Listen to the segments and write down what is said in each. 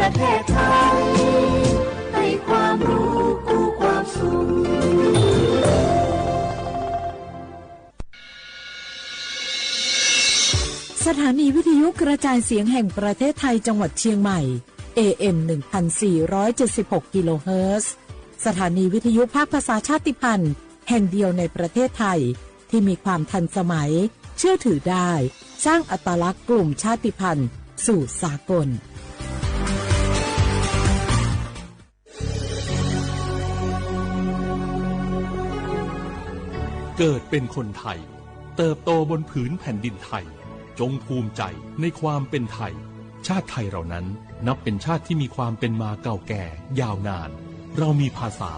ประเทศไทยให้ความรู้กู้ความสุขสถานีวิทยุกระจายเสียงแห่งประเทศไทยจังหวัดเชียงใหม่ AM 1476 กิโลเฮิรตซ์สถานีวิทยุภาคภาษาชาติพันธุ์แห่งเดียวในประเทศไทยที่มีความทันสมัยเชื่อถือได้สร้างอัตลักษณ์กลุ่มชาติพันธุ์สู่สากลเกิดเป็นคนไทยเติบโตบนผืนแผ่นดินไทยจงภูมิใจในความเป็นไทยชาติไทยเรานั้นนับเป็นชาติที่มีความเป็นมาเก่าแก่ยาวนานเรามีภาษา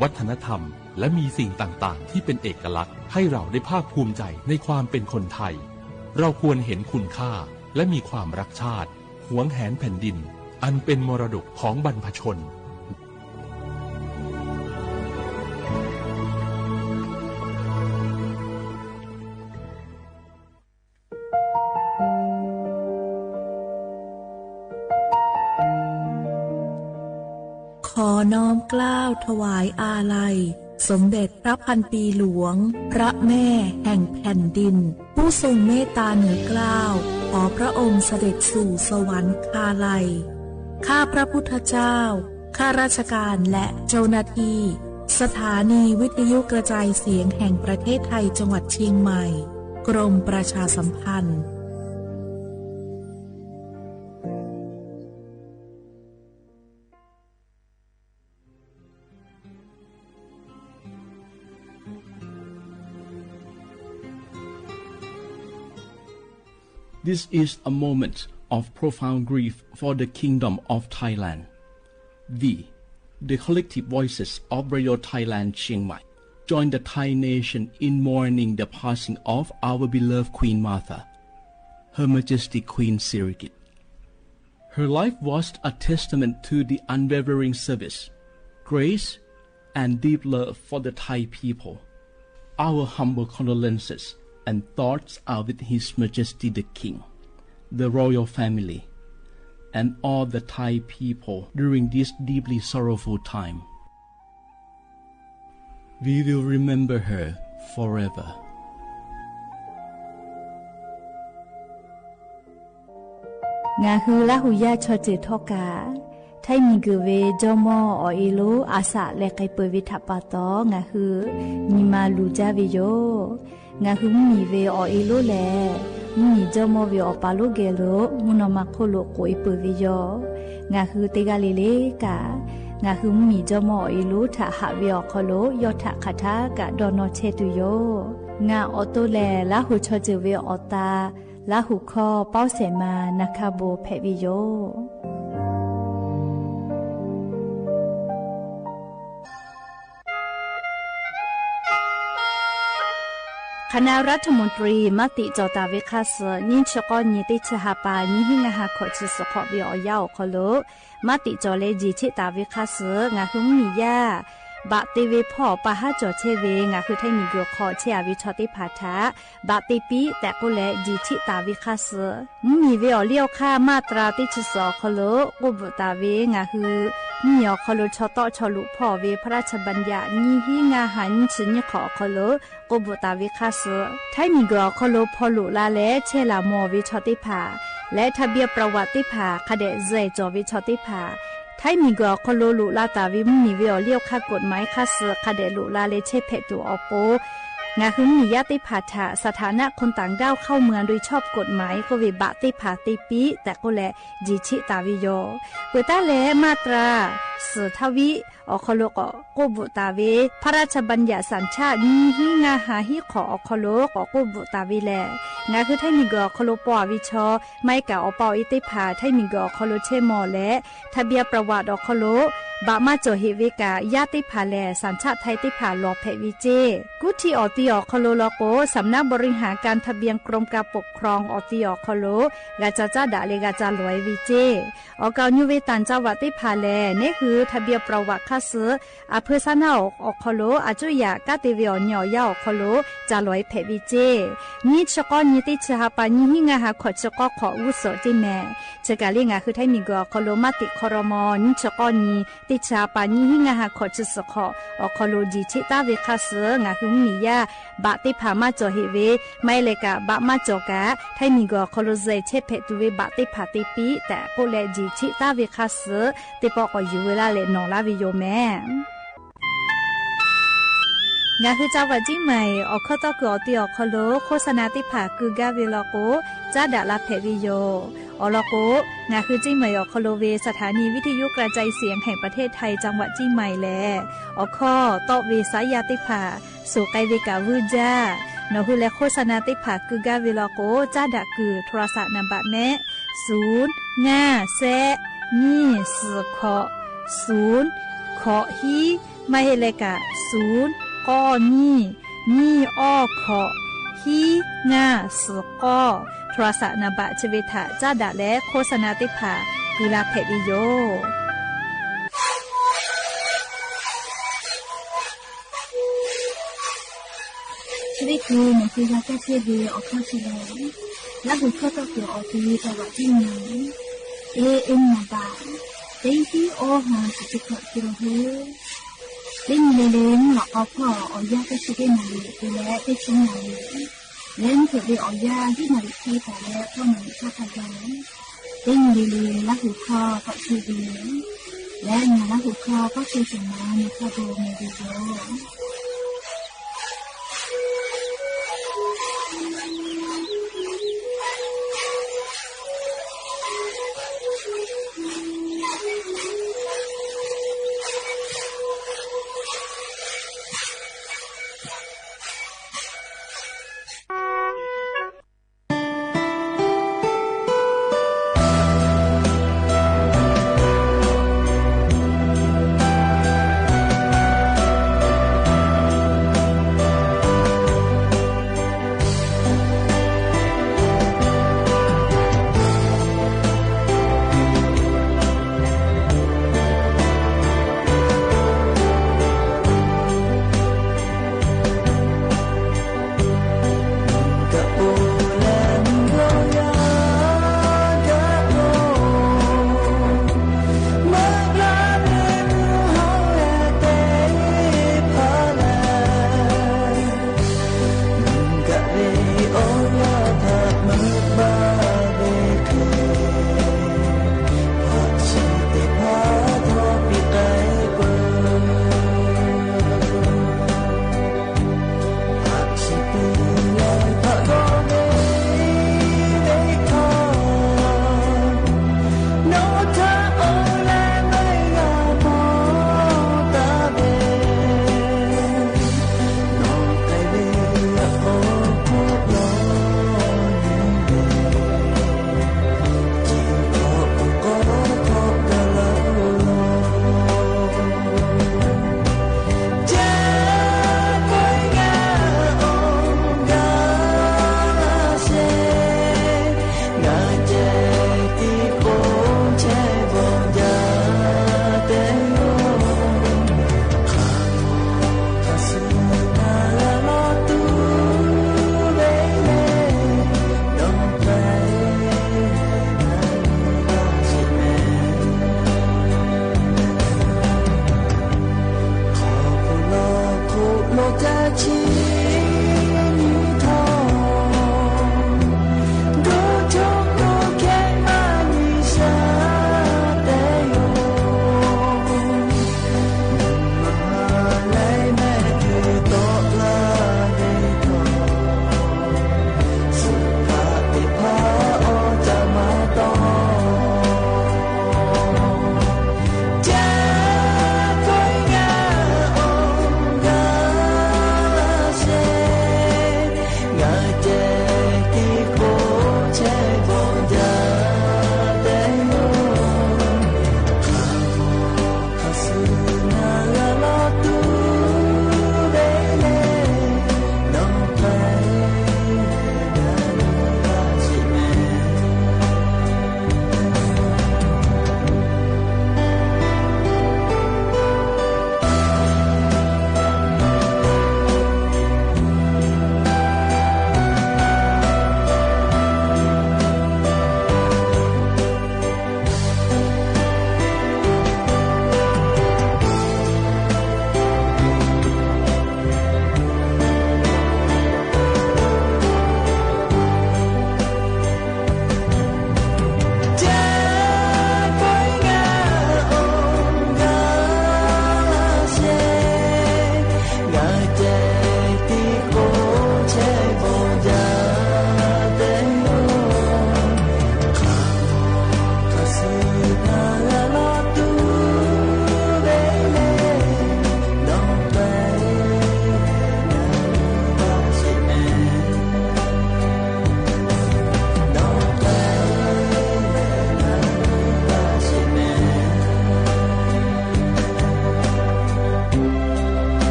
วัฒนธรรมและมีสิ่งต่างๆที่เป็นเอกลักษณ์ให้เราได้ภาคภูมิใจในความเป็นคนไทยเราควรเห็นคุณค่าและมีความรักชาติหวงแหนแผ่นดินอันเป็นมรดกของบรรพชนขอน้อมเกล้าถวายอาลัยสมเด็จพระพันปีหลวงพระแม่แห่งแผ่นดินผู้ทรงเมตตาเหนือเกล้าขอพระองค์เสด็จสู่สวรรคาลัยข้าพระพุทธเจ้าข้าราชการและเจ้าหน้าที่สถานีวิทยุกระจายเสียงแห่งประเทศไทยจังหวัดเชียงใหม่กรมประชาสัมพันธ์ This is a moment of profound grief for the Kingdom of Thailand. We, the collective voices of Radio Thailand Chiang Mai, join the Thai nation in mourning the passing of our beloved Queen Martha, Her Majesty Queen Sirikit. Her life was a testament to the unwavering service, grace, and deep love for the Thai people. Our humble condolences and thoughts are with His Majesty the King, the royal family, and all the Thai people during this deeply sorrowful time. We will remember her forever. Ngahu lahu ya choche thoka thai mi guwe jomo o ilu asa le kai pe vi thapato ngahu nima lu ja vi yo ngahu mi ve o ilu le mi jomo vi o palu gelo muno makholo ko ipu vi yo ngahu te ga le le ka ngahu mi jomo o ilu tha ha vi o kholo yo tha khatha ka dono che tu yo nga o to le lahu choche ve o taลาหุคอเป้าเสมานาคาโบเพวิโยคณะรัฐมนตรีมติจอตาเวคาสนิชกอนิติชหาปานิหิงาหาขอชิสขอบิอยาวคโลมติจอเลจิชิตาเวคาสงาหุมมียาบะติเวพ่อปะหาจอเชเวงาคือไทมีกัวคอเชอาวิชอติภาทะบะติปีแต่ก็แลจิชิตาวิคาสมีเวอเลี้ยวค่ามาตราติชสอคโลกุบตาเวงาคือมีอคโลชอตอชอลุพ่อเวพระราชบัญญัตินิหิงาหันชิญขอคโลกุบตาวิคาสไทมีกัวคโลพอลุลาและเชลามอวิชอติภาและทะเบียนประวัติภาคเดเจจอวิชอติภาไทยมีก็คโลลุลาตาวิมมีเวอเลี้ยวค่ากฎหมายค่าเสือคาเดลุลาเลเชเพตัวอโปงาหึมียติภาษาสถานะคนต่างด้าวเข้าเมืองโดยชอบกฎหมายก็วิบะติภาติปีแต่ก็แลจิชิตาวิโยเปตาเลมาตราสือทวิอคโลกโกบุตาเวพระราชบัญญัติสัญชาตินิหิงาหาหิขออคโลกโกบุตาวิแลงาคือไทยมีก็คโลปอวิชอไม่กะอปออิติภาไทยมีก็คโลเชมอและทะเบียนประวัติอคโลบะมาโจเฮเวกาญาติภาแลสัญชาติไทยติภาลอเพวิเจกุที่อติอคโลลโกสำนักบริหารการทะเบียนกรมการปกครองอติอคโลกาจาจาดาเลกาจาลอยวิเจออกาญูเวตันจาวติภาแลนี่คือทะเบียนประวัติคาเสอเพซานาอคโลอาจุยากาติเวอญอยาอคโลจาลอยเพวิเจนิชกอนิติชหาปานิหิงาหาขอชกอขออุโสจิแม เชกาเลียงาคือไทมีกอคอโลมาติคอรมอนิชกอนีติชาปานีหิงาหาขอจิสขออคอโลจีชิตาเวคาเสงาคือมียาบะติพามาจอเฮเวไม่เลกะบะมาจอกะไทมีกอคอโลเซเชเพตุเวบะติพาติปีแต่โปเลจีชิตาเวคาเสติปอกอยู่เวลาเลนองลาวิโยแม่งาคือเจ้าวัดจิ้งใหม่ออกข้อตอกอตีออกคโลโฆษณาติผาคือกาเวลโกจ้าดาลาเพวิโยอลโกงาคือจิ้งใหม่ออกคโลเวสถานีวิทยุกระจายเสียงแห่งประเทศไทยจังหวัดจิ้งใหม่แลออกข้อตอเวสายาติผาสู่ไกเวกาวูจ้านอคือและโฆษณาติผาคือกาเวลโกจ้าดาคือโทรศัพท์นำบัตรแม่0 5 แซนี่สือขอ0ขอฮีไม่เฮเลกะ0ก้อนี่อ้อขอฮีง่าสือก้อโทรศัพท์นบะชเวทะจ้าดะและโฆษณาติภากุลาเพวิโยชีวิตคือมันคือยาแก้เสียดีออกข้อเฉลยและบุคคลต้องเกี่ยวออกทีจังหวัดที่ไหนเอ็มนาบาเต็งที่โอหาสุดๆกิโลเฮเล่นเล่นหลอกเอาพ่อเอายาก็ช่วยหน่อยดูแลได้ช่วยหน่อยเล่นเกิดไปเอายาที่หน่อยที่แต่แล้วก็หน่อยชอบทำงานเล่นเล่นและหูคอก็ช่วยดีและงานและหูคอก็ช่วยสมานในข้อดูในวิดีโอ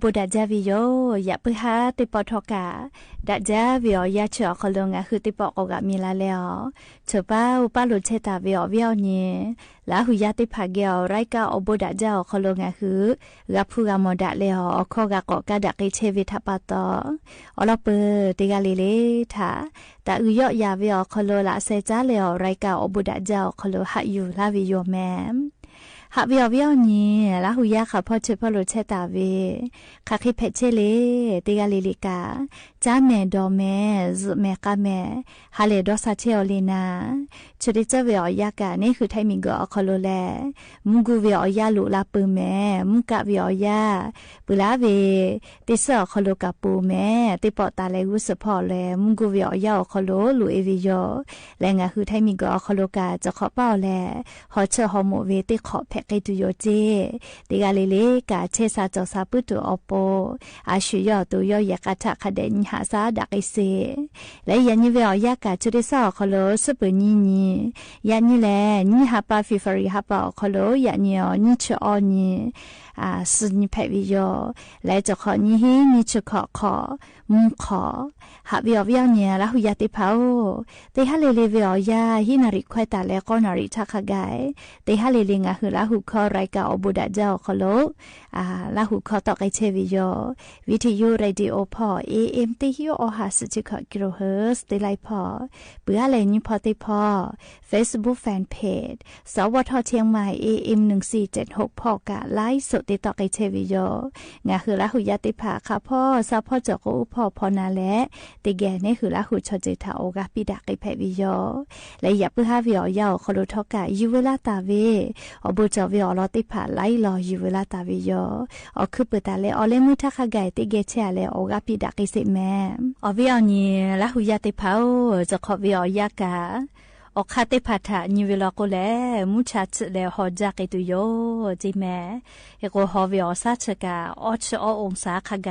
บุดาจาวิโยอย่าเพื่อหาติปอทอกาดาจาวิโอยาเฉอคลงาคือติปอกกะมีลาแล้วเฉป้าอุปาลุเชตาวิโอวิโอนี่ลาหุยาติภาเกอไรกาอบุดาจาคลงาคือกับผู้กามดาแล้วขอกะกอกะดะกิเชวิทัปะตออลอเปติกาลิเลทาตาอุยอยาวิโอคลละเซจาแล้วไรกาอบุดาจาคลหะอยู่ลาวิโยแมหาวิววิวนี่ลาหุยาค่ะพ่อเชพ่อโลเชตาเวค่ะคิเพเชเลติกาลิลิกาจ้าแม่ดอแม่ซุแม่กะแม่ฮาเลดอซาเชอลีนาชุดิเจวิวยากานี่คือไทมิงกอคอโลแลมุกูวิวยาลุลาปืแม่มุกะวิวยาปุลาเวติสอคอโลกาปูแม่ติปอตาเลกุสพอแลมุกูวิวยาคอโลลุเอวิโยและงาคือไทมิงกอคอโลกาจะขอเป้าแลฮอเชฮอโมเวติขอแพกตุโยเจติกาลิเลกาเชซาจอซาปุตุอโปอาชุยอตุยอยากาทะคเดนหาซาดักอิเซและยันนิเวอยากาจุดิซอคอโลสุปนีนียันนิแลนิฮาปาฟิฟริฮาปาคอโลยันนิอนิชอนีสุนิเพวิโยและจะขอนิฮินิชขอมุขอหาวิอวิอเนี่ยละหุยาติพาวเตฮาเลเลวิอยาฮินาริควายตาและก็นาริทักไกเตฮาเลเลงะหือละหุคอไรกาอบุดาเจ้าคอโลละหุคอตอกไอเชวิโยวิทยุเรดิโอพอ AM ติฮิโอหาสจิกกิโลเฮิรตซ์เตไลพอเปื่ออะไรนี่พอติพอ Facebook Fan Page สวทเชียงใหม่ AM 1476พอกะไลฟ์สดติดต่อไอเชวิโยงะคือละหุยาติภาค่ะพ่อซาพ่อจกอุพอพอนาและติแกนี่คือละหุชจิตาโอกาปิดาไอเพวิโยและอย่าเพื่อหาวิอยาวคอโลทอกะยูเวลาตาเวอบุจวิอลอติภาไลรอยูเวลาตาวิโยอคือเปตาเลอเลมุทักไกติเกเชเลโอกาปิดาไอเสแมอวิอนี่ละหุยาติภาจะขอวิอยากาออกคาเตพัทะนิเวลาโกเลมุชัดเลหอจากตุโยจิแมเอโกฮอวิอซาชกาออชอองศาคไก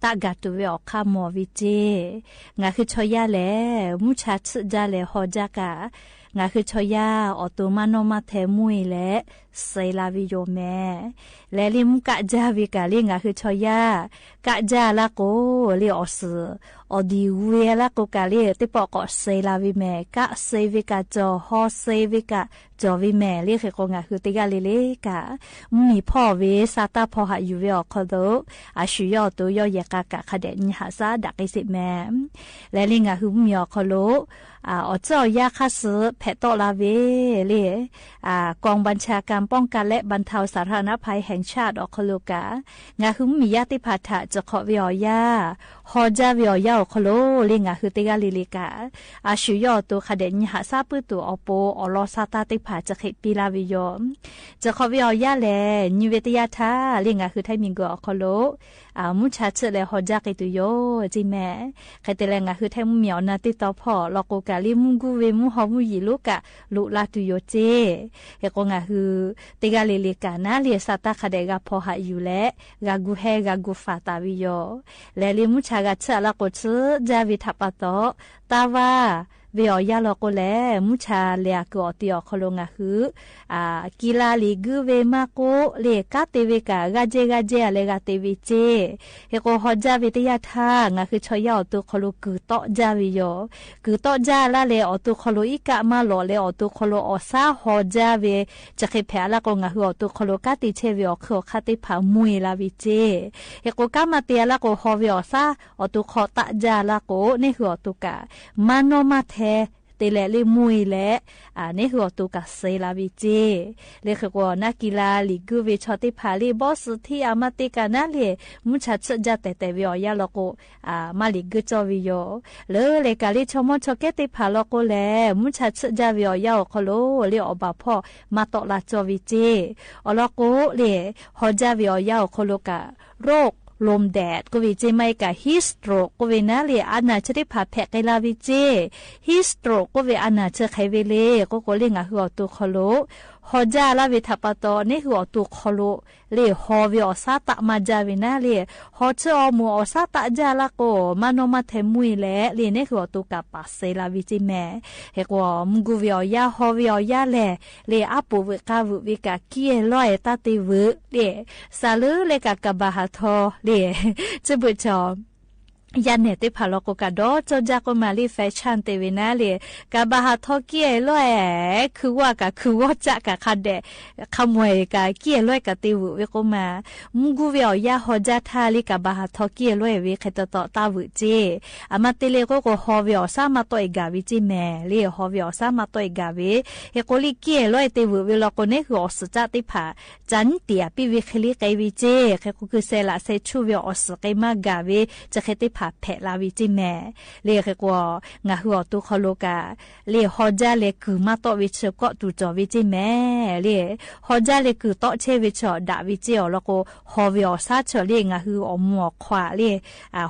ตากาตุเวอคามอวิเจงาคือชอยาเลมุชัดจาเลหอจากางาคือชอยาออตุมานอมาเทมุยและไซลาวิโยแมและลิมกะจาวิกาลิงาคือชอยากะจาลาโกลิออสออดีเวลาโกกาลิติปอกอไซลาวิแมกะไซวิกาจอฮอไซวิกาจอวิแมเรียกโกงาคือติกาลิเลกามีพ่อเวซาตาพอหาอยู่เวอคอโดอาชุยอตุยอยากากะคเดนหาซาดักไอสิแมและลิงาคือมีอคอโลอเจ้ายาคาสือแพตโตลาเวเลกองบัญชาการป้องกันและบรรเทาสาธารณภัยแห่งชาติอคโลกางาคือมียาติพาทะจะขอวิอยาฮอจาวิอยาอคโลเลงาคือติกาลิลิกาอาชุยอตัวคเดนหาซาปุตัวอโปอลอซาตาติพาจะเขปีลาวิโยจะขอวิอยาแลนิเวตยาทาเลงาคือไทมิงโกอคโลมุชาเชเลฮอจากิตุโยจิแม่ใครแต่แรงคือไทมุเมียวนาติตอพอลอกกาลิมุกูเวมุฮอมุยิลุกะลุลาตุโยเจเฮกงาคือติกาลิลิกานาเลียซาตาคาเดกาพอหาอยู่และกากูเฮกากูฟาตาวิโยและลิมุชากาเชลากชจาวิทัปโตตาวาเวียยาลอกแลมุชาเลียกอติอคโลงาคือกีฬาลีกูเวมาโกเลกาเตเวกากาเจเลกาเตวิเจเฮโกฮอจาวิทยาทางาคือชอยอตุคโลกุโตจาวิโยกุโตจาลาเลอตุคโลอิกะมาโลเลอตุคโลอซาฮอจาเวจะเคเพลากงาคืออตุคโลกาติเชเวอคคาติผามุยลาวิเจเฮโกกามาเตียลาโกฮอเวอซาอตุคอตะจาลาโกนี่คืออตุกะมานอมาเทเตเลลิมุยและนี่คือตัวกัสเซลาวิเจเลขกว่านักกีฬาลีกูเวชอติพาลีบอสที่อามาติกานาเลมุชัดจัดแต่วิอยาลโกมาลีกูจอวิโยเลกาลิชมชเกติพาลโกเลมุชัดจัดวิอยาโคโลเลอบาพ่อมาตอลาจอวิเจอลโกเลฮอจาวิอยาโคโลกาโรคลมแดดก็วิเจไม่กับฮิสโตรกก็วินาเลียอาณาจะได้ผ่าแผลไกลาวิเจฮิสโตรกก็วิอาณาจะไขเวเลก็เรียกหัวตัวคโลฮ ฮอจาลาวิทัปโตนี่คืออตุคโลเลฮอวิอซาตะมาจาวินะเลฮอเชอมูอซาตะจาลาโกมานมาเทมุยเลนี่คืออตุกะปัสเซลาวิจิแมเฮกวมกุวิอยาฮอวิอยาเลอาปูวิกาวิกาเกียลอยตาติวิเลซาลืเลกะกะบาฮาทอเลจะบุจอยันเนติพาโลโกกาโดจอจากมาลีแฟชั่นเตวินาเลกาบาฮาทอเกียลอยคือว่ากะคือว่าจะกะคัดเดขโมยกะเกียลอยกะติวเวโกมามุกูเวียวยาฮอจาทาลิกาบาฮาทอเกียลอยเวเคตตอตาวุเจอามาเตเลโกโกฮอเวียซามาโตอีกาวิจิแมเลฮอเวียซามาโตอีกาเวเฮโกลิเกียลอยติวเวโลโกเนคืออสจาติผาจันเตียปิวิคลิไกวิเจเคโกคือเซลาเซชูเวียอสไกมากาเวจะเคติผาแผลาวิจิแม่เรียกว่างาหัวตุคโลกาเรียฮอจาเลคือมาโตวิชก็ตุจอวิจิแม่เรียฮอจาเลคือโตเชวิชอดาวิจิอแล้วก็ฮอวิอซาเชเรียงาคืออมวขวาเรีย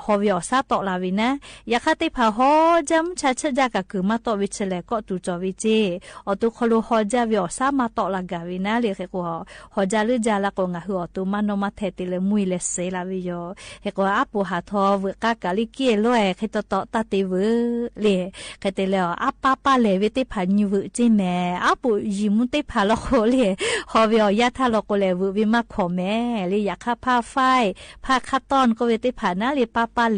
ฮอวิอซาโตลาวินะยาคติพาฮอจัมชาชจากะคือมาโตวิชเลก็ตุจอวิจิอตุคโลฮอจาวิอซามาโตลากาวินะเรียกว่าฮอจาลจาละก็งาหัวตุมานมาเทติเลมุยเลเซลาวิโยเฮกว่าอปุหาทอวกากาลิเกียลอยเคตตอตาติวเลเคตเลออาปาปาเลเวติพานิวจิแมอาปุยิมุติพาลโคเลฮอเวียยาทาลโคเลววิมาขอแม่เลอยากผ้าไฟผ้าคัตตอนก็เวติพานาเลปาปาเ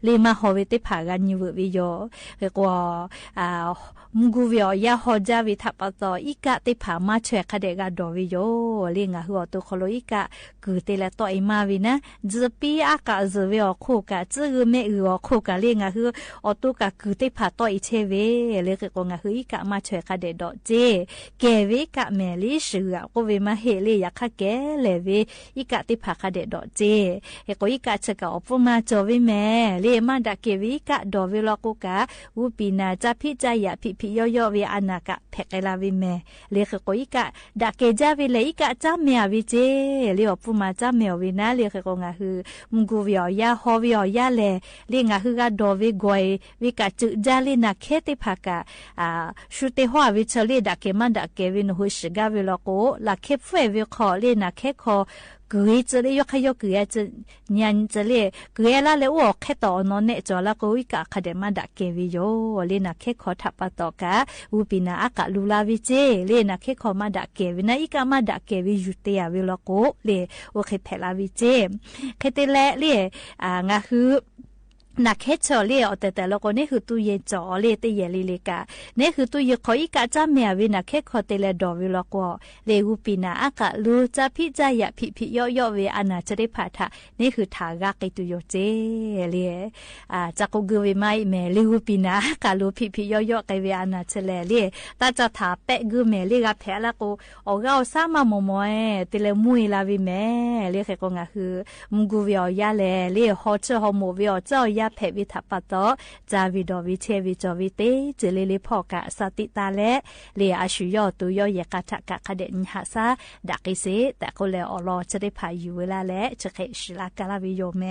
ลมาฮอเวติพากันนิววิโยเรียกว่ามุกูเวียยาฮอจาวิทัปตออีกะติพามาเชคเดกาดอวิโยเลงาหัวตุโคโลอีกะกูเตเลตออิมาวินะจะปีอากาจะเวียโคกะจะเมอือโคกะเลงาคืออตุกะกูติพาตออิเชเวเลกกงาคืออีกะมาเชคเดดอเจเกเวกะเมลิชือก็เวมาเฮเลยาคะแกเลเวอีกะติพาคเดดอเจเฮโกอีกะเชกะอปมาจอวิแมเลมาดะเกวิกะดอเวลโกกะอุปีนาจะพิจายะพิย่อๆเวอานากะแพกลาวิเมเลขโกอิกะดาเกจาวิเลอิกะจาเมียวิเจเลอปุมาจาเมียวินาเลขโกงาฮือมุกูวิอยาฮอวิอยาเลเลงาฮือกะดอวิกวยวิกะจุจาลินาเคติภากะชุเตฮวาวิชเลดาเกมันดาเกวินหุชกาวิลโกลาเคฟเฟวิคอเลนาเคคอกุยจะเลยยกให้ยกกุยจะยันจะเลยกุยละเลยว่าแค่ต่อนอนเนจอละกุยกะคเดมาดักเกวิโยเลยนะแค่ขอทับปะต่อกะอุปินาอากะลูลาวิเจเลยนะแค่ขอมาดักเกวินะอีกะมาดักเกวิยุเตียวิลโกเลยโอเคเพลาวิเจแค่เตละเลยงาคือนักเฮชอเล่อแต่ละคนนี่คือตู้เย็นจ่อเล่เตยลีเลกะนี่คือตู้เย็นขออีกะจ้าเมียวินักเฮขอเตเลดอวิลกอเลอุปินาอากะลูจะพิจายะพิย่อเวอนาจะได้ผ่าทะนี่คือทากะกิตุโยเจเลจักกุเวไมเมเลอุปินากะลูพิย่อไกเวอนาจะเลเลตาจะถาเปะกุเมเลกะแผละกูออกเอาซามามอเตเลมุยลาวิเมเลเคกงะคือมุกุเวียเลฮอเชฮอโมเวียเจ้ายาเพวิทัปโตจาวิดอวิเชวิจอวิเตเจเลพอกะสติตาและเลอาชุยอตุยอยกะทะกะคเดนหาซาดักอิเซแต่ก็เลอรอจะได้พาอยู่เวลาและจะเคชิลากะลาวิโยแม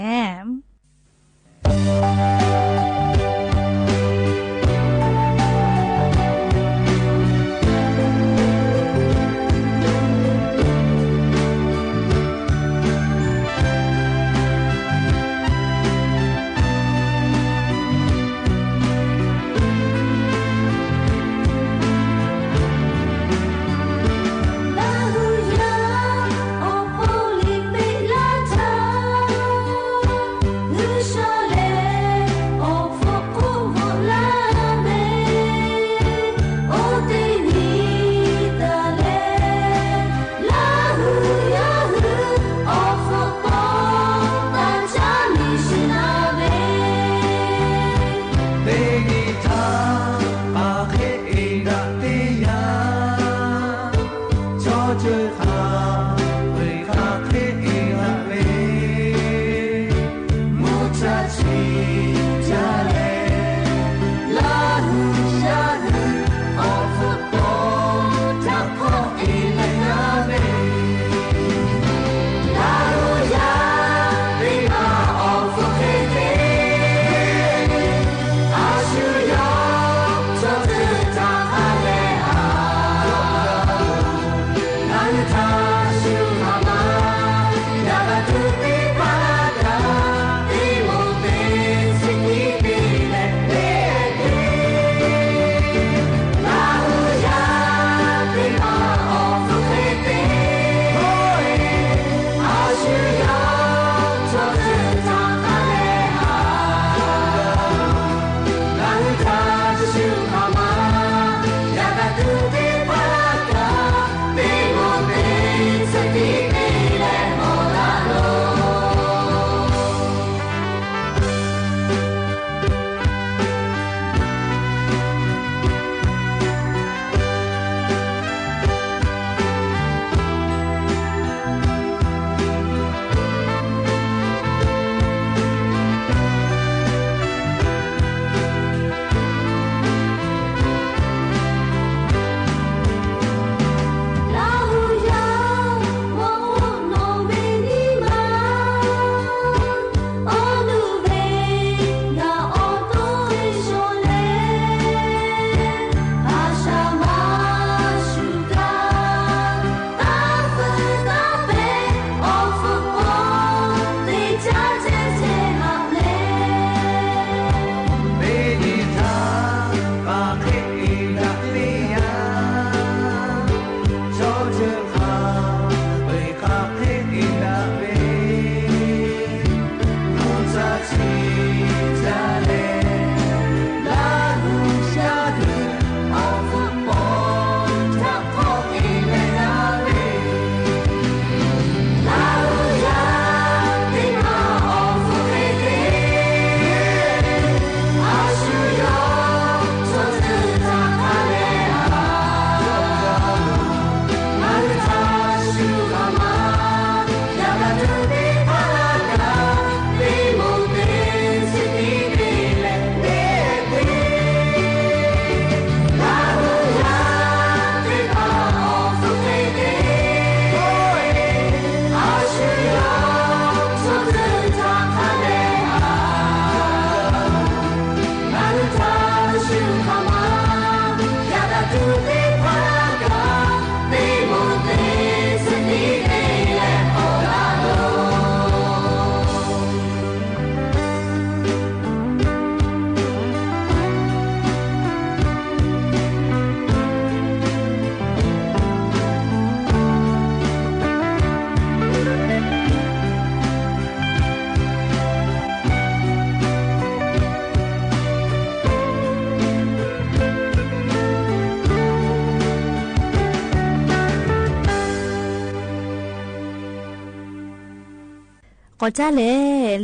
ก็จะเ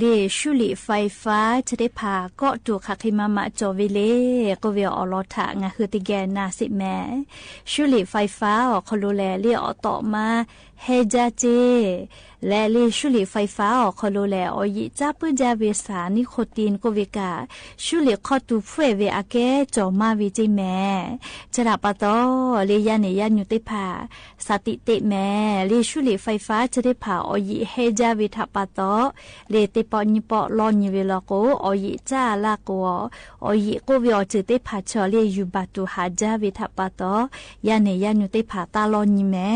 ลชุลิไฟฟ้าจะได้พาก็ดูคักมาจอวิเลก็เวอลอทางะคือติแกนาสิแม่ชุลิไฟฟ้าคอลูแลเลียอต่อมาเฮจาเจและเลชุลิไฟฟ้าคอลูแลอยิจ้าปื้จาเวสานิโคตินก็เวกาชุลิคอตูเฟเวอาเกจอมาวิจิแม่จะรับปะตอเลยาเนยานุติพาสติเตแม่เลชุลิไฟฟ้าจะได้พาอยิเฮจาวิทัปปะตอเลติปอนิปอลอนิเวลโกอยิจ้าลาโกอยิโกเวอจิเตพาชอเลยูบาตูหาจาวิทัปปะตอยาเนยานุติพาตาลอนิแม่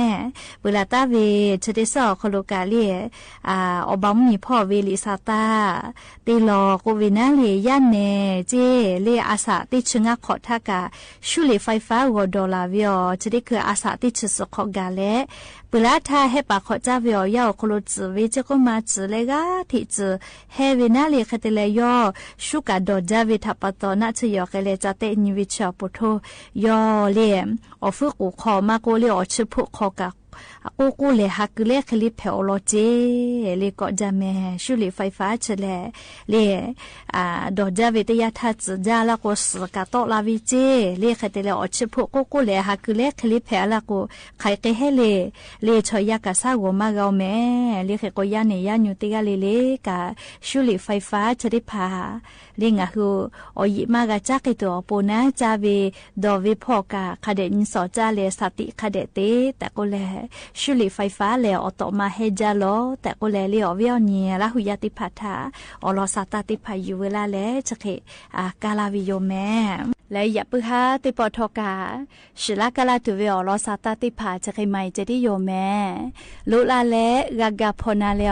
เวลาตาเวจะได้สอคโลกาเลียอบอมมีพ่อเวลิซาตาตีลอโกเวนาเลยยาเนเจเลอาสาติชงะขอทากาชุเลไฟฟ้าวอดอลาเวียจะได้คืออาสาติชสขอกาเลเวลาถ้าให้ปากขอจ้าเวียยาวโคโลจืเวจะก็มาจืเลกาที่จืเฮเวนาเลคเตเลยอชุกาดอจาเวทัปตอนาชยอเกเลจาเตนิวิชาปุโทยอเลอฝึกอุขอมาโกเลอชิพุขอกากูเลยฮักเล่คลิปเพอโลเจเลก็จะแม่ชุลิไฟฟ้าเฉลเลดอจาเวตยาทัศจาละก็สกาโตลาวิเจเลคเตเลอชิพุกูเลยฮักเล่คลิปเพอละก็ใครเกเฮเลชอยากาซาวมาเกาแม่เลเคก็ยาเนยานุติกาเลกาชุลิไฟฟ้าจะได้พาเลงะฮูอยิมากาจักไอตัวปูนะจาเวดอวิพอกาคาเดนิสอจาเลสติคาเดเตแต่ก็แลชุลิไฟฟ้าแล้วอต่อมาเฮจาโลแต่ก็แลเลียวเวียวเนียละหุยาติพัทาอลอสาตาติพายุเวลาแลจะเคกาลาวิโยแม่และอย่าปื้อฮาติปอทอกาชิลากาลาตุเวอลอสาตาติพาจะเคยไม่จะได้โยแม่ลุลาเลกากาพนาเล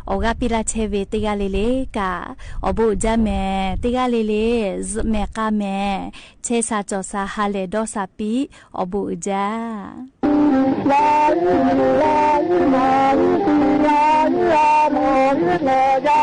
ออกาปิลาเชเวติกาเลเลกาอบุจาแม่ติกาเลเลซเมกาแม่เชซาจอซาฮาเลดอซาปีอบุจาลาลาลาลาลาโมลายา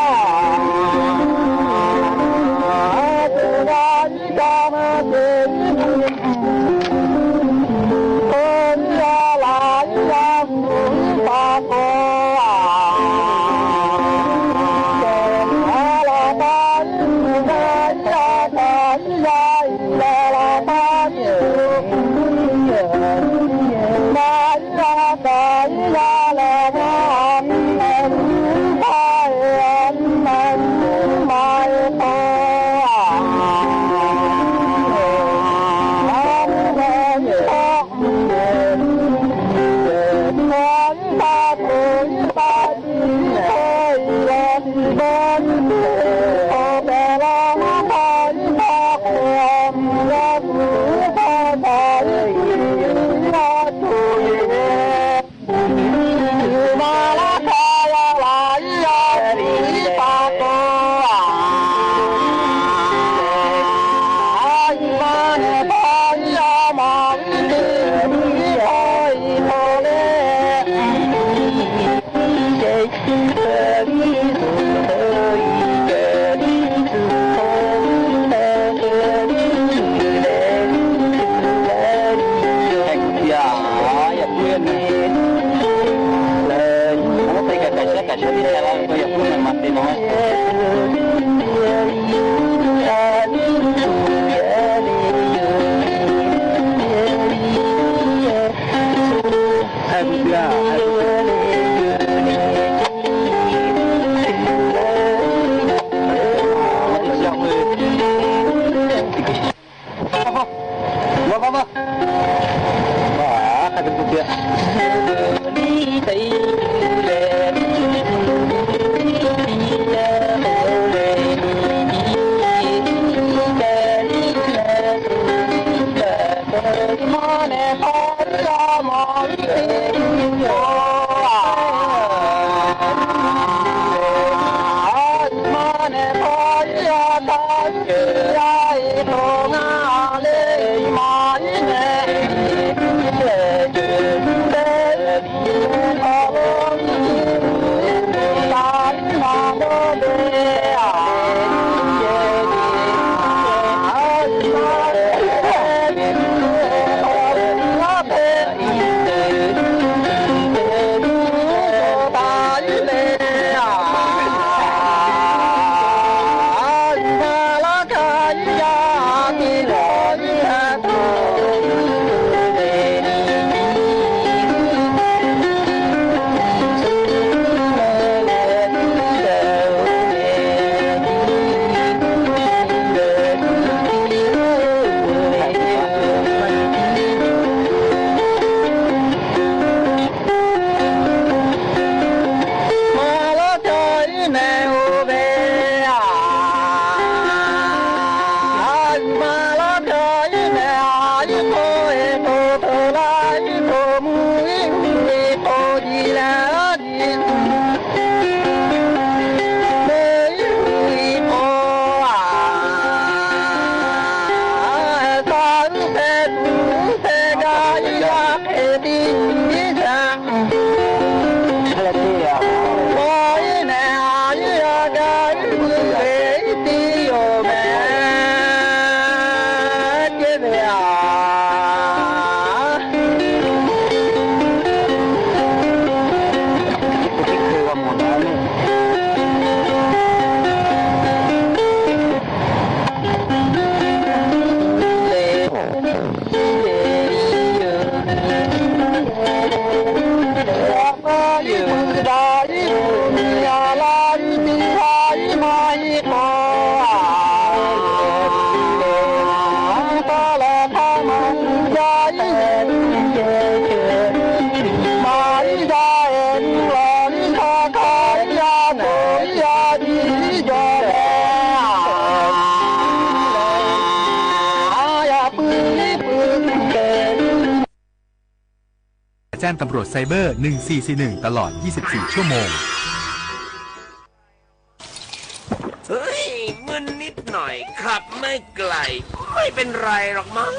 แจ้งตำรวจไซเบอร์1441ตลอด24ชั่วโมงเฮ้ยมึนนิดหน่อยขับไม่ไกลไม่เป็นไรหรอกมั้ง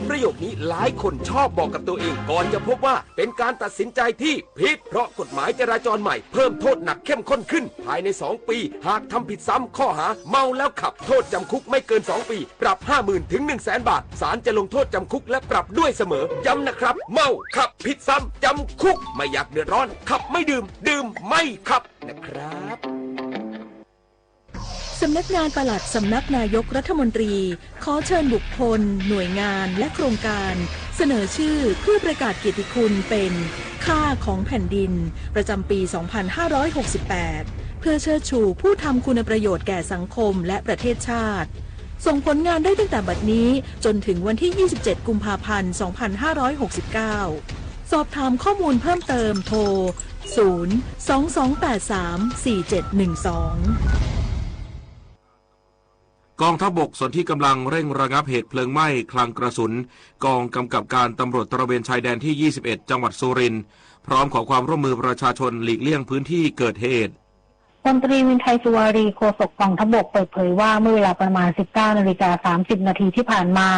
ประโยคนี้หลายคนชอบบอกกับตัวเองก่อนจะพบว่าเป็นการตัดสินใจที่ผิดเพราะกฎหมายจราจรใหม่เพิ่มโทษหนักเข้มข้นขึ้นภายใน2 ปีหากทำผิดซ้ำข้อหาเมาแล้วขับโทษจำคุกไม่เกิน2 ปีปรับ 50,000 ถึง 100,000 บาทศาลจะลงโทษจำคุกและปรับด้วยเสมอย้ำนะครับเมาขับผิดซ้ำจำคุกไม่อยากเดือดร้อนขับไม่ดื่มไม่ขับนะครับสำนักงานปลัดสำนักนายกรัฐมนตรีขอเชิญบุคคลหน่วยงานและโครงการเสนอชื่อเพื่อประกาศเกียรติคุณเป็นค่าของแผ่นดินประจำปี 2568 เพื่อเชิดชูผู้ทำคุณประโยชน์แก่สังคมและประเทศชาติส่งผลงานได้ตั้งแต่บัดนี้จนถึงวันที่ 27 กุมภาพันธ์ 2569 สอบถามข้อมูลเพิ่มเติมโทร 022834712กองทัพบกส่วนที่กำลังเร่งระงับเหตุเพลิงไหม้คลังกระสุนกองกำกับการตำรวจตระเวนชายแดนที่ 21 จังหวัดสุรินทร์พร้อมขอความร่วมมือประชาชนหลีกเลี่ยงพื้นที่เกิดเหตุพลตรีวินไทยสุวารีโฆษกกองทัพบกเปิดเผยว่าเมื่อเวลาประมาณ 19:30 นาทีที่ผ่านมา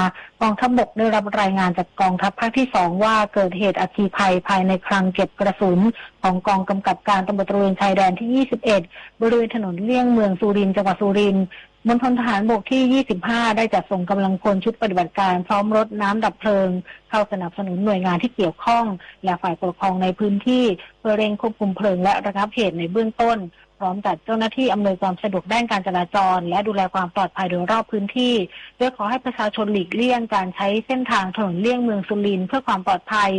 กองทัพบกได้รับรายงานจากกองทัพภาคที่ 2ว่าเกิดเหตุอัคคีภัยภายในคลังเก็บกระสุนของกองกำกับการตำรวจตระเวนชายแดนที่ 21 บริเวณถนนเลี่ยงเมืองสุรินทร์จังหวัดสุรินทร์มณฑลทหารบกที่ 25 ได้จัดส่งกำลังพลชุดปฏิบัติการพร้อมรถน้ำดับเพลิงเข้าสนับสนุนหน่วยงานที่เกี่ยวข้องและฝ่ายปกครองในพื้นที่เพื่อเร่งควบคุมเพลิงและระงับเหตุในเบื้องต้นพร้อมจัดเจ้าหน้าที่อำนวยความสะดวกด้านการจราจรและดูแลความปลอดภัยโดยรอบพื้นที่โดยขอให้ประชาชนหลีกเลี่ยงการใช้เส้นทางถนนเลี่ยงเมืองสุรินทร์เพื่อความปลอดภัย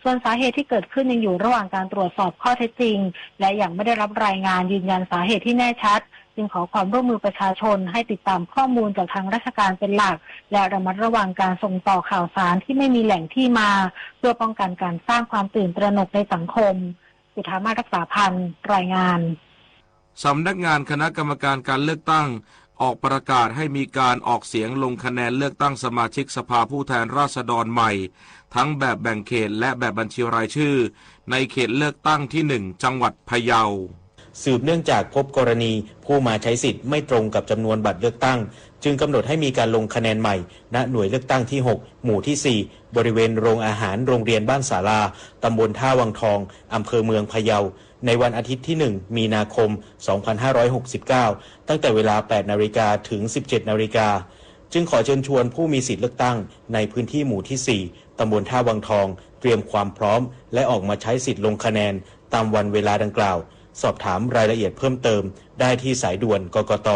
ส่วนสาเหตุที่เกิดขึ้นยังอยู่ระหว่างการตรวจสอบข้อเท็จจริงและยังไม่ได้รับรายงานยืนยันสาเหตุที่แน่ชัดจึงขอความร่วมมือประชาชนให้ติดตามข้อมูลจากทางราชการเป็นหลักและระมัดระวังการส่งต่อข่าวสารที่ไม่มีแหล่งที่มาเพื่อป้องกันการสร้างความตื่นตระหนกในสังคมสุธามาศรักษาพันธ์รายงานสำนักงานคณะกรรมการการเลือกตั้งออกประกาศให้มีการออกเสียงลงคะแนนเลือกตั้งสมาชิกสภาผู้แทนราษฎรใหม่ทั้งแบบแบ่งเขตและแบบบัญชีรายชื่อในเขตเลือกตั้งที่1จังหวัดพะเยาสืบเนื่องจากพบกรณีผู้มาใช้สิทธิ์ไม่ตรงกับจำนวนบัตรเลือกตั้งจึงกำหนดให้มีการลงคะแนนใหม่ณหน่วยเลือกตั้งที่6หมู่ที่4บริเวณโรงอาหารโรงเรียนบ้านศาลาตำบลท่าวังทองอำเภอเมืองพะเยาในวันอาทิตย์ที่1มีนาคม2569ตั้งแต่เวลา 8:00 นถึง 17:00 นจึงขอเชิญชวนผู้มีสิทธิ์เลือกตั้งในพื้นที่หมู่ที่4ตำบลท่าวังทองเตรียมความพร้อมและออกมาใช้สิทธิ์ลงคะแนนตามวันเวลาดังกล่าวสอบถามรายละเอียดเพิ่มเติมได้ที่สายด่วนกกต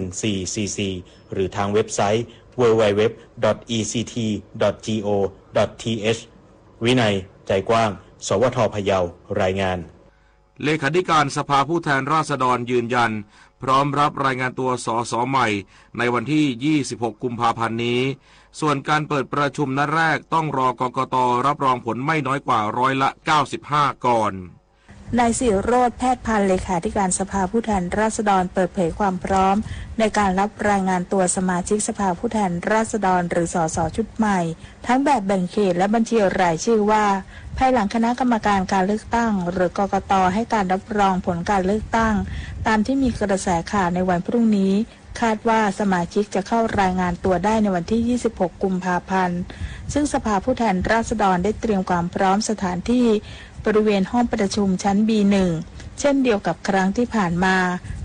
1444หรือทางเว็บไซต์ www.ect.go.th วินัยใจกว้างสวท.พะเยารายงานเลขาธิการสภาผู้แทนราษฎรยืนยันพร้อมรับรายงานตัวสสใหม่ในวันที่26กุมภาพันธ์นี้ส่วนการเปิดประชุมนัดแรกต้องรอกกตรับรองผลไม่น้อยกว่า95%ก่อนนายศิโรจน์แพทย์พันธ์เลขาธิการสภาผู้แทนราษฎรเปิดเผยความพร้อมในการรับรายงานตัวสมาชิกสภาผู้แทนราษฎรหรือสสชุดใหม่ทั้งแบบแบ่งเขตและบัญชีรายชื่อว่าภายหลังคณะกรรมการการเลือกตั้งหรือกกตให้การรับรองผลการเลือกตั้งตามที่มีกระแสข่าวในวันพรุ่งนี้คาดว่าสมาชิกจะเข้ารายงานตัวได้ในวันที่26กุมภาพันธ์ซึ่งสภาผู้แทนราษฎรได้เตรียมความพร้อมสถานที่บริเวณห้องประชุมชั้น B1 เช่นเดียวกับครั้งที่ผ่านมา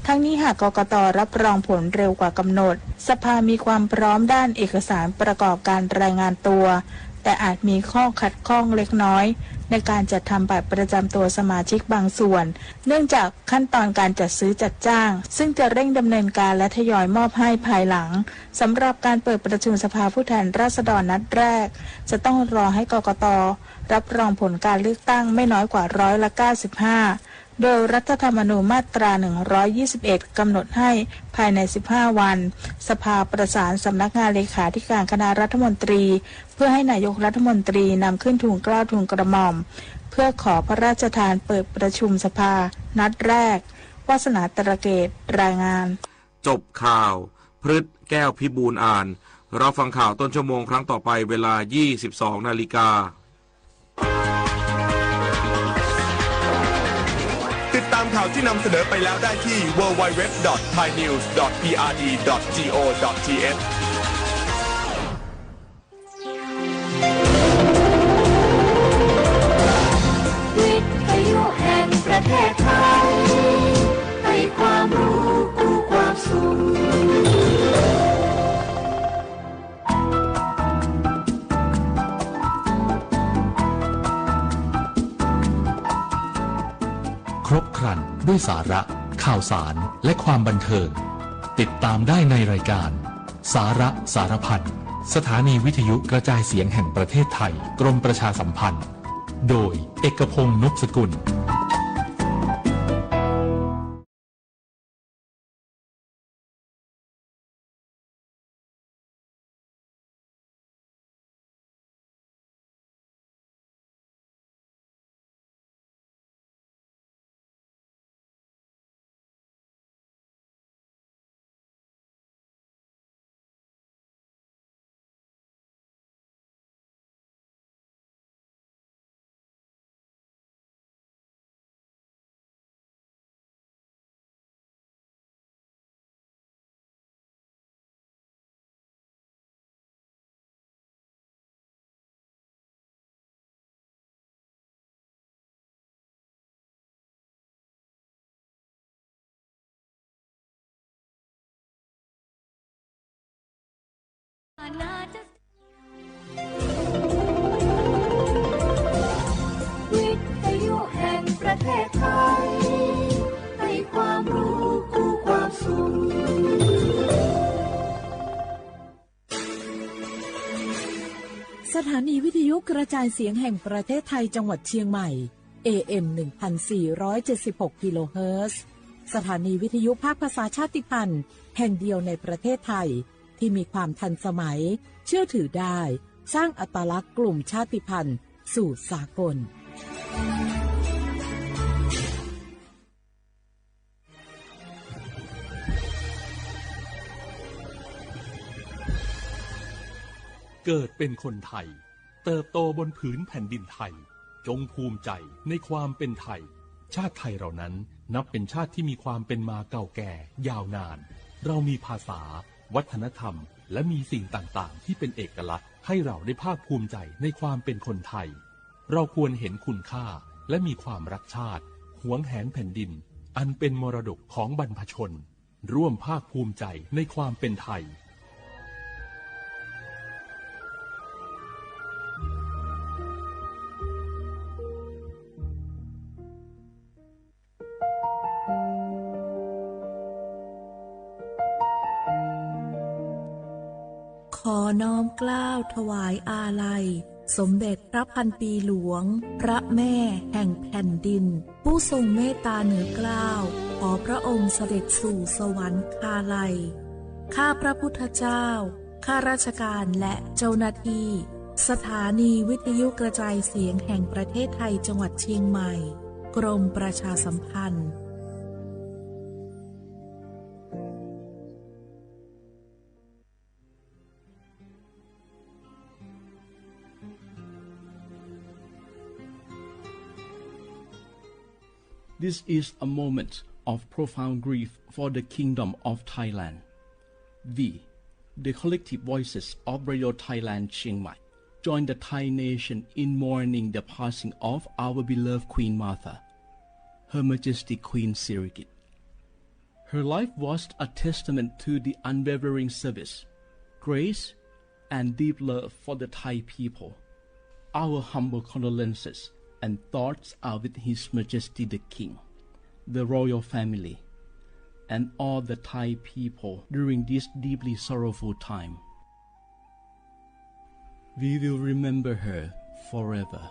ทั้งนี้หากกกตรับรองผลเร็วกว่ากำหนดสภามีความพร้อมด้านเอกสารประกอบการรายงานตัวแต่อาจมีข้อขัดข้องเล็กน้อยในการจัดทำบัตรประจำตัวสมาชิกบางส่วนเนื่องจากขั้นตอนการจัดซื้อจัดจ้างซึ่งจะเร่งดำเนินการและทยอยมอบให้ภายหลังสำหรับการเปิดประชุมสภาผู้แทนราษฎรนัดแรกจะต้องรอให้กกตรับรองผลการเลือกตั้งไม่น้อยกว่า95%โดยรัฐธรรมนูญมาตรา121กำหนดให้ภายใน15วันสภาประสานสำนักงานเลขาธิการคณะรัฐมนตรีเพื่อให้นายกรัฐมนตรีนำขึ้นทูลเกล้าทูลกระหม่อมเพื่อขอพระราชทานเปิดประชุมสภานัดแรกวาสนาตระเกตรายงานจบข่าวพฤษแก้วพิบูลอ่านเราฟังข่าวต้นชั่วโมงครั้งต่อไปเวลา 22:00 น ข่าวที่นำเสนอไปแล้วได้ที่ www.thainews.prd.go.thวิทยุแห่งประเทศไทยให้ความรู้คู่ความสุขครบครันด้วยสาระข่าวสารและความบันเทิงติดตามได้ในรายการสาระสารพันสถานีวิทยุกระจายเสียงแห่งประเทศไทยกรมประชาสัมพันธ์โดยเอกพงษ์ นพสกุลวิทยุแห่งประเทศไทยให้ความรู้คู่ความสุขสถานีวิทยุกระจายเสียงแห่งประเทศไทยจังหวัดเชียงใหม่ AM 1476 กิโลเฮิรตซ์สถานีวิทยุภาคภาษาชาติพันธุ์แห่งเดียวในประเทศไทยที่มีความทันสมัยเชื่อถือได้สร้างอัตลักษณ์กลุ่มชาติพันธุ์สู่สากลเกิดเป็นคนไทยเติบโตบนผืนแผ่นดินไทยจงภูมิใจในความเป็นไทยชาติไทยเรานั้นนับเป็นชาติที่มีความเป็นมาเก่าแก่ยาวนานเรามีภาษาวัฒนธรรมและมีสิ่งต่างๆที่เป็นเอกลักษณ์ให้เราได้ภาคภูมิใจในความเป็นคนไทยเราควรเห็นคุณค่าและมีความรักชาติหวงแหนแผ่นดินอันเป็นมรดกของบรรพชนร่วมภาคภูมิใจในความเป็นไทยขอน้อมเกล้าถวายอาลัยสมเด็จพระพันปีหลวงพระแม่แห่งแผ่นดินผู้ทรงเมตตาเหนือเกล้าขอพระองค์เสด็จสู่สวรรคาลัยข้าพระพุทธเจ้าข้าราชการและเจ้าหน้าที่สถานีวิทยุกระจายเสียงแห่งประเทศไทยจังหวัดเชียงใหม่กรมประชาสัมพันธ์This is a moment of profound grief for the Kingdom of Thailand. We, the collective voices of Radio Thailand Chiang Mai, join the Thai nation in mourning the passing of our beloved Queen Martha, Her Majesty Queen Sirikit. Her life was a testament to the unwavering service, grace, and deep love for the Thai people. Our humble condolences and thoughts are with His Majesty the King, the royal family, and all the Thai people during this deeply sorrowful time. We will remember her forever.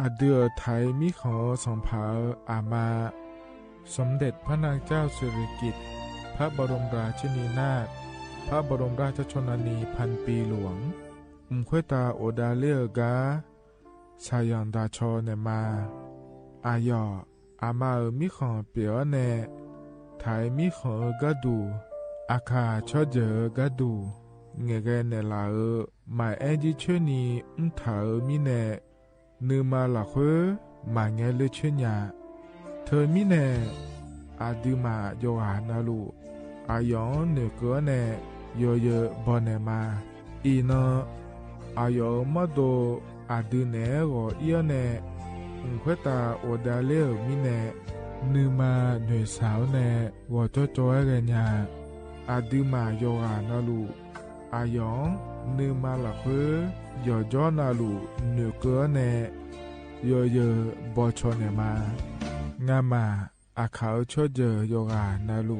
Adeur Thai มิขอส่งเผาอามาสมเด็จพระนางเจ้าสิริกิติ์พระบรมราชินีนาถพระบรมราชชนนีพันปีหลวงควยตาโอดาเลียกาชายันดาชอเนมาอายออามามิขอเปียวเนไทยมิขอกะดู อาคาชอเจอกะดูเงเกเนลาหมายแอจิชนีถามิเนนือมาละเคมาเงเลชญาเธอมิเนอาดิมาโยหานาลูอายองเนเกเนโยเยบอเนมาอีนอายอมาโดอาดิเนโกเอียเนอุควตาโอดาเลมิเนนือมาหน่วยสาวเนวอจอจอยเกญาอาดิมาโยหานาลูอายองนือมาละเคยอจอนาลูเนเกเนโยเยบอชอเนมางามาอาเขาชอเจโยกานาลู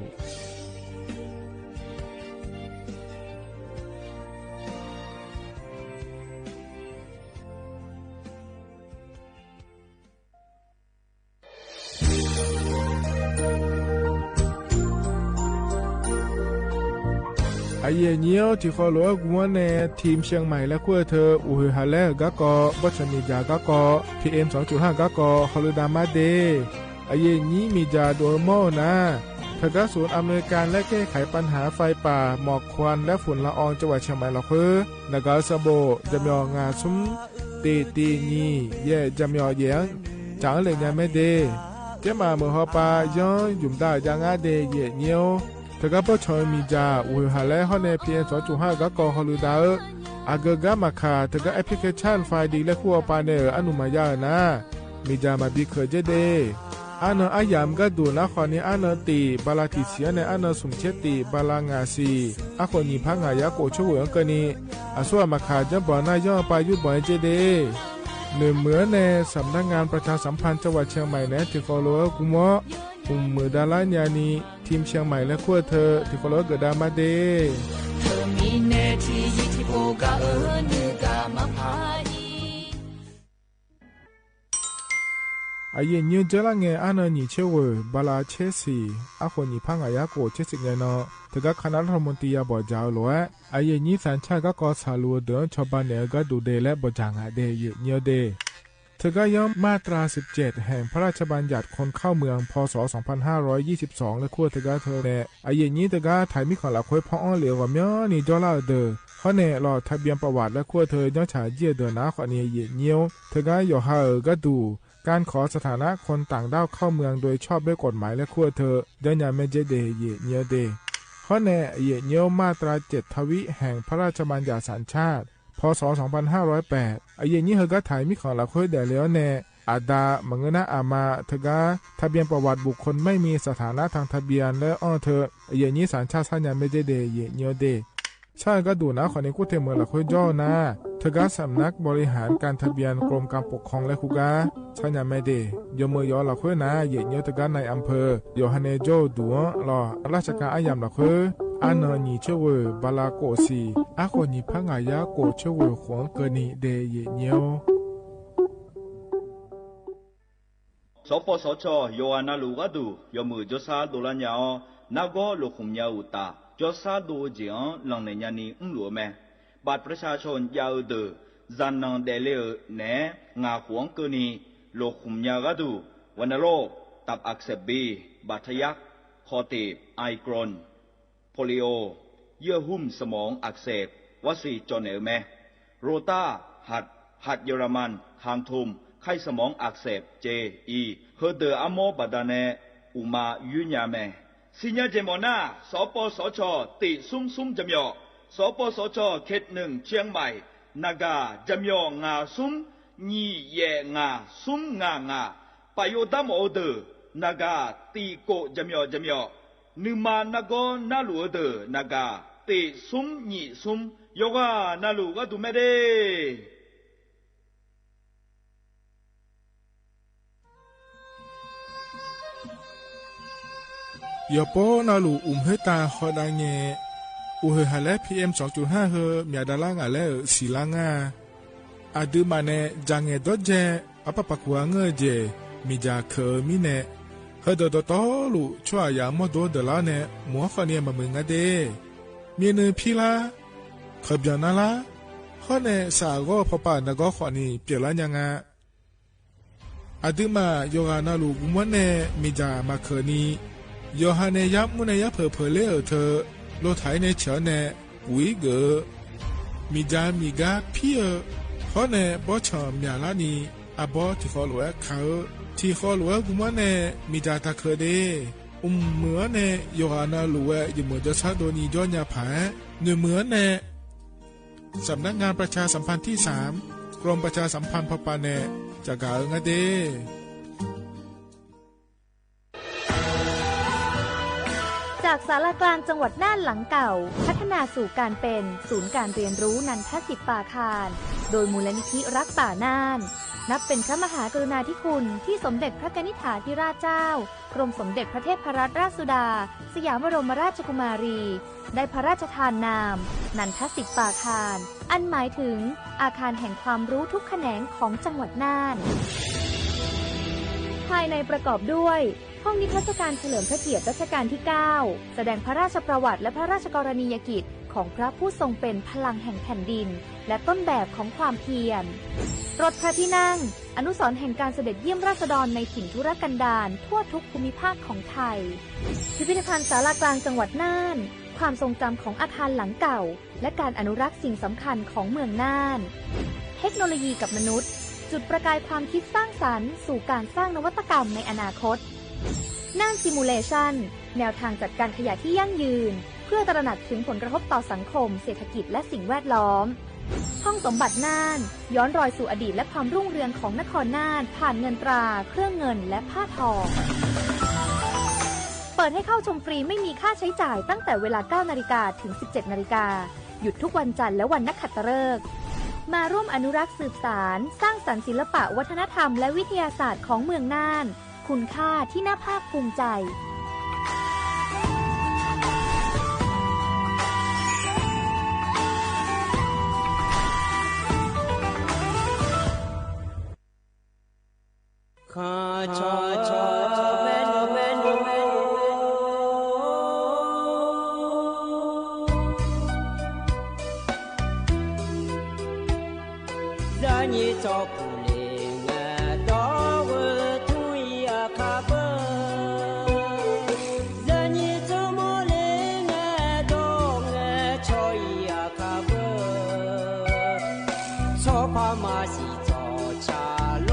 ไอเยเนียวที่ขอหลวงวัวเนทีมเชียงใหม่และขั้วเธออุหฮาเลกะกอบัชมีจากะกอ PM 2.5 กะกอฮอลดามาเดไอเยนี้มีจาโดโมนะทกศูนย์อำนวยการและแก้ไขปัญหาไฟป่าหมอกควันและฝุ่นละอองจังหวัดเชียงใหม่ละคือนกาสโบจำยองาซุ้มตีนีเย่จำยอเยียงจางเลยยังไม่เดเจ้ามาเมื่อฮอปาย้อนยุ่มได้ยังอาเดเย่เนียวทกปชอยมีจาอุหาและฮอเนพีเอ็น2.5กะกอฮอลูดาอากะกะมาคาทกแอปพลิเคชันไฟดีและคัวปาเนอนุมายานะมีจามาบิเคเจเดอันอายามกะดูนะขอนี้อันตีบาลาติเสียในอันสุมเชติบาลางาซีอะคนนี้พังหายาโกชวยกะนี้อาสวมาคาจะบ่นายอปายุบ่เจเดเนื้อเหมือในสำนักงานประชาสัมพันธ์จังหวัดเชียงใหม่และที่ฟอลโลกุมะมือดาลาญานีทีมเชียงใหม่และขั้วเธอที่ฟอลโลเกิดดามาเดไอเย็นยืนเจริญเงอันนี้เชื่อว่าบาลาเชสีอาคนนี้พังอายาโกเชสิเงนอแต่ก็คณะรัฐมนตรีบอกเจ้าหลวงไอเย็นนี้สัญชาติก็ก่อสาลัวเดินชาวบ้านเนี่ยก็ดูเดและบจางอาเดยเนียวเดเธอก็ย้อมมาตรา17แห่งพระราชบัญญัติคนเข้าเมืองพศ2522และขั้วเธอก็เธอแน่ไอเย็นนี้เธอก็ถ่ายมีของหลักคุยพ่ออ้อเหลียวกับเมียนี่จอลาเดอเพราะเนี่ยรอทะเบียนประวัติและขั้วเธอย้อนฉายเยี่ยเดินนะขอเนี่ยเนียวเธอก็อยู่ห่างก็ดูการขอสถานะคนต่างด้าวเข้าเมืองโดยชอบด้วยกฎหมายและขั้วเธอเดินยาเมเจเดเยเนียวเดเพราะแน่เยเนียวมาตรา7ทวิแห่งพระราชบัญญัติสัญชาติพศ2508ไอเยนี้เฮก็ถ่ายมีของหลักคุยเดแล้วแน่อาดามังเงนะอามาเธอก็ทะเบียนประวัติบุคคลไม่มีสถานะทางทะเบียนและอ้อเธอเยนี้สัญชาติสัญญาเมเจเดเยเนียวเดชาติก็ดูนะขอในคู่เทเมืองหลักคุยย่อนะเธอก็สำนักบริหารการทะเบียนกรมการปกครองและคุกาชัญญาไม่เดยมือยอหลักคุยนะเยเนียวเธอก็ในอำเภอโยฮันเนโจดัวรอราชการอายามหลักคุยอันนี้เชื่อว่าบาลาโกซีอาคนนี้พังอายาโกเชื่อว่าขวงเกนีเดเยเนียวสปสชโยอานาลูกาดูยมือจสาโดลัญญานาโกลุคุมยาอุตาจสาโดเจียงหลังในยานีหลัวแม่บัตรประชาชนยาวเดอจันนังเดเลเนงาขวงเกนีลุคุมยากาดูวันโรคตับอักเสบบีบาดทะยักคอตีบไอกรอนโพลิโอเยื่อหุ้มสมองอักเสบวัซีจอนเอลแมโรตาหัดเยอรมันคางทุมไข้สมองอักเสบเจอีเฮเดออโมบาดาเนอุมายุญญาแมสิญญาเจมอนาสปสชติซุ่มจำยอสปสชเขต1เชียงใหม่นากาจำยองาซุ่มญีเยงาซุ่มงปายโยดามโอเดนากาตีโกจำยอนึมานาโกนาลูเดนากาติซุ่มญีซุ่มโยกานาลูก็ดูไม่ได้ยอปอนาลูเฮตาขอดังเงอุเฮฮาเล PM 2.5 เฮมีดาลางาเลศิลางาอาดูมาเนจังเงดเจอปะปะกัวเงเจมีจาเคมีเนเฮดดตอลูชัวยามอดดลาเนมัวฟาเนียมามึงอะเดมีเนพิลาขบยานาลาขอเนสาโกพปานกขอนีเปลายังาอาดูมาโยกานาลูกุมเนมีจามาเคนีโยฮาเนยับมุนยะเพอเลเธอ โลไถในเฉาแน่ปุ๋ยเกอมีจามีกาเพียเพราะแน่บ่ชอมยาลานีอะบ่ที่ขอหลวเขาที่ขอหลวกุมาแน่มีจาตะเคเดเหมือแน่โยฮานาหลวอยู่เหมือนจะซาโดนีย้อนยาผาเนื้อเหมือนแน่สำนักงานประชาสัมพันธ์ที่3กรมประชาสัมพันธ์พปาแน่จะกาเงเดจากศาลากลางจังหวัดน่านหลังเก่าพัฒนาสู่การเป็นศูนย์การเรียนรู้นันทศิษย์ป่าคารโดยมูลนิธิรักป่าน่านนับเป็นพระมหากรุณาธิคุณที่สมเด็จพระกนิษฐาธิราชเจ้ากรมสมเด็จพระเทพรัตนราชสุดาสยามบรมราชกุมารีได้พระราชทานนามนันทศิษย์ป่าคารอันหมายถึงอาคารแห่งความรู้ทุกแขนงของจังหวัดน่านภายในประกอบด้วยห้องนิทรรศการเฉลิมพระเกียรติรัชกาลที่9แสดงพระราชประวัติและพระราชกรณียกิจของพระผู้ทรงเป็นพลังแห่งแผ่นดินและต้นแบบของความเพียรรถพระที่นั่งอนุสรณ์แห่งการเสด็จเยี่ยมราษฎรในถิ่นทุรกันดารทั่วทุกภูมิภาคของไทยพิพิธภัณฑ์ศาลากลางจังหวัดน่านความทรงจำของอาคารหลังเก่าและการอนุรักษ์สิ่งสำคัญของเมืองน่านเทคโนโลยีกับมนุษย์จุดประกายความคิดสร้างสรรค์สู่การสร้างนวัตกรรมในอนาคตน่านซิมูเลชันแนวทางจัดการขยะที่ยั่งยืนเพื่อตระหนักถึงผลกระทบต่อสังคมเศรษฐกิจและสิ่งแวดล้อมห้องสมบัติน่านย้อนรอยสู่อดีตและความรุ่งเรืองของนครน่านผ่านเงินตราเครื่องเงินและผ้าทองเปิดให้เข้าชมฟรีไม่มีค่าใช้จ่ายตั้งแต่เวลา 9 นาฬิกาถึง 17 นาฬิกาหยุดทุกวันจันทร์และวันนักขัตฤกษ์มาร่วมอนุรักษ์สืบสานสร้างสรรค์ศิลปะวัฒนธรรมและวิทยาศาสตร์ของเมืองน่านคุณค่าที่น่าภาคภูมิใจข้าชอชอแม่นแม่นแม่นซานีจอปูเลงดอวทุยอาคาเบซานีจอโมเลงดองชอยอาคาเบชอพามาสิจอชาโล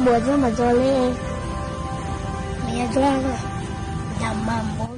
buat sama Jole Maya Jole Damam Bol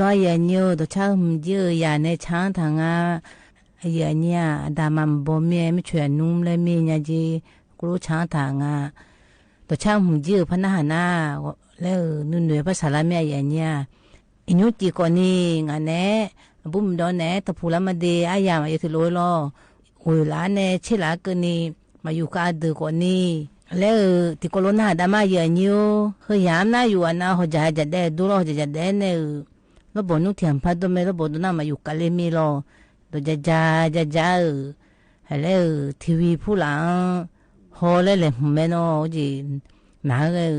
ลอยยันยูตัวเช้าหุ่มยือยาในช้างทางยันเนี่ยดามันบ่เมียไม่ช่วยนุ่มเลยมีเนี่ยจีกรู้ช้างทางตัวเช้าหุ่มยืพนักหน้าแล้วนุ่นเหนือภาษาละเมียยันเนี่ยอินุจีก่อนนี่งานเน่บุ้มดอนเน่ตะพูละมาเดอายามาอยู่ที่โลยล้อโอยล้านเน่เชลาเกนี่มาอยู่กับเดือก่อนนี่แล้วที่โคโรนาดามายันยูเฮียามน่าอยู่อันน่าหัวใจจะได้ดูรอจะได้เนี่ยแล้วบอกนุเทียมพัดตัวเมแล้วบอกตัวน่ามาอยู่กันเลยมีรอตัวจะแล้วทีวีผู้หลังฮอเลยแหละแม่น้อจีน่า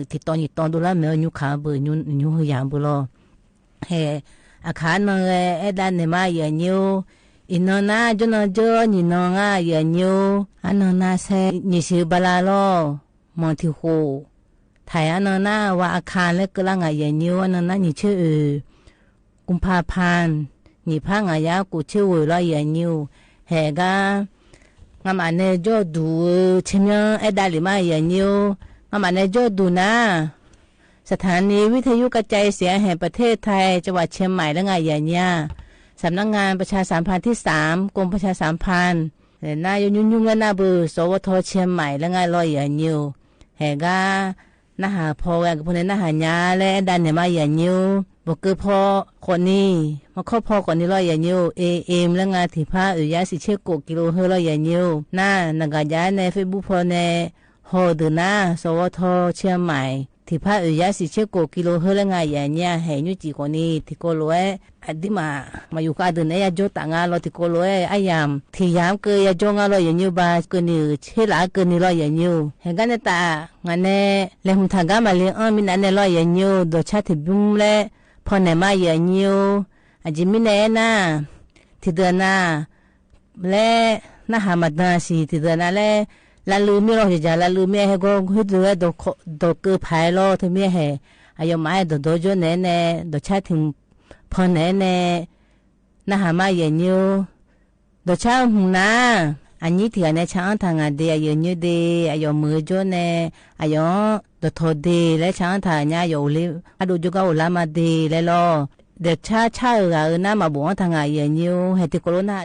ที่ตอนนี้ตอนดูแลแม่ยูขาเบอร์ยูเฮียามบุรอเฮอาคารนั่งด้านในมาอย่างยูอินนน่าจนเจอนี่น้องอย่างยูอันนั้นน่าเสนี่สิบลาลอมองที่หูไทยอันนั้นน่าว่าอาคารเล็กก็ละงอย่างยูอันนั้นน่านี่ชื่อกุมภาพันธ์นี่พังยากูชื่อว่าอย่างยูเฮกางามันเนจอดูชิมยังด้านลิมาอย่างยูงามันเนจอดูนะสถานีวิทยุกระจายเสียงแห่งประเทศไทยจังหวัดเชียงใหม่และไงอย่างเนี้ยสำนักงานประชาสัมพันธ์ที่3กรมประชาสัมพันธ์นายยุ่งและนาบือสวทเชียงใหม่และไงลอยอย่างยิวแห่กานาหาพอกับพวกนี้นาหายาและดันเนี่ยมาอย่างยิวบอกคือพอคนนี้มาครอบพอก่อนนี้ลอยอย่างยิวเอ็มและงานที่ผ้ายาสิเชกกิโลเฮลอยอย่างยิวหน้านากายาในเฟซบุ๊กพอในฮอดืนาสวทเชียงใหม่ที่พระยาสิเชโกกิโลเฮลงายอย่างเนี้ยเห็นอยู่จีคนนี้ที่โกโลเออดีมาอยู่กับเดินยาโจต่างเราที่โกโลเออายามที่ยามเกยยาโจงเราอย่างยูบาเกนี่เชลาเกนี่เราอย่างยูเห็นกันเนี่ยตางานเนี่ยเลี้ยงทางการมาเลี้ยงมินันเนี่ยเราอย่างยูโดยชาติบุ้มเล่พอเนี่ยมาอย่างยูอาจิมิเนี่ยนะที่เดินนะเล่น่าหามาดาสีที่เดินนะเล่ลาลูมีเราจะลาลูมีให้ก็คุยด้วยดอกคือภายเราที่มีให้อายุไม่ดอกจนเนี่ยดอกชาถึงพอเนี่ยน่าหามาอย่างยูดอกชาหุ่นนะอันนี้ที่อันนี้ช่างทางเดียอย่างยูดีอายุมือจนเนี่ยอายุดอกทอดีและช่างทางเนี่ยอยู่ลิอาดูจุกเอาลามาดีแล้วเด็กชาน่ามาบอกทางอย่างยูให้ที่โคโรนา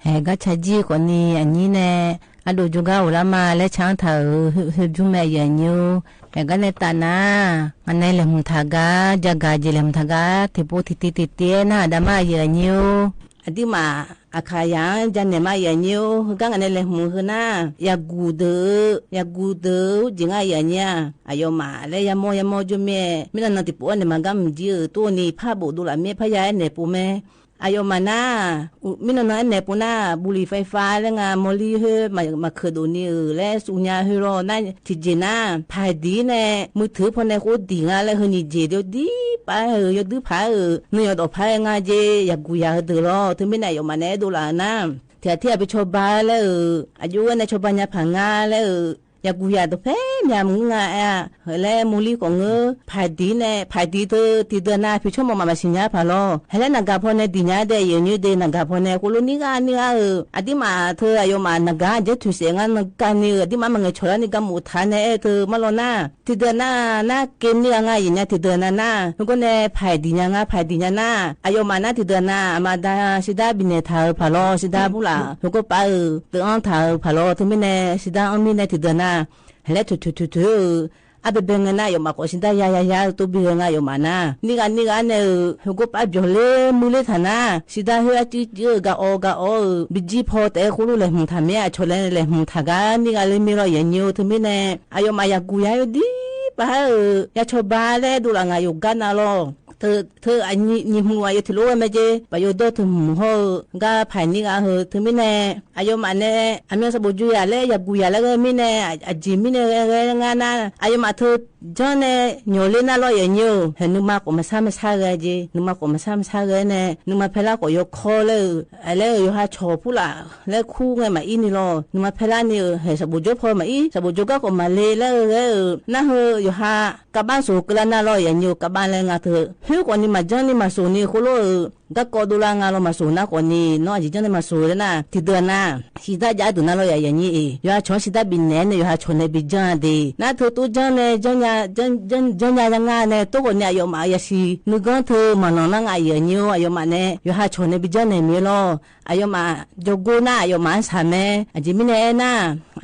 แหก็ชะจีกว่านี้อันนี้แน่อดูจุกาอุลามาและช้างเถอฮึจุแม่ยันยูแหก็ในตานาอันในเลมุทากาจักาจิเลมุทากาทิปูทิติติเตียนะดามายันยูอดีมาอาคายังจันเนมายันยูกังอันในเลมุฮนายากูเดจิงายันยาอายมาและยามอยามอจุแม่มินันติปูอันเนมากำจีตัวนี้พาบุดุละเมพยาเนปูแม่อายมานามินนานเนปุนาบุรีไฟฟ้าแล้วงามอลีเฮมาเคดูนี่และสุญญาเฮโรนั่นที่เจน่าพายดีเนมือถือพอในโคดีงาแล้วเฮนี่เจเดียวดีไปยอดื้อพายนี่ยอดพายงาเจอยากกูอยากเดือดถึงไม่ไหนยอมาเนดูลานะเที่ยวไปชบาแล้วอายุในชบาญาผังงาแล้วอยากกูอยากตัวเพ่ยามงาแล้วมูลีของพายดีเนพายดีตัวที่เดินหน้าพิชมมาสิญญาพาโลแล้วนักพอในดิญญาเดยยืนเดนักพอในกุลนิกานี่อดีมาเธออายุมานักเจ็ดทุเสียงนักการนี่อดีมามังชลนี่ก็มุทานเนเธอมาโลนาที่เดินหน้าเกณฑ์นี่ง่ายอย่างนี้ที่เดินหน้าทุกคนในพายดิญญาพายดิญญาหน้าอายุมาหน้าที่เดินหน้ามาได้สิดาบินเนทาพาโลสิดาบุลาทุกคนไปเตือนทาพาโลถึงไม่เนสิดาอันมีเนที่เดินหน้าแล้วทุอาเบเบงนะยอมาก็สินดายาตัวเบงายอมานะนี่กันเนี่ยฮูกปะจอเลมูเลธนาสิดาเฮอจิกะโอบิจิพอเตคุลุเลมุทาเมียชเลเลมุทากานี่กันเลมิรอยันยูทมิเนอายอมายากุยาอยู่ดีปะยาชบาเลดูละงายกานาโลเธออันนี้มัวอยู่ที่รู้ไหมเจ๊ไปอยู่ดถึงหัวก็ภายนี้ก็ถึงไม่แน่อายุมันเนี่ยอามีสบุจุยอะไรอยากกุยอะไรก็ไม่แน่อาจิไม่แน่งานนั้นอายุมาเธอจนเนี่ยโยเลน่าลอยอย่างยูเห็นนุ่มมากกว่ามาซ้ำกันเจ๊นุ่มมากกว่ามาซ้ำกันเนี่ยนุ่มมาเพล่าก็ยกคอเลยอะไรอยู่หาโชว์ผู้ละแล้วคู่ไงมาอินี่รอนุ่มมาเพล่านี่เห็นสบุจุพอมาอีสบุจุก็มาเลยแล้วน่าอยู่หากลับบ้านสู่กลาน่าลอยอย่างยูกลับบ้านเลยงาเธอเฮ้ยก่อนนี้มาจังนี่มาสู่นี่คุโลก็กอดูลางาเรามาสู่นะก่อนนี้น้องจีจังนี่มาสู่เลยนะที่เดือนน่ะสิดาจ่ายดูน่าลอยอย่างนี้อยู่หาชนสิดาบินเนี่ยอยู่หาชนในบินจังดีน่าเธอตัวจังเนี่ยจังยังงาเนี่ยตัวคนเนี่ยอยู่มาอย่าสินึกกันเธอมาน้องนั่งอย่างนี้อยู่มาเนี่ยอยู่หาชนในบินจังเนี่ยมีล้ออยู่มาจกูน่ะอยู่มาสามเณรจีมิเนี่ยนะ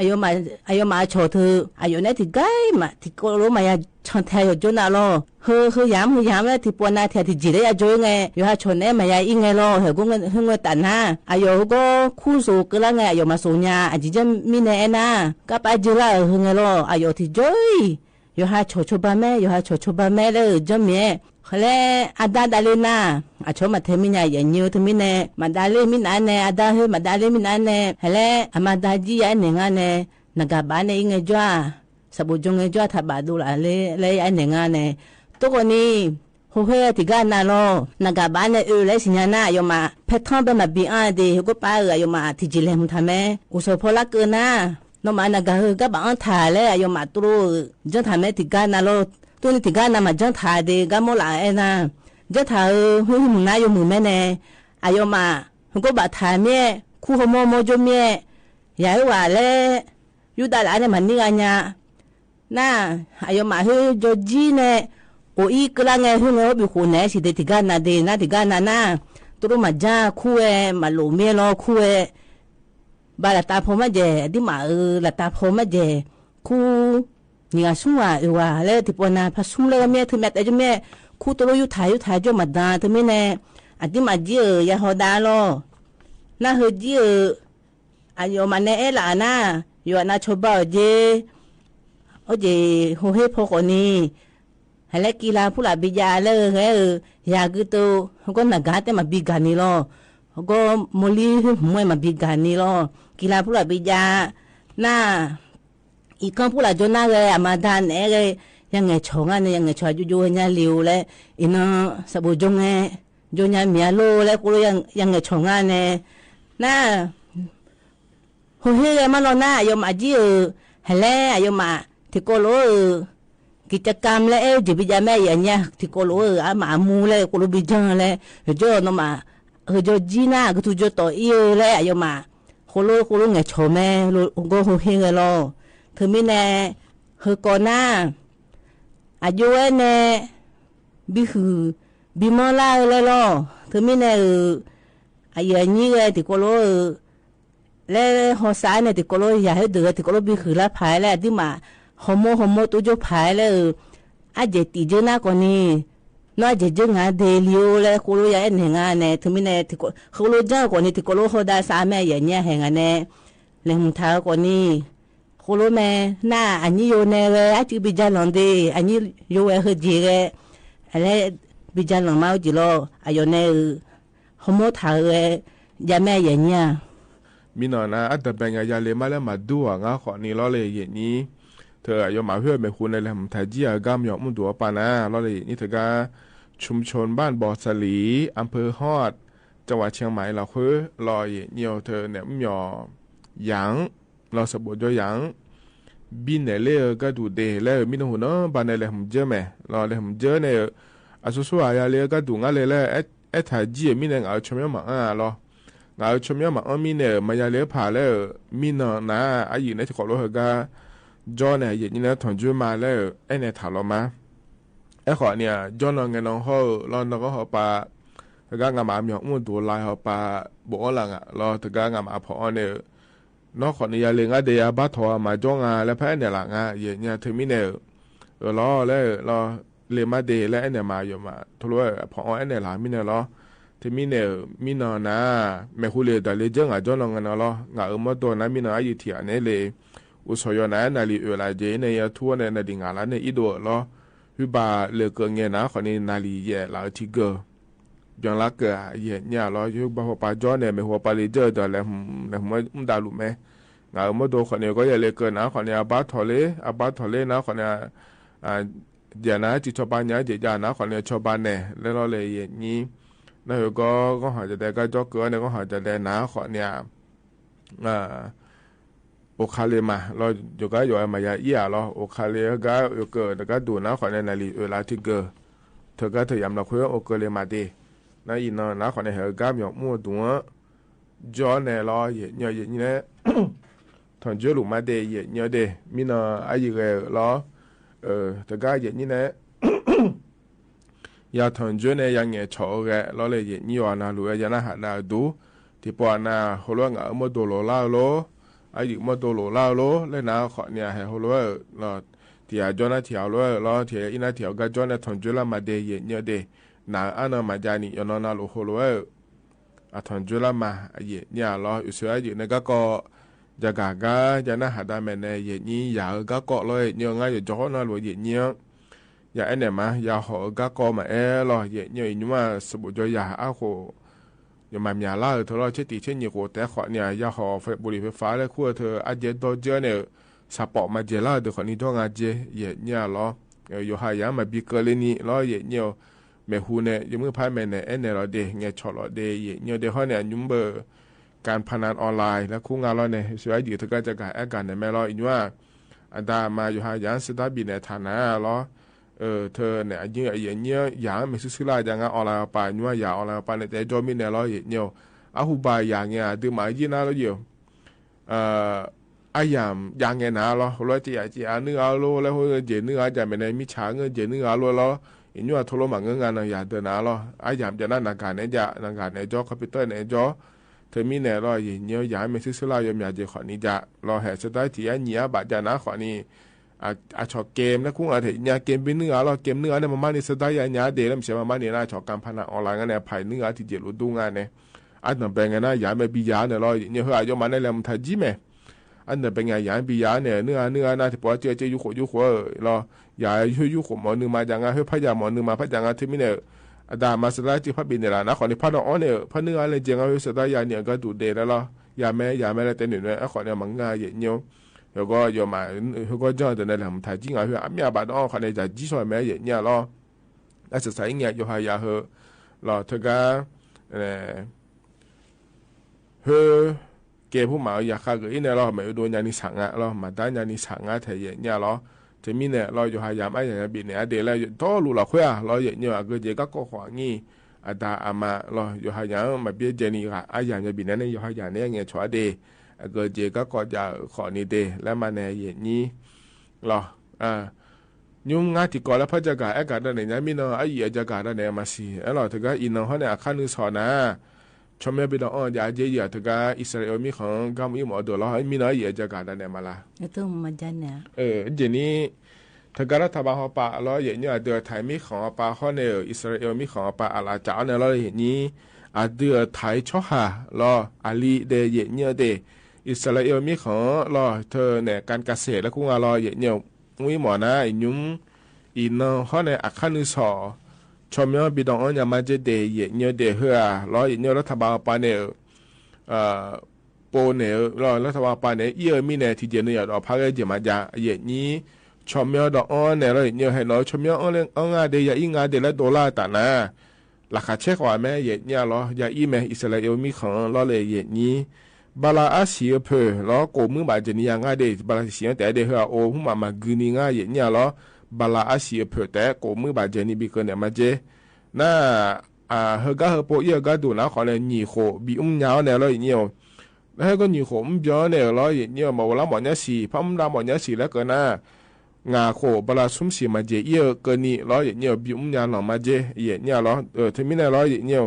อยู่มาโชว์เธออยู่เนี่ยที่ไกลมาที่ก็รู้มาอย่าชนแทอยู่จุน่ะล้อเฮ้ยยามแล้วที่ปวดหน้าแทที่จีได้ยาจ่อยไงอยู่หาชนเนี่ยมาอย่าอิงไงล้อเฮ้ยก็เงินตันนะอยู่ก็คู่สู่ก็ละไงอยู่มาสู่เนี่ยจีจะมิเนี่ยนะก็ไปจีละเฮ้ยไงล้ออยู่ที่จ่อยอยู่หาโชบะแม่เลยจำเมียแล้วอาดาดาเลน่าชอบมาเทมินายอย่างยูทมินเนมาดาเลมินอันเนอาดาเฮมาดาเลมินอันเนแล้วมาดาจีอันเนงอันเนนักบ้านเองจ้าสบุจงจ้าทับดูละเลยอันเนงอันเนตัวคนนี้หัวเฮติกานาโลนักบ้านเนี่ยเลยสิญญาณอยู่มาเพชรทองเป็นมาบีอันเดียวก็ไปอยู่มาที่จิเลมุทำเมอุศพลักเกินนะน้องมานักก็บ้านถ่ายเลยอยู่มาตัวจังทำเมติกานาโลตัวนี้ติกานามาจังถ่ายเด็กก็โมลาเอ็นะจังถ่ายหุ่นนายอยู่มือแม่เนี่ยอยู่มาก็บ้านถ่ายเมียคู่หัวโมจมเมียยายว่าเลยอยู่ด้านหลังเนี่ยมันนี่กันเนี่ยน่าอยู่มาเฮ้ยจจีเนี่ยโอ้ยกลางไงหุ่นเอาไปคนเนี่ยสิเด็กติกานาเดน่าติกานาน่าตัวมาจ้าคู่มาหลูเมียรอคู่บาลตาพอมาเจดิมาลตาพอมาเจคู่นี่ก็สุ่งว่าแล้วที่ปนาพัสุ่งเลยก็เมียถึงแม้แต่จะเมียคู่ตัวอยู่ถ่ายจมาดาถึงไม่แน่อดีมาเจอยาหอดาลอน่าเฮเจอายุมันเน่ล่ะนะอยู่น่าชอบบ่เจโอเจหัวเฮพอคนนี้แล้วกีฬาผู้หลับบิยาเลยอยากตัวก็นักการแต่มาบิกานี่ลอก็มลีมวยมาบิกานี่ลอกีฬาผู้หลับบิยาน่าอีกคนผู้หลับจนน่าเลยมาดานเลยยังไงชงอันนี้ยังไงชอยจู่ๆเนี่ยลิวเลยอินสบุจงเงจงเนี่ยเมียโลเลยกูยังไงชงอันนี้น่าหัวเฮมาลอน่ายมอาจีแล้วยมาที่โกโลกิจกรรมแล้วจิบิจาแม่อย่างเงี้ยที่โกโลอามามูเลยโกโลบิจังเลยเจ้าโนมาเจ้าจีน่าก็ถูกเจ้าต่ออีเลยยมาโกโลไงชมแม่โลก็หัวเฮเลยล้อเธอไม่แน่เฮก่อนหน้าอายุเน่บิมอลาเลยล้อเธอไม่แน่อายุนี้เลยที่โกโล และหอสายเนี่ยที่ก็รู้อยากให้เดือที่ก็รู้บีคือละภายแล้วที่มาฮอโมตัวจะภายแล้วอาจจะตีเจอหน้ากว่านี้น้อยจะเจองานเดลิโอแล้วก็รู้อยากให้งานเนี่ยถึงมีเนี่ยที่ก็เขารู้เจ้ากว่านี้ที่ก็รู้เขาได้สามแม่อย่างเนี้ยแห่งอันเนี่ยเรื่องท้ากว่านี้เขารู้แม่หน้าอันนี้โยนเลยอาจจะบิจารณ์ดีอันนี้โยนให้จีเลยอะไรบิจารณ์มาจีโร่อายุเนี่ยฮอโมท้าเลยยาแม่อย่างเนี้ยมีนอนะอัตเป็นยาเลมาแล้วมาดูงาขอนี่ล้อเลยอย่างนี้เธออายุมาเพื่อไม่คุณในแหล่งไทยจีกามยอมมุดัวปานะล้อเลยนี่เธอก็ชุมชนบ้านบ่อสลีอำเภอฮอดจังหวัดเชียงใหม่เราคือรอเนียวเธอเนี่ยไม่ยอหยางเราสบู่จ่อหยางบินเนี่ยเล่ก็ดูเดแล้วมีน้องหัวน้องบ้านในแหล่งเจอไหมรอแหล่งเจอเนี่ยอาสุสุอายาเล่ก็ดูงั้นเลยแล้วไทยจีมีเนี่ยเอาชมยามารอเราชมยามมีเนี่ยมายาเล่ผ่าแล้วมีน้องนะอายุเนี่ยที่ขอรู้เหรอก็จอเนี่ยอย่างนี้นะถอนจุมาแล้วไอเนี่ยถามเรามาไอขอเนี่ยจอน้องเงินน้องเขาเราน้องก็เขาปะถึงก็งามามีหัวมุดตัวลายเขาปะบอกหลังอ่ะเราถึงก็งามาพอเนี่ยน้องขอเนี่ยเลี้ยงอะไรยาบ้าทอมาจ้องอ่ะแล้วแพ้เนี่ยหลังอ่ะอย่างเนี่ยถึงมีเนี่ยล้อแล้วเราเลี้ยงมาเดแล้วไอเนี่ยมาอยู่มาทุลุพอไอเนี่ยหลังมีเนี่ยล้อถึงมีเนี่ยมีนอนนะแม่คุเลี้ยแต่เลี้ยงอ่ะจ้องน้องเงินล้องามาตัวนั้นมีนอนอยู่ที่อันนี้เลยอุศยนะนาลีลาเจในยทั่วในนาดิงาลาในอีโดล้อวิบาเลือกเงี้ยนะคนนี้นาลีเย่ลาทิเกอร์ยังรักเกอเย่เนี่ยล้อยุบหัวปลาจ้อเนี่ยไม่หัวปลาลีเจอแต่แล้วมันดาลุไหมงามาดูคนนี้ก็อย่าเลือกเกินนะคนนี้อาบัตทอเลนะคนนี้เดี๋ยวนะจิตชาวบ้านเนี่ยเดี๋ยวนะคนนี้ชาวบ้านเนี่ยแล้วเราเลยอย่างนี้แล้วก็หาจะได้ก็จ้อเกินเนี่ยก็หาจะได้นะคนนี้โอคาเลมาเราอยู่ก็อยู่มายาเอียเราโอคาเลก็อยู่เกิดก็ดูนะขอในนาลีลาทิเกอร์เธอก็เธอยำเราคุยโอเกเลมาดีนะอินนะขอในเหตุการณ์อย่างมั่วตัวจอในเราเยอะเนี่ยถอนจุลุมาดีเยอะดีมีนะอายุเอเราเธอก็เยอะนี่เนี่ยยาถอนจุเนี่ยยังเงี้ยชอบเลยเราเลยเยอะนี่วันน่ะรู้ยังน่าหาน่าดูที่ปอนน่ะหัวเราะมั่วตัวเราโลอายุมาตัวโลลาโลเลยนะขอเนี่ยให้เขารู้ว่าเราที่อาจจะน่าเที่ยวเลยเราที่อินาเที่ยวก็จะน่าทนจุลมาเดียเนี่ยเดน่าอันนั้นมาจานี่ย้อนน่ารู้เขารู้ว่าทนจุลมาเนี่ยเราอยู่ส่วนอยู่เนี่ยก็จะกากาจะน่าหาได้แม่เนี่ยนี่อยากก็เลยเนี่ยง่ายอยู่จ่อน่ารู้เนี่ยอยากไอ้เนี่ยมาอยากหอก็มาเราเนี่ยนี่ว่าสมุทรอยากเอาโอย่ามามีอะไรเธอเราเช่นตีเช่นยี่ห้อแต่ขวดเนี่ยยาหอไฟบุหรี่ไฟฟ้าแล้วขั้วเธออาจจะตัวเจอเนี่ยสปอร์ตมาเจล่าเดี๋ยวคนนี้ต้องอาจจะเนี่ยล้ออยู่หายามาบิเกลือนี่ล้อเนี่ยแม่หูเนี่ยยังมือพายแม่เนี่ยเนี่ยเราเดเนี่ยชอเราเดเนี่ยเดี๋ยวเขาเนี่ยยุ่งเบอร์การพนันออนไลน์แล้วคู่งานเราเนี่ยสวยอยู่เธอก็จะการแอคกันเนี่ยแม่เราอีกว่าอันดามาอยู่หายาสตาร์บินเนี่ยฐานะล้อเธอเนี่ยเนี่ยอย่างไม่ซื้อลายอย่างออนไลน์ไปนัวอย่างออนไลน์ไปเนี่ยแต่จอมีเนี่ยเราเนี่ยอาหูบายอย่างเงี้ยดูหมายยีน่าเราอยู่ไอ้อย่างเงี้ยนะเราจะเนื้อเราแล้วเจเนื้อจะไม่ได้มีช้างเจเนื้อเราอีนัวทุลมังเงินงานอย่างเดินนะเราไอ้อย่างจะนั่นนักการเนี่ยจะนักการเนี่ยจอคอมพิวเตอร์เนี่ยจอเธอมีเนี่ยเราเนี่ยอย่างไม่ซื้อลายอย่างจะขอนี้จะเราแห่สไตล์ที่เนี่ยบาดจะนะขอนี้ชอบเกมนะคุ้งอะไรเนี่ยเกมเป็นเนื้อเราเกมเนื้อเนี่ยมันนี่สไตล์อย่างเดียวแล้วไม่ใช่มันนี่นะชอบการพนันออนไลน์กันเนี่ยไพ่เนื้อที่เจริญดูงานเนี่ยอันนั้นเป็นไงนะอย่างไม่ปียาเนี่ยเราเนี่ยเฮ้ยอายุมันเนี่ยเราทันจีไหมอันนั้นเป็นไงอย่างปียาเนี่ยเนื้อนะที่พอเจอยุขเราอย่ายุขหมอหนึ่งมาอย่างเงี้ยเฮ้ยพยาหมอหนึ่งมาพยางที่มีเนี่ยดามาสไตล์ที่พับบินเนี่ยนะขอในพันอ๋อเนี่ยพันเนื้ออะไรเจ้าเฮ้ยสไตล์อย่างเนี่ยก็ดูเด่นแล้วอย่าแม่แล้วแต่หนึ่งเนี่ยขอเนี่ยมันง่ายอย่างเงี้ย如果要买，如果这样的呢，他们太紧啊，阿苗把那可能在技术买嘢嘢咯，但是实际又係也去，咯，佢個去嘅鋪買嘢下個呢咯，咪要到人哋產額咯，咪單人哋產額睇嘢嘢咯，這面呢，咯又係廿蚊人入邊呢，啲咧多路落去啊，咯嘢嘢話佢自己個行業，但阿媽咯又係人咪別隻呢個，阿人入邊呢又係人呢嘢坐啲。ก็เจก็จะขอนี่เดแล้วมาในอย่างนี้หรอยุ่งงานที่ก่อนแล้วพระเจ้าการได้เนี่ยมีน้องไอ้เหี้ยเจ้าการได้เนี่ยมาสิแล้วถึงก็อินน้องเขาเนี่ยขั้นนึกสอนนะ ชมบิดอยาเจียถึงกับอิสราเอลมีของกำมีหมอตัวแล้วมีน้อยเยอะจะการได้มาละตัวมันจันเนี่ยเจนี้ถ้าการรัฐบาลเขาปะแล้วอย่างนี้เดือไทยมีของปะเขาเนี่ยอิสราเอลมีของปะอะไรจ้าเนี่ยเราเห็นนี้เดือไทยชอบหาแล้วอาลีเดียอย่างนี้เดอิสราเอลมีของแล้วเธอเนี่ยการเกษตรแล้วกูงารออย่างนี้มีหมอนะยุ่งอินเขาเนี่ยอักขันสอชมยบิดอนยามาเจเดยเนื้อเดเฮือร้อยเนื้อรัฐบาลปาเนโปเนร้อยรัฐบาลปาเนเยอะมีเนที่เจเนื้อดอกพักเจมาจาเยนี้ชมยดอนเนร้อยเนื้อให้น้อยชมยอนเล่นงาเดียอิงาเดละดอลลาร์แต่นะราคาเช็คว่าแม่เยนี้ร้อยาอีแม่อิสราเอลมีของร้อยเลยเยนี้บาลาอาเซียเพอร้อยกูมือบาเจนี่งาเดบาลาเซียแต่เดเฮือโอ้หุ่มมากุนีงาเยนี้ร้อยบาลาอาเซียเผื่อแต่กูมือบาเจนี่บิกเนี่ยมาเจน่าเฮก้าเฮปอยก็ดูนะขอเลยหนีโขบียาวเนี่ยเราอย่างเงี้ยแล้วก็หนีโขเยอะเนี่ยเราอย่างเงี้ยมาวันละหมดเนี่ยสี่พัมละหมดเนี่ยสี่แล้วก็น่างาโขบลาสุ่มสี่มาเจเยอะเกินนี่เราอย่างเงี้ยบียาวหนอมาเจอย่างเงี้ยเราที่มีเนี่ยเราอย่างเงี้ย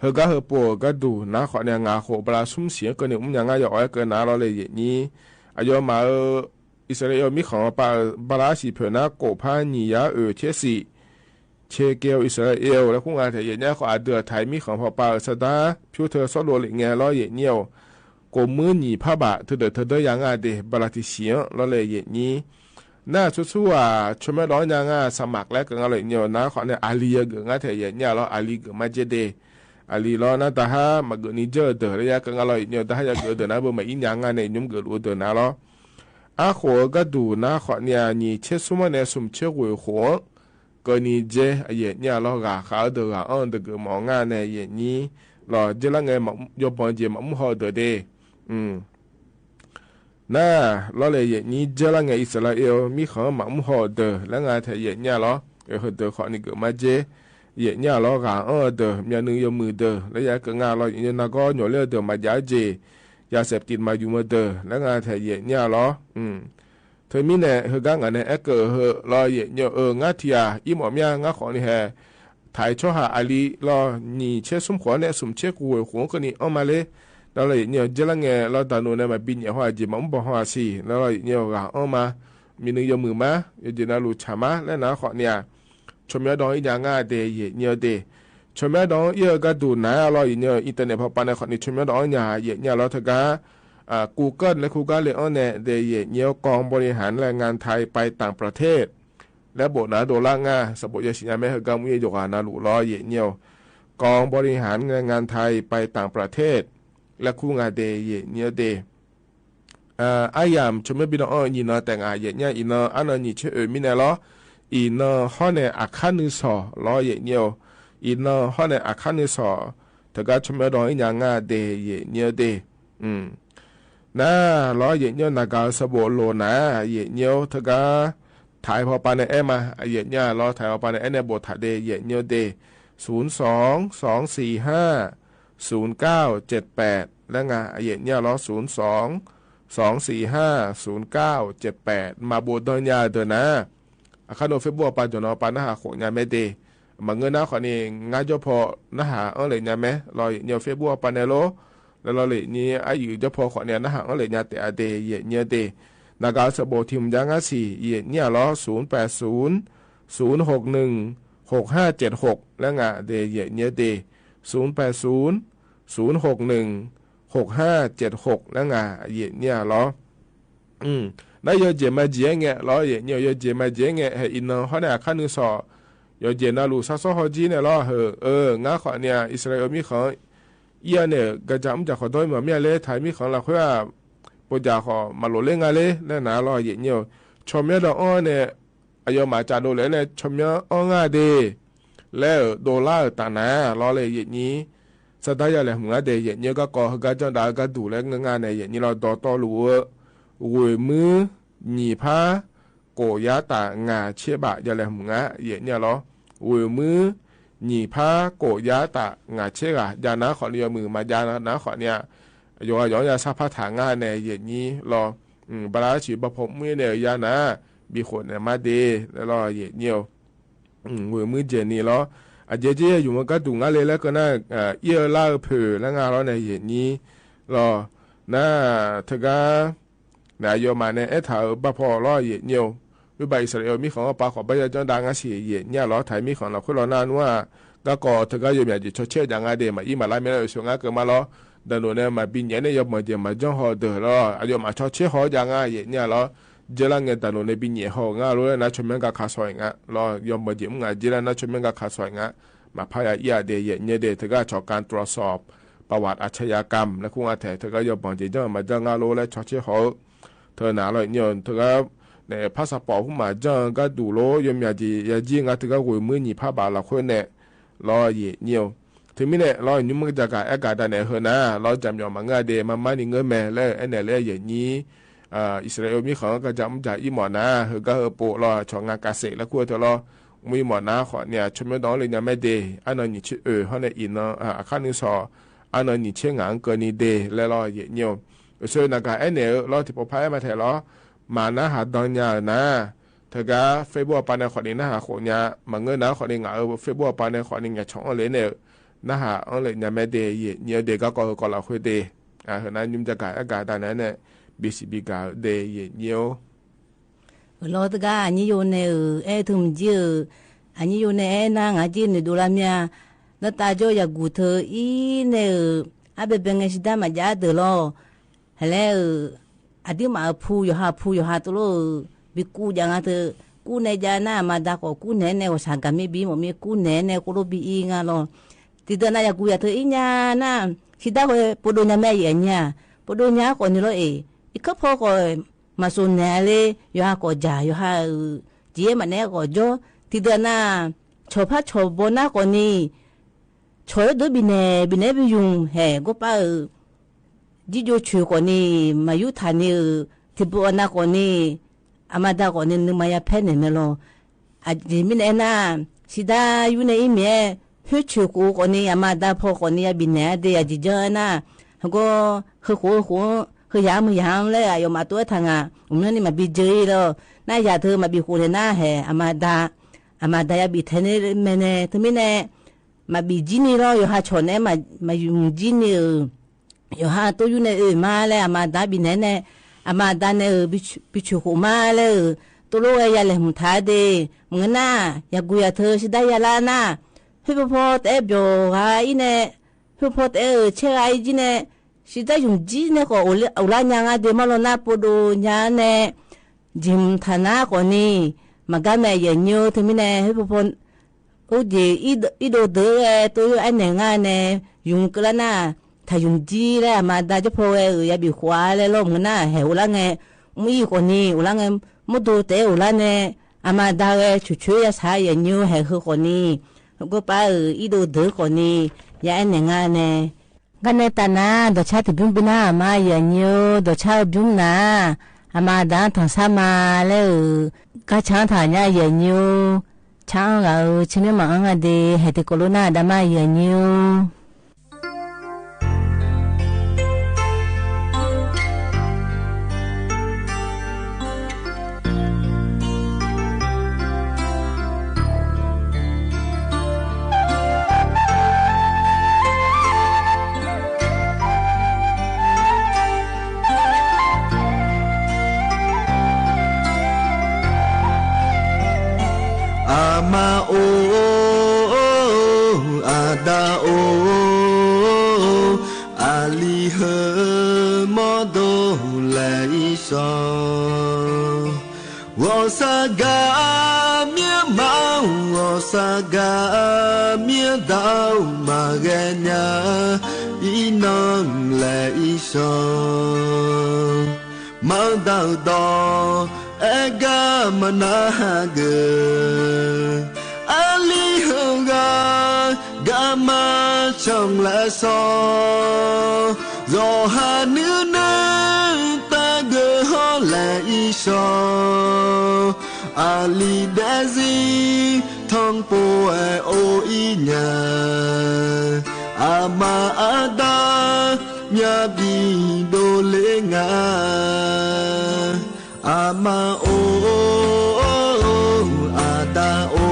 เฮก้าเฮปอก็ดูนะขอเนี่ยงาโขบลาสุ่มสี่เกินนี่ยางอย่าอ้อยเกินนะเราเลยอย่างนี้อายุมาอิสราเอลมีของบาลาสีเผื่อนะโกพานียาเชสีเชเกลอิสราเอลแล้วคู่งานแต่อย่างนี้เขาอาจเดือดไทยมีของพอปาสดาพิวเธอสอดโลลิงเงี้ยร้อยอย่างเงี้ยกมือหนีผ้าบะเธอเดินยังไงเดบาลาติเสียเราเลยอย่างนี้น่าชั่วชมร้อนยังไงสมัครแล้วก็อะไรเงี้ยนะเขาเนี่ยอาลีเกิดงานแต่อย่างเงี้ยเราอาลีเกิดมาเจเดอาลีเรานะแต่ฮะมาเกิดนิเจอเดือดแล้วก็อะไรเงี้ยแต่ฮะจะเกิดเดือดนะบ่มาอินยังไงเนี่ยยุ่งเกิดรู้เดือดนะเราหัวก็ดูนะเขาเนี่ยนี่เชื่อสมเนี่ยสมเชื่อหัวก็นี่เจเนี่ยเราเขาเดือดเดือดมองงานเนี่ยนี่เราเจริญไงมันยกปนเจมันหัวเดือดน่าเราเลยนี่เจริญไงอิสราเอลมีของมันหัวเดือดแล้วงานที่เนี่ยเราเดือดเขานี่ก็มาเจเนี่ยเราเขาเดือดมีนึงยมือเดือดแล้วยังก็งานเราเนี่ยนักก็หน่วยเลือดเดือดมาจ่ายเจยาเสพติดมาอยู่มาเดอแล้วงานไทยเนี่ยหรอเธอมีเนี่ยเฮกังอันเนี่ยเกอเฮรอเนี่ยงาที่อีหมอมีงาของนี่แฮถ่ายช่อหาอาลีรอนี่เชื่อสมขวัญเนี่ยสมเชื่อกูหัวคนนี้เอามาเลยแล้วเลยเนี่ยเจริญไงเราตาโนเนี่ยมาบินอย่างว่าจีมันบอกว่าสิแล้วเนี่ยก็เอามามีนึงยมือมาเจน่ารู้ชามาแล้วนะขอเนี่ยชมยอดองอีอย่างงาเดยเนี่ยเดชมดองเยอะก็ดูนะเราเนี่ยอินเทอร์เน็ตพอปานในคนนี้ชมดองเนี่ยเราถึงกับGoogle และ Google เลยเนี่ยเดียเนี่ยกองบริหารแรงงานไทยไปต่างประเทศและโบนะโดล่างาสบุยสิญาไม่เฮกามุยยกานาลุรอเนี่ยกองบริหารแรงงานไทยไปต่างประเทศและคู่งานเดียเนี่ยเดอายามชมบินอีนแต่งเนี่ยอีนอันนี้เชื่อมิเนลอีนฮอนเนี่ยอาคานุสอรอเนี่ยอีนฮอนเนี่ยอาคานุสอถ้าก็ชมดองอีอย่างงาเดยเนี่ยเดน่ารอเนี่ยนักการสบุโลนะเนี่ยถ้าก็ถ่ายพอปานในมาเนี่ยรอถ่ายพอปานในเนี่ยบทถ่ายเดยเนี่ยเด02-245-0978แล้วไงเนี่ยรอ02-245-0978มาบทดอนยาเดนะอาคาโนเฟบัวปานจนอปานนะหาของยาไม่เดมาเงินนะขอนี่งาจพอนะหาเลยยาไหมรอเนี่ยเฟบัวปานเนโลแล้วเราเลยนี่อายุจพอขอเนี่ยนะหาเลยยาแต่เดเนี่ยเดนักการสบุทีมยังอาสี่เนี่ยรอ0800616576แล้วไงเดเนี่ยเด0800616576แล้วไงเนี่ยรอนายเจมาเจียงเงะรอเนี่ยเจมาเจียงเงะให้อินเฮาเนี่ยคันนึงสอยเจนาลูซาซอฮอจีเนี่ยรองาขอเนี่ยอิสราเอลมีของเอียเนี่ยกระจำจากขอด้วยมาเมียเลยไทยมีของเราคือว่าปจาขอมาโลเล่งเลยแล้วนะรอเนี่ยชมเนี่ยดอกเนี่ยอายุมาจาโดเลยเนี่ยชมเนี่ยงาเดแล้วดอลลาร์ตานะรอเลยอย่างนี้สตาร์ยาเลยมึงอ่ะเดย์เนี่ยก็ก่อก็จังดาก็ดูแล้วงานเนี่ยอย่างนี้เราต่อรู้เวยมือหนีผ้าโกยาตางาเชี่ยบะยาเลยมึงอ่ะเนี่ยเหรอเวยมือหนีผ้าโกยาตางาเชี่ยกะยานะขอเรียมือมายานะขอเนี่ยย้อนยาซาพาถางานเนี่ยอย่างนี้รอบาราชีบพมือเนี่ยยานะบีคนเนี่ยมาเดแล้วรอเนี่ยเวยมือเจนี่เหรอ เจอยู่มันก็ดูงาเลยแล้วก็น่าเยอะล่าเผือแล้วงานเราในเหตุนี้รอน่าเถอะก็นายโยมาในถาบพอรอเหตุเนียววิบอิสราเอลมีของปาขอไปจะดังอาศัยเหตุเนี่ยเราไทยมีของเราคุยเรานานว่าก็เถอะก็อยู่อย่างจะเชื่ออย่างไรมาอีมาไล่ไม่ได้ส่งงานเกิดมาล้อดังนั้นเนี่ยมาบินเนี่ยเนี่ยยอมมาเดี๋ยวมาจ้องหอเดือดล้ออายุมาชอบเชื่อหออย่างไรเนี่ยล้อเจริญเงินแต่หนูในบินเนี่ยหองารู้เลยนะชมเมงกับขาสวยงะรอยอมบดีมึงอ่ะเจริญนะชมเมงกับขาสวยงะมาพายาเดียเนี่ยเดเธอก็ชอบการตรวจสอบประวัติอาชญากรรมและคุณอาเธอก็ยอมบดีเจ้ามาเจ้างารู้เลยชอบเชื่อหอเธอหนาเลยเนี่ยเธอก็ในพาสปอร์ตผู้มาเจ้าก็ดูโลยอมอยากจีงอ่ะเธอก็หุ่ยมือหนีผ้าบาละคนเนี่ยรอเยี่ยวถึงมิเนี่ยรออยู่มึงจะการอากาศแต่ไหนเหรอนะรอจำยอมมางาเดมานี่เงินแม่แล้วไอ้เนี่ยแล้วอย่างนี้อิสราเอลมีของก็จะมุ่งจากอีหมอนะเฮก็โปรอช่องงานเกษตรแล้วคั่วเธอรอมีหมอนะขอเนี่ยชมไม่ต้องเลยเนี่ยไม่เดอันนั้นนี่ชื่อเขาในอินเนาะขั้นนี้สออันนั้นนี่เชื่องานเกินนี่เดแล้วรอเยี่ยวส่วนนักไอ้เนี่ยรอที่ผมพายมาแถวรอมานะหาดอนยานะเธอก็เฟซบุ๊กปานในขอนี้นะหาคนเนี่ยมาเงินนะขอนี้งาเฟซบุ๊กปานในขอนี้เนี่ยช่องอะไรเนี่ยนะหาอะไรเนี่ยไม่เดเนี่ยเดก็เราคุยเดเห็นนั้นยุ่งจะการอากาศแต่นั้นเนี่ยบิสิบิกาเดย์เนียวรอตกาอันนี้อยู่ในทุ่มจีอันนี้อยู่ในนางอาจีนดูลามีนั่นตาโจอยากกูเธออีเนี่ยอาเบเบงสิดามาจ้าเดอรอเฮเลอดีมาพูอยู่หาตัวโลบิกูยังอ่ะเธอกูในจานามาดาก็กูเนี่ยว่าสังกัดไม่บีมันมีกูเนี่ยกูรู้บีอีงาลอติดน่าอยากกูอยากเธออีเนี่ยนะสิดาก็ปวดเนี่ยแม่ยังเนี่ยปวดเนี่ยคนนี้เลยอีกพอก็มาส่วนไหนเลยอยู่หาก็จ่ายอยู่หาเจี๊ยมันเนี่ยก็จ่อที่เดือนน่ะชอบพัดชอบบนหน้าก็นี่ชอบดูบินเน่ไปยุ่งแห่ก็ป้าจิโยชูก็นี่มาอยู่ทานี่ที่บัวหน้าก็นี่อามาดาก็นี่นึกมายาเพนเนี่ยไม่รออาจิมินเอ็น่ะสิดาอยู่ในอีเมลหัวชูกูก็นี่อามาดาพอก็นี่บินเน่เดียจิเจน่ะก็หัวคือยามเลยอะยมาตัวทางอ่ะนั่นนี่มาบีเจย์แล้วน่าอยากเธอมาบีคูเลยน่าแห่อามาดาอยากบีเทนเนเมเน่ทั้งมิเน่มาบีจินี่แล้วอยู่หาชนเน่มาอยู่จินี่อยู่หาตัวอยู่ในมาเลยอามาดาบีเน่อามาดาเนี่ยบิชูหูมาเลยตัวลูกอยากเลยมุท้าเดมึงน่าอยากกูอยากเธอสิได้ยาลาน่าพี่พ่อเต๋อหาอีเน่พี่พ่อเต๋อเชื่อไอจีเน่สิได้ยุ่งจีเนี่ยก็อุลาญางาเดมาลนาปดูญาเนี่ยจิมธนาคนนี้มากันแม่ยันยูที่มีเนี่ยให้พวกอุจิอีโดเดอตัวไอ้เนี่ยงานเนี่ยยุ่งกันนะถ้ายุ่งจีเลยมาได้จะพออย่าบิขวาเลยล้มกันนะเฮอุลาไงมีคนนี้อุลาไงมุดเตอุลาเนี่ยอามาได้ช่วยสายยันยูให้คือคนนี้ก็ไปอีโดเดอคนนี้อย่าไอ้เนี่ยงานเนี่ยกันในตานาดชาติบุญบุญนามาอย่างยูดชาบุญนาอามาดันทางสามาแล้วก็ช่างฐานอย่างยูช่างเราชิมมังเดเหตุโคโรนาดามาอย่างยูมาโออาดาโออาลีเฮมอโดไลซอวอสากาเมียมาวอสากาเมียดาวมาเกญาอีนองไลซอมาดาวดอega managa ali hoga gama trong la so do ha nữ na ta gơ ho la i so ali dazi thong po o i nya ama ada nya bi do le nga ama o ada o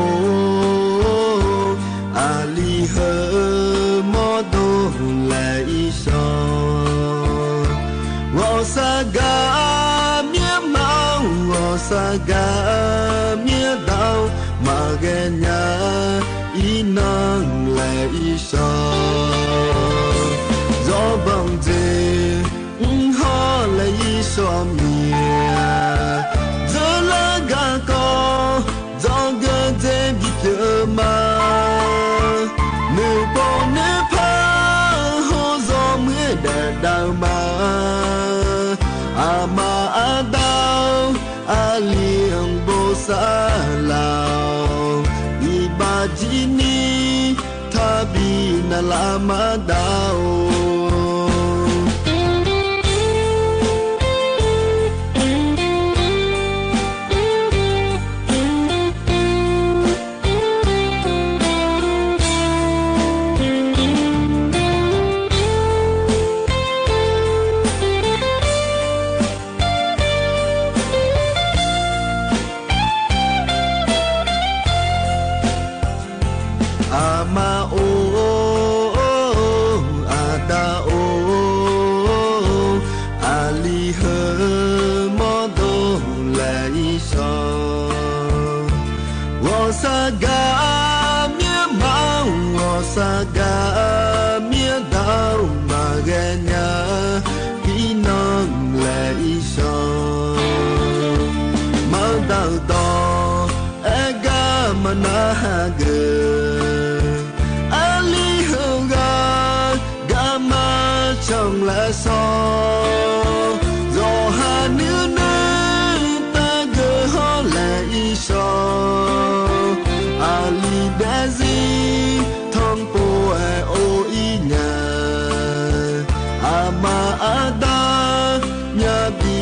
maganya inang lai sa do bang je ho lai so mia zo la ga ko do ga de bi te ma ne bo ne pa ho zo mue da da ma ama adao aliang bo sa lao ibajini tabi na lama dao saga mía đau mà ghé nhà khi non lại so mà đau to ega mà na gờ ali hương ga ma trong lá so do hà nữ nữ ta gờ ho lại so ali đã gì ama ada nya bi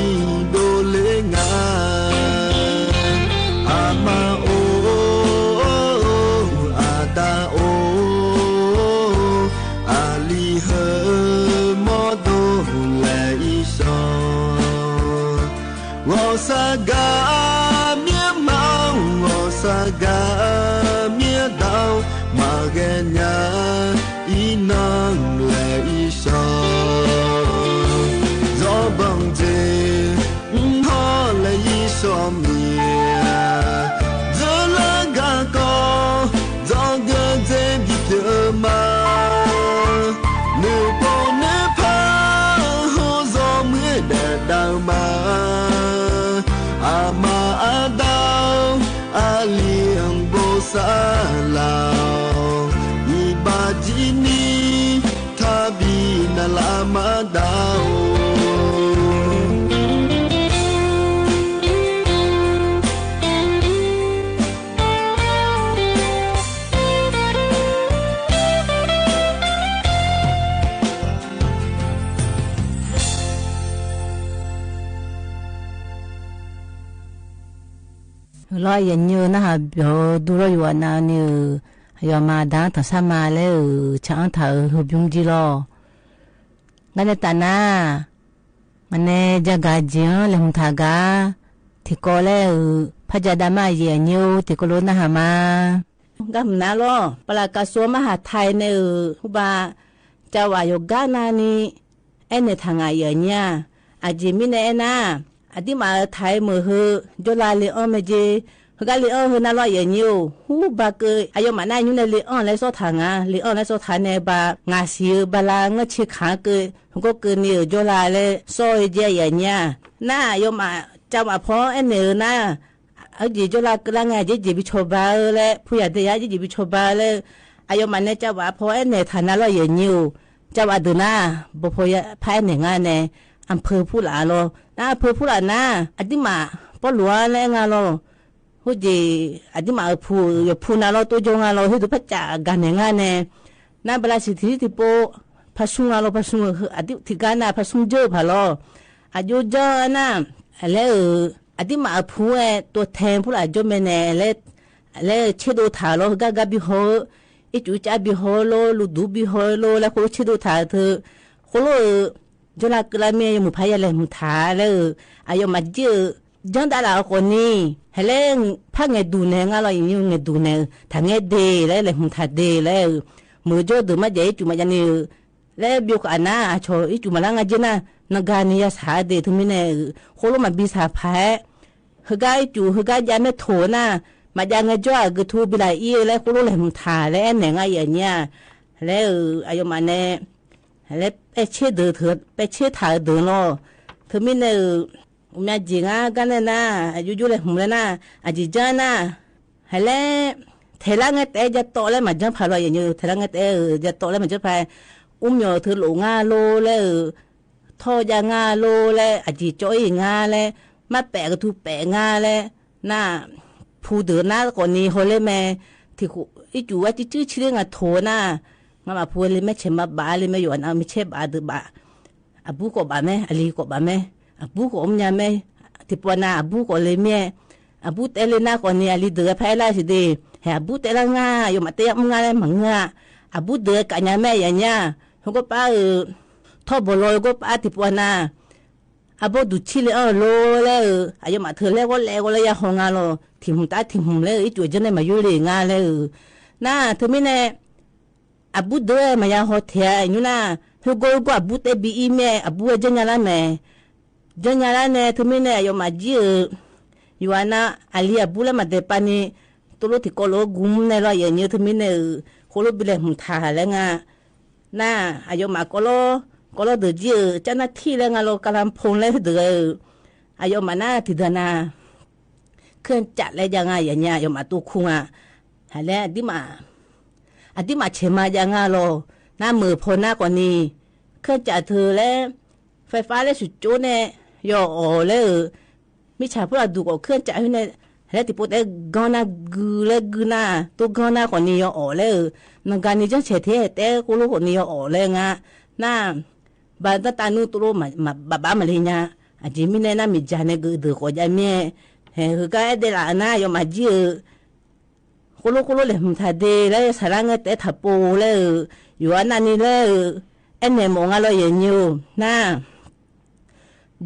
do le nga ama o ada o ali he mo do le so wo saga mia mau wo saga mia dao ma ge nya inang le so do bang je ho le so mia zo la ga ko do ga je bi te ma ne po ne pa ho zo mue da da ma ama adao aliang bo sa lao ibajini tabi na lama dao lo yan như na ha bio du ro yu na ni yo ma da ta sa ma le chang tha hu byung ji lo ngane ta na ngane jaga jian le hum tha ga thi ko le pha ja da ma ye nyu thi ko lo na ha ma ga na lo pala ka so ma ha thai ne hu ba ja wa yo ga na ni ene tha nga ye nya a ji mi ne na a di ma thai mo hu jo la le o me je ga le o hu na lo ye nyu hu ba ke ayo ma na nyu ne le on le so tha nga le on le so tha ne ba nga si ba la nga chi kha ke ko ke ni jo la le so je ye nya na yo ma ja ma pho ene na a ji jo la la nga je ji bi cho ba le pu ya de ya ji bi cho ba le ayo ma ne ja wa pho ene tha na lo ye nyu ja wa de na bo pho ya pha ne nga neอำเภอผู้หลาโลนะอำเภอผู้หลานะอดิมาปอหลัวแลงาโลฮู้จิอดิมาผู้อยู่ผู้นาโลตัวจงาโลเฮตุพระจากันเนงาเนนะบลาสิทธิติโปพะสุงาโลพะสุงอดิติกานะพะสุงเจอพะโลอายุเจอนะแล้วอดิมาผู้ตัวแทนผู้หลาจอมแน่แล้วเชโดถาโลกะบิโฮอิจูจาบิโฮโลลุดูบิโฮโลแล้วโคเชโดถาเธอโคโลจลากลาเมียมุพายาเลมุทาเลอายมาเจอจังดาลาคนนี้เฮเลงพังเงดูเนงอะไรอย่างนี้เงดูเนทางเงเดเลมุทาเดเลมือโจดูมาเจจุมาจันนี่เลบิวกานาโชอิจุมาลังอาเจนะนกานียาสาเดทุมิเนโคโลมาบิสาพายเฮกายจูเฮกายยาเมโถนะ มายังไงจ้าก็ทูบิไลอีแล้วกูรู้เลยมึงถ่าแล้วแหน่งไอ้อย่างเงี้ยแล้วอายุมาแน่แล้วไปเชื่อเดือดเถิดไปเชื่อถ่ายเดือดเนาะเธอไม่เนี่ยแม่จีง่ากันเลยนะอายุเลยหุ่มเลยนะอาจีจ้านะแล้วเทลังเตะจะโตแล้วมันจะพาเราอย่างเงี้ยเทลังเตะจะโตแล้วมันจะพาอยู่เธอหลงง่าโลแล้วท่อยางง่าโลแล้วอาจีจ้อยง่าแล้วมาแปะก็ทูแปะง่าแล้วน่าผู้เดือดน่าก่อนนี้เขาเลยแม่ที่กูอีจูว่าที่ชื่อเรื่องอะโถน่ะงั้นมาพูดเลยแม่เชื่อมาบ้าเลยแม่อยู่อันเอาไม่เชื่อบ้าเดือบบ้าอาบุก็บ้าแม่อาลีก็บ้าแม่อาบุก็อมยาแม่ที่ปวนาอาบุก็เลยแม่อาบุเตเลน่าก่อนนี้อาลีเดือดแพ้ไล่สิดีเฮ้อาบุเตลง่าอยู่มาเตะมึงง่าเลยมึงง่าอาบุเดือดกันยาแม่อย่างเงี้ยเขาก็ป้าท่อบลอยก็ป้าที่ปวนาอาบุดูชิเลยโลเลยอายุมาเธอแล้วก็แล้วก็เลยยังหงาโลถิ่มตาถิ่มเลยอีจุดจะได้มาอยู่เลยง่าเลยน่าเธอไม่แน่อาบุเดือมายังหดเทียอยู่น่ะเธอก็อาบุเตบีอีเมอาบุจะยังละแม่จะยังละเนี่ยเธอไม่แน่อยู่มาจีอยู่อันน่ะอาลีอาบุเลยมาเดปานีตัวรถที่ก็รถกุมในรอยอย่างเงี้ยเธอไม่แน่คนรถบิเลยหุ่นท่าแล้วง่ะน่าอายุมาก็รถเดือดจีเจ้าหน้าที่แล้วง่ะเรากำลังพงเลยเดืออายุมาหน้าที่เดือนน่ะเคลื่อนจัดอะไรยังไงอย่างเงี้ยยมาตัวคุงอ่ะหาแล้วอดีมาเชมายังไงโลหน้ามือพอหน้ากว่านี้เคลื่อนจัดเธอแล้วไฟฟ้าแล้วสุดโจ้เนี่ยย่อเลยมิชาพวกเราดูก็เคลื่อนจัดให้เนี่ยแล้วที่พวกเด็กกอน่ากูเลยกูน่าตัวกอน่ากว่านี้ย่อเลยนังการนี้จะเฉยๆแต่กูรู้กว่านี้ย่อเลยงะน่าบ้านตาหนูตัวมาบ้ามาเลยเนี่ยอาจจะไม่แน่น่ามีจานเนี่ยกูดูก็จะมีเฮ้ยก็ไอ้เด็กละนะยอมมาจีคุโลเลยมันทัดเดแล้วสาระเงินแต่ทับปูเลยอยู่อันนั้นนี่เลยไอ้เนี่ยมองอะไรอย่างนี้นะ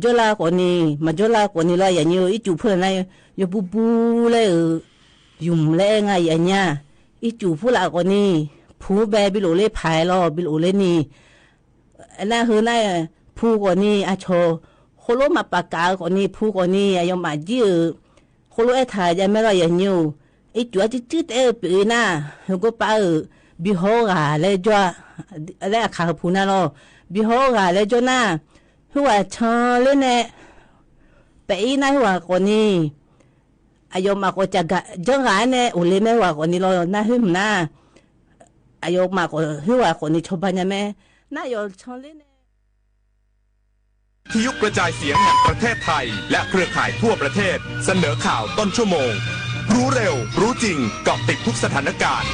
จลาคนนี้มาจลาคนนี้เลยอย่างนี้อีจูเพื่อนอะไรยบูบูเลยยุ่มเลยไงอย่างเงี้ยอีจูผู้ละคนนี้ผู้แบบบิโลเล่พายรอบิโลเล่นี่อันนั้นคือนั่นผู้คนนี้อาโชคนรู้มาปากกาคนนี้ผู้คนนี้ยอมมาจีคนรู้ไอ้ถ่ายยังไม่รออย่างนี้ไอ้จัวที่จืดปีน่ะเขาก็ป้าบิโฮกาเลยจัวอะไรขาผู้น่ะรอบิโฮกาเลยจัวน่ะหัวชอเลยเนี่ยปีน่ะหัวคนนี้อายุมากกว่าจังหวะเนี่ยอุลิแม่หัวคนนี้รอน่ะหึมน่ะอายุมากกว่าหัวคนนี้ชอบยังแม่น่ะยอชอเลยเนี่ยวิทยุกระจายเสียงแห่งประเทศไทยและเครือข่ายทั่วประเทศเสนอข่าวต้นชั่วโมงรู้เร็วรู้จริงเกาะติดทุกสถานการณ์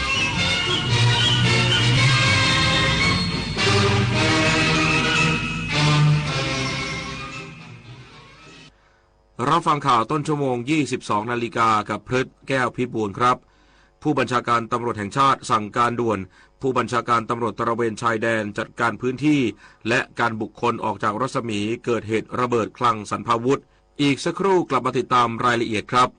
รับฟังข่าวต้นชั่วโมง 22 นาฬิกากับพฤทธิ์แก้วพิบูลครับผู้บัญชาการตำรวจแห่งชาติสั่งการด่วนผู้บัญชาการตำรวจตระเวนชายแดนจัดการพื้นที่และการบุคคลออกจากรัศมีเกิดเหตุระเบิดคลังสรรพาวุธอีกสักครู่กลับมาติดตามรายละเอียดครับ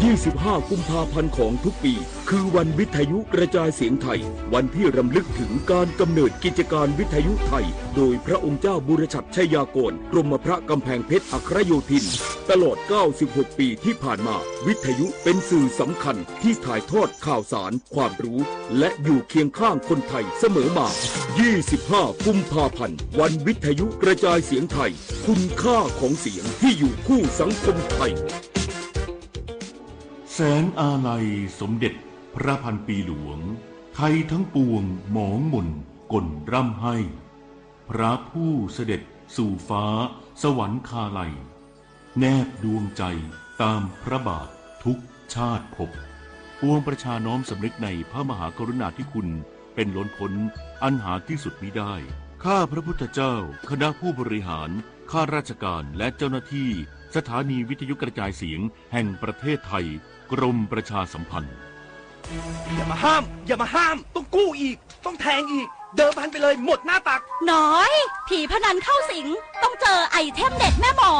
25 กุมภาพันธ์ของทุกปีคือวันวิทยุกระจายเสียงไทยวันที่รำลึกถึงการกำเนิดกิจการวิทยุไทยโดยพระองค์เจ้าบุรชัดชัยยากรกรมพระกำแพงเพชรอัครโยธินตลอด 96 ปีที่ผ่านมาวิทยุเป็นสื่อสำคัญที่ถ่ายทอดข่าวสารความรู้และอยู่เคียงข้างคนไทยเสมอมา 25 กุมภาพันธ์วันวิทยุกระจายเสียงไทยคุณค่าของเสียงที่อยู่คู่สังคมไทยแสนอาลัยสมเด็จพระพันปีหลวงไทยทั้งปวงหมองหม่นก่นร่ำให้พระผู้เสด็จสู่ฟ้าสวรรคาลัยแนบดวงใจตามพระบาททุกชาติภพปวงประชาน้อมสำนึกในพระมหากรุณาธิคุณเป็นล้นพ้นอันหาที่สุดมิได้ข้าพระพุทธเจ้าคณะผู้บริหารข้าราชการและเจ้าหน้าที่สถานีวิทยุกระจายเสียงแห่งประเทศไทยกรมประชาสัมพันธ์อย่ามาห้ามต้องกู้อีกต้องแทงอีกเดิมพันไปเลยหมดหน้าตักน้อยผีพนันเข้าสิงต้องเจอไอเทมเด็ดแม่หมอ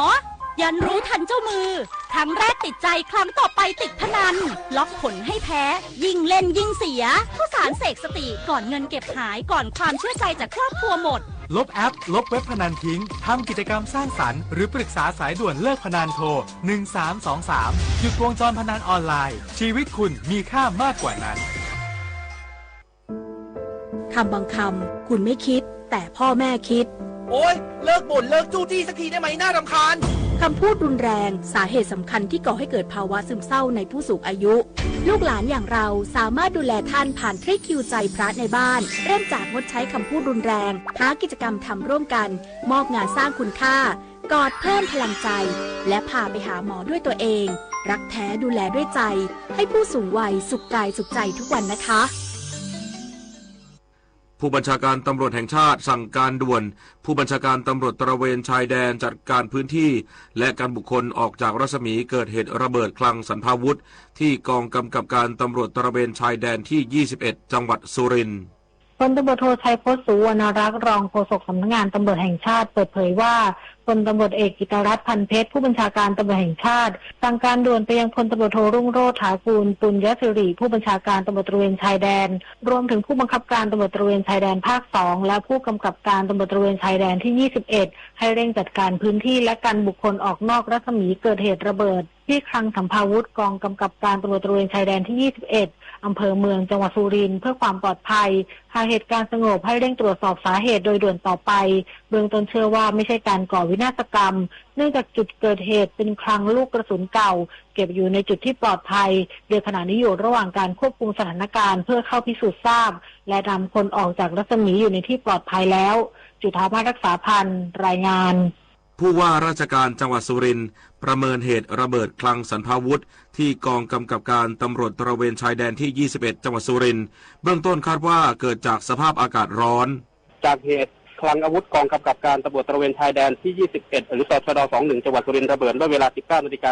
ยันรู้ทันเจ้ามือครั้งแรกติดใจครั้งต่อไปติดพนันล็อกผลให้แพ้ยิ่งเล่นยิ่งเสียข้าวสารเสกสติก่อนเงินเก็บหายก่อนความเชื่อใจจากครอบครัวหมด ลบแอปลบเว็บพนันทิ้งทำกิจกรรมสร้างสรรค์หรือปรึกษาสายด่วนเลิกพนันโทร1323หยุดวงจรพนันออนไลน์ชีวิตคุณมีค่ามากกว่านั้นคำบางคำคุณไม่คิดแต่พ่อแม่คิดโอ๊ยเลิกบ่นเลิกจู้จี้สักทีได้ไหมน่ารำคาญคำพูดรุนแรงสาเหตุสำคัญที่ก่อให้เกิดภาวะซึมเศร้าในผู้สูงอายุลูกหลานอย่างเราสามารถดูแลท่านผ่านทริคคิวใจพระในบ้านเริ่มจากงดใช้คำพูดรุนแรงหากิจกรรมทำร่วมกันมอบงานสร้างคุณค่ากอดเพิ่มพลังใจและพาไปหาหมอด้วยตัวเองรักแท้ดูแลด้วยใจให้ผู้สูงวัยสุขกายสุขใจทุกวันนะคะผู้บัญชาการตำรวจแห่งชาติสั่งการด่วนผู้บัญชาการตำรวจตระเวนชายแดนจัดการพื้นที่และการบุคคลออกจากรัศมีเกิดเหตุระเบิดคลังสรรพาวุธที่กองกำกับการตำรวจตระเวนชายแดนที่21จังหวัดสุรินทร์พลตำรวจโทชัยพจน์ สุวรรณรักษ์รองโฆษกสำนักงานตำรวจแห่งชาติเปิดเผยว่าพลตำรวจเอกกิตรัตน์ พันเพชรผู้บัญชาการตำรวจแห่งชาติสั่งการด่วนไปยังพลตำรวจโทรุ่งโรจน์ ถากูล ปุญญสิริผู้บัญชาการตำรวจตระเวนชายแดนรวมถึงผู้บังคับการตำรวจตระเวนชายแดนภาค2และผู้กำกับการตำรวจตระเวนชายแดนที่21ให้เร่งจัดการพื้นที่และกันบุคคลออกนอกรัศมีเกิดเหตุระเบิดที่คลังสรรพาวุธกองกำกับการตำรวจตระเวนชายแดนที่21อำเภอเมืองจังหวัดสุรินทร์เพื่อความปลอดภัยหากเหตุการณ์สงบให้เร่งตรวจสอบสาเหตุโดยด่วนต่อไปเบื้องต้นเชื่อว่าไม่ใช่การก่อวินาศกรรมเนื่องจากจุดเกิดเหตุเป็นคลังลูกกระสุนเก่าเก็บอยู่ในจุดที่ปลอดภัยโดยขณะนี้อยู่ระหว่างการควบคุมสถานการณ์เพื่อเข้าพิสูจน์ทราบและนำคนออกจากรัศมีอยู่ในที่ปลอดภัยแล้วจุฑาภารักษาพันธ์รายงานผู้ว่าราชการจังหวัดสุรินทร์ประเมินเหตุระเบิดคลังสรรพาวุธที่กองกำกับการตำรวจตระเวนชายแดนที่21จังหวัดสุรินทร์เบื้องต้นคาดว่าเกิดจากสภาพอากาศร้อนจากเหตุคลังอาวุธกองกำกับการตำรวจตระเวนชายแดนที่21หรือตชด21จังหวัดสุรินทร์ระเบิดเมื่อเวลา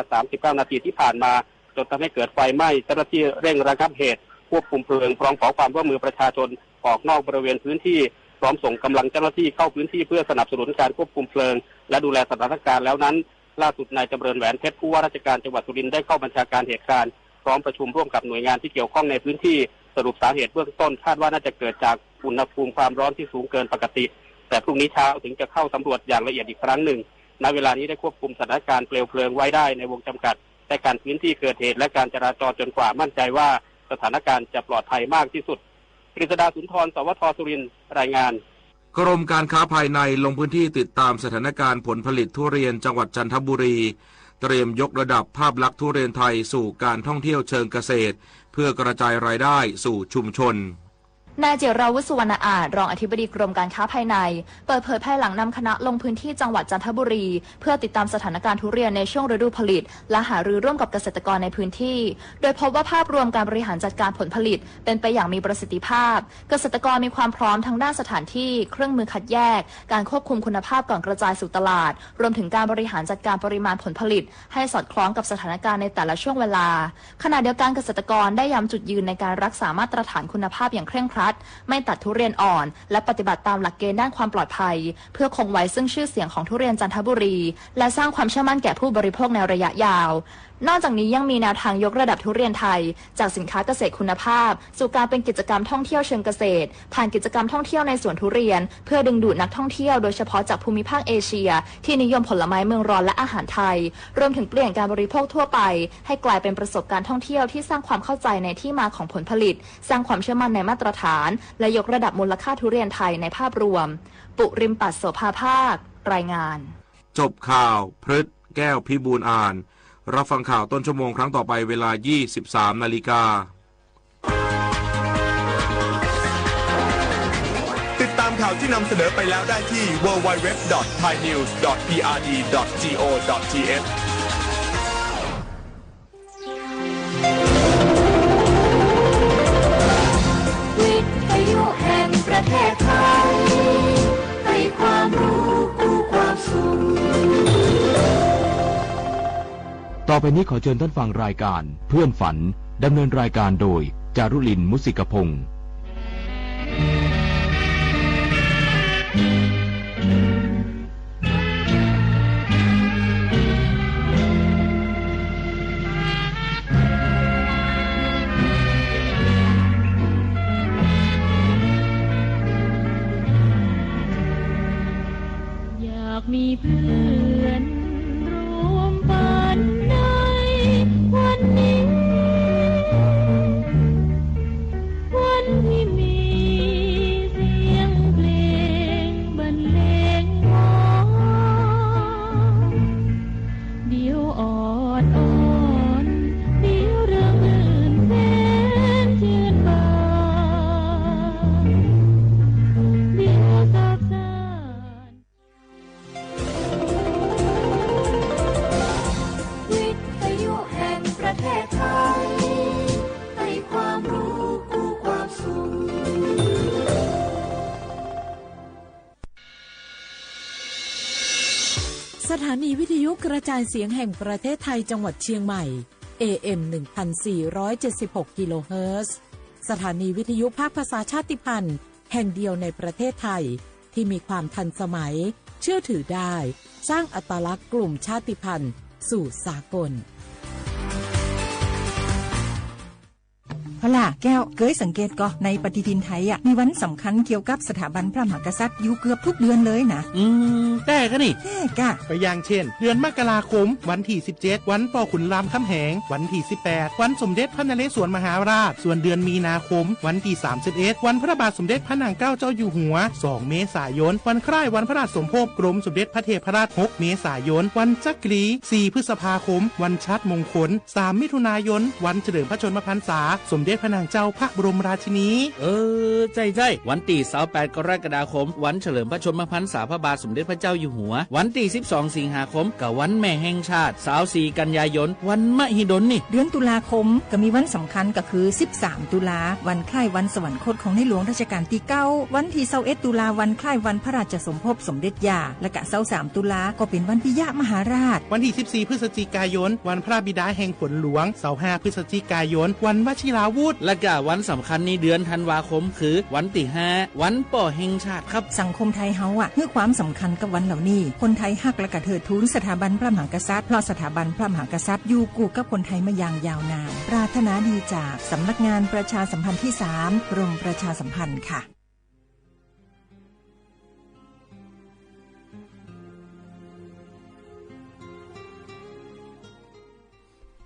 19:39 นาทีที่ผ่านมาจนทำให้เกิดไฟไหม้เจ้าหน้าที่เร่งระงับเหตุควบคุมเพลิงพร้อมขอความร่วมมือประชาชนออกนอกบริเวณพื้นที่พร้อมส่งกำลังเจ้าหน้าที่เข้าพื้นที่เพื่อสนับสนุนการควบคุมเพลิงและดูแลสถานการณ์แล้วนั้นล่าสุดนายจำเริญแหวนเพชรผู้ว่าราชการจังหวัดสุรินทร์ได้เข้าบัญชาการเหตุการณ์พร้อมประชุมร่วมกับหน่วยงานที่เกี่ยวข้องในพื้นที่สรุปสาเหตุเบื้องต้นคาดว่าน่าจะเกิดจากอุณหภูมิความร้อนที่สูงเกินปกติแต่พรุ่งนี้เช้าถึงจะเข้าสำรวจอย่างละเอียดอีกครั้งหนึ่งณเวลานี้ได้ควบคุมสถานการณ์เปลวเพลิงไว้ได้ในวงจำกัดแต่การพื้นที่เกิดเหตุและการจราจรจนกว่ามั่นใจว่าสถานการณ์จะปลอดภัยมากที่สุดกฤษดาสุนทร สวท.สุรินทร์รายงานกรมการค้าภายในลงพื้นที่ติดตามสถานการณ์ผลผลิตทุเรียนจังหวัดจันทบุรีเตรียมยกระดับภาพลักษณ์ทุเรียนไทยสู่การท่องเที่ยวเชิงเกษตรเพื่อกระจายรายได้สู่ชุมชน นายเจราวุฒิ สุวรรณอาจรองอธิบดีกรมการค้าภายในเปิดเผยภายหลังนำคณะลงพื้นที่จังหวัดจันทบุรีเพื่อติดตามสถานการณ์ทุเรียนในช่วงฤดูผลิตและหารือร่วมกับเกษตรกรในพื้นที่โดยพบว่าภาพรวมการบริหารจัดการผลผลิตเป็นไปอย่างมีประสิทธิภาพเกษตรกรมีความพร้อมทั้งด้านสถานที่เครื่องมือคัดแยกการควบคุมคุณภาพก่อนกระจายสู่ตลาดรวมถึงการบริหารจัดการปริมาณผลผลิตให้สอดคล้องกับสถานการณ์ในแต่ละช่วงเวลาขณะเดียวกันเกษตรกรได้ย้ำจุดยืนในการรักษามาตรฐานคุณภาพอย่างเคร่งครัดไม่ตัดทุเรียนอ่อนและปฏิบัติตามหลักเกณฑ์ด้านความปลอดภัยเพื่อคงไว้ซึ่งชื่อเสียงของทุเรียนจันทบุรีและสร้างความเชื่อมั่นแก่ผู้บริโภคในระยะยาวนอกจากนี้ยังมีแนวทางยกระดับทุเรียนไทยจากสินค้าเกษตรคุณภาพสู่การเป็นกิจกรรมท่องเที่ยวเชิงเกษตรผ่านกิจกรรมท่องเที่ยวในสวนทุเรียนเพื่อดึงดูดนักท่องเที่ยวโดยเฉพาะจากภูมิภาคเอเชียที่นิยมผลไม้เมืองร้อนและอาหารไทยรวมถึงเปลี่ยนการบริโภคทั่วไปให้กลายเป็นประสบการณ์ท่องเที่ยวที่สร้างความเข้าใจในที่มาของผลผลิตสร้างความเชื่อมั่นในมาตรฐานและยกระดับมูลค่าทุเรียนไทยในภาพรวมปุริมปัสโสภาภาครายงานจบข่าวพฤษแก้วพิบูลอ่านรับฟังข่าวต้นชั่วโมงครั้งต่อไปเวลา 23 นาฬิกาติดตามข่าวที่นำเสนอไปแล้วได้ที่ www.thainews.prd.go.th วิทยุแห่งประเทศไทยให้ความรู้คู่ความสุขต่อไปนี้ขอเชิญท่านฟังรายการเพื่อนฝันดำเนินรายการโดยจารุลิน มุสิกพงศ์ านีวิทยุกระจายเสียงแห่งประเทศไทยจังหวัดเชียงใหม่ AM 1476 กิโลเฮิรตซ์สถานีวิทยุภาคภาษาชาติพันธุ์แห่งเดียวในประเทศไทยที่มีความทันสมัยเชื่อถือได้สร้างอัตลักษณ์กลุ่มชาติพันธุ์สู่สากลพล่ะแก้วเคยสังเกตก็ในปฏิทินไทยมีวันสำคัญเกี่ยวกับสถาบันพระมหากษัตริย์อยู่เกือบทุกเดือนเลยนะแต่ก็นี่แต่กะไปอย่างเช่นเดือนมกราคมวันที่17วันป่อขุนรามคำแหงวันที่18วันสมเด็จพระนเรศวรมหาราชส่วนเดือนมีนาคมวันที่31วันพระบาทสมเด็จพระนางเกล้าเจ้าอยู่หัว2เมษายนวันคล้ายวันพระราชสมภพกรมสมเด็จพระเทพราช6เมษายนวันจักรี4พฤษภาคมวันชัดมงคล3มิถุนายนวันเฉลิมพระชนมพรรษาสมเด็จพระนางเจ้าพระบรมราชินีใช่วันที่28กรกฎาคมวันเฉลิมพระชนมพรรษาพระบาทสมเด็จพระเจ้าอยู่หัววันที่12สิงหาคมกับวันแม่แห่งชาติ24กันยายนวันมหิดลนี่เดือนตุลาคมก็มีวันสำคัญก็คือ13ตุลาวันคล้ายวันสวรรคตของในหลวงรัชกาลที่9วันที่21ตุลาวันคล้ายวันพระราชสมภพสมเด็จย่าและก็23ตุลาก็เป็นวันปิยมหาราชวันที่14พฤศจิกายนวันพระบิดาแห่งฝนหลวง25พฤศจิกายนวันวชิราวุธและก็วันสำคัญในเดือนธันวาคมคือวันที่5วันป่อแห่งชาติครับสังคมไทยเฮาให้ความสำคัญกับวันเหล่านี้คนไทยฮักและก็เทิดทูนสถาบันพระมหากษัตริย์เพราะสถาบันพระมหากษัตริย์อยู่คู่กับคนไทยมาอย่างยาวนานปรารถนาดีจากสำนักงานประชาสัมพันธ์ที่3กรมประชาสัมพันธ์ค่ะ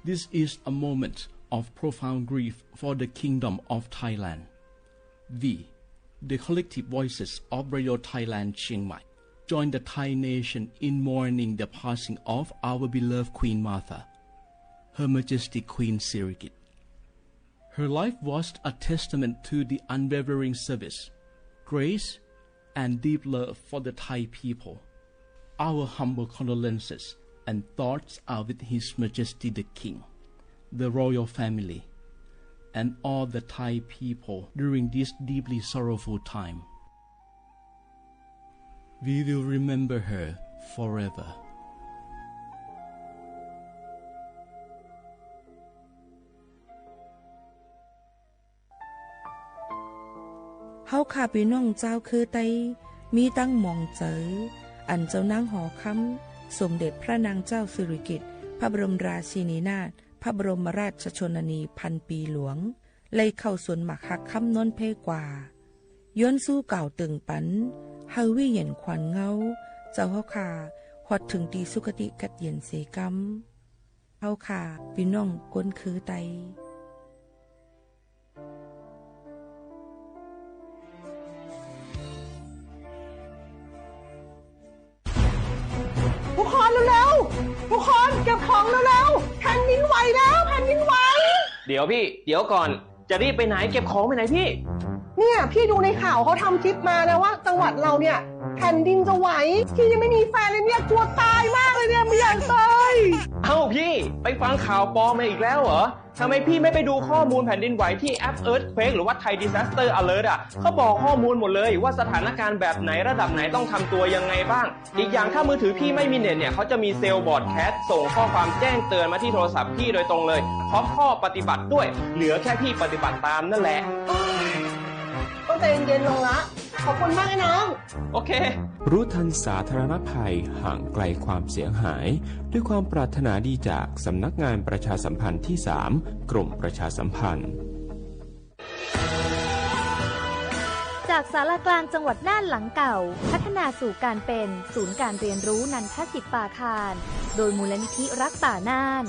This is a moment of profound grief for the Kingdom of Thailand. We, the collective voices of Radio Thailand Chiang Mai, join the Thai nation in mourning the passing of our beloved Queen Martha, Her Majesty Queen Sirikit. Her life was a testament to the unwavering service, grace, and deep love for the Thai people. Our humble condolences and thoughts are with His Majesty the King, the royal family, and all the Thai people during this deeply sorrowful time. We will remember her forever. เฮาข้าพี่น้องเจ้าคือไตมีตั้งหม่องเจออันเจ้านางหอคำสมเด็จพระนางเจ้าสิริกิติ์พระบรมราชินีนาถพระบรมราชชนนีพันปีหลวงเลยเข้าสวนหมักหักคำนนเพกว่าย้อนสู้เก่าตึงปันเฮาวิเย็นขวัญเงาเจ้าเฮาขาฮอดถึงตีสุคติกัดเย็นเสกำเฮาขาพี่น้องก้นคือไตทุกคนเร็วๆทุกคนเก็บของเร็วๆแผ่นดินไหวแล้วแผ่นดินไหวเดี๋ยวพี่เดี๋ยวก่อนจะรีบไปไหนเก็บของไปไหนพี่เนี่ยพี่ดูในข่าวเขาทำคลิปมานะว่าจังหวัดเราเนี่ยแผ่นดินจะไหวพี่ยังไม่มีแฟนเลยเนี่ยกลัวตายมากเลยเนี่ยไม่อยากตายเอ้าพี่ไปฟังข่าวปลอมมาอีกแล้วเหรอทำไมพี่ไม่ไปดูข้อมูลแผ่นดินไหวที่แอป Earthquake หรือว่า Thai Disaster Alert เขาบอกข้อมูลหมดเลยว่าสถานการณ์แบบไหนระดับไหนต้องทำตัวยังไงบ้างอีกอย่างถ้ามือถือพี่ไม่มีเน็ตเนี่ยเขาจะมีเซลล์บอร์ดแคสส่งข้อความแจ้งเตือนมาที่โทรศัพท์พี่โดยตรงเลยพร้อมข้อปฏิบัติด้วยเหลือแค่พี่ปฏิบัติตามนั่นแหละต้องใจเย็นๆลงละขอบคุณมากนะน้องโอเครู้ทันสาธารณภัยห่างไกลความเสียหายด้วยความปรารถนาดีจากสำนักงานประชาสัมพันธ์ที่3กรมประชาสัมพันธ์จากศาลากลางจังหวัดน่านหลังเก่าพัฒนาสู่การเป็นศูนย์การเรียนรู้นันทศิษย์ป่าคารโดยมูลนิธิรักป่าน่าน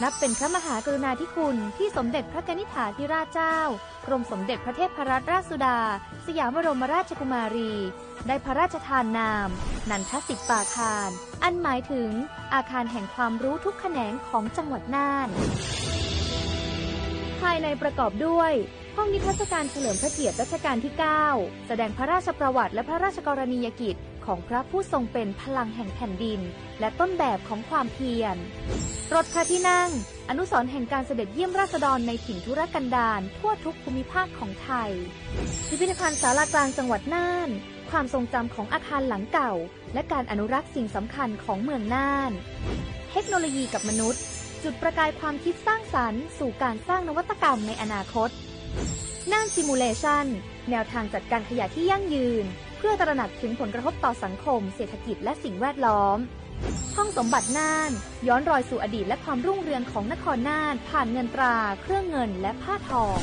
นับเป็นพระมหากรุณาธิคุณที่สมเด็จพระกนิษฐาธิราชเจ้ากรมสมเด็จพระเทพรัตนราชสุดาสยามบรมราชกุมารีได้พระราชทานนามนันทศิษย์ป่าคารอันหมายถึงอาคารแห่งความรู้ทุกแขนงของจังหวัดน่านภายในประกอบด้วยห้องนิทรรศการเฉลิมพระเกียรติรัชกาลที่9แสดงพระราชประวัติและพระราชกรณียกิจของพระผู้ทรงเป็นพลังแห่งแผ่นดินและต้นแบบของความเพียรรถพระที่นั่งอนุสรณ์แห่งการเสด็จเยี่ยมราษฎรในถิ่นทุรกันดารทั่วทุกภูมิภาคของไทยพิพิธภัณฑ์ศาลากลางจังหวัดน่าน ความทรงจำของอาคารหลังเก่าและการอนุรักษ์สิ่งสำคัญของเมืองน่านเทคโนโลยีกับมนุษย์จุดประกายความคิดสร้างสรรค์สู่การสร้างนวัตกรรมในอนาคตน่านซิมูเลชันแนวทางจัดการขยะที่ยั่งยืนเพื่อตระหนักถึงผลกระทบต่อสังคมเศรษฐกิจและสิ่งแวดล้อมห้องสมบัติน่านย้อนรอยสู่อดีตและความรุ่งเรืองของนครน่านผ่านเงินตราเครื่องเงินและผ้าทอง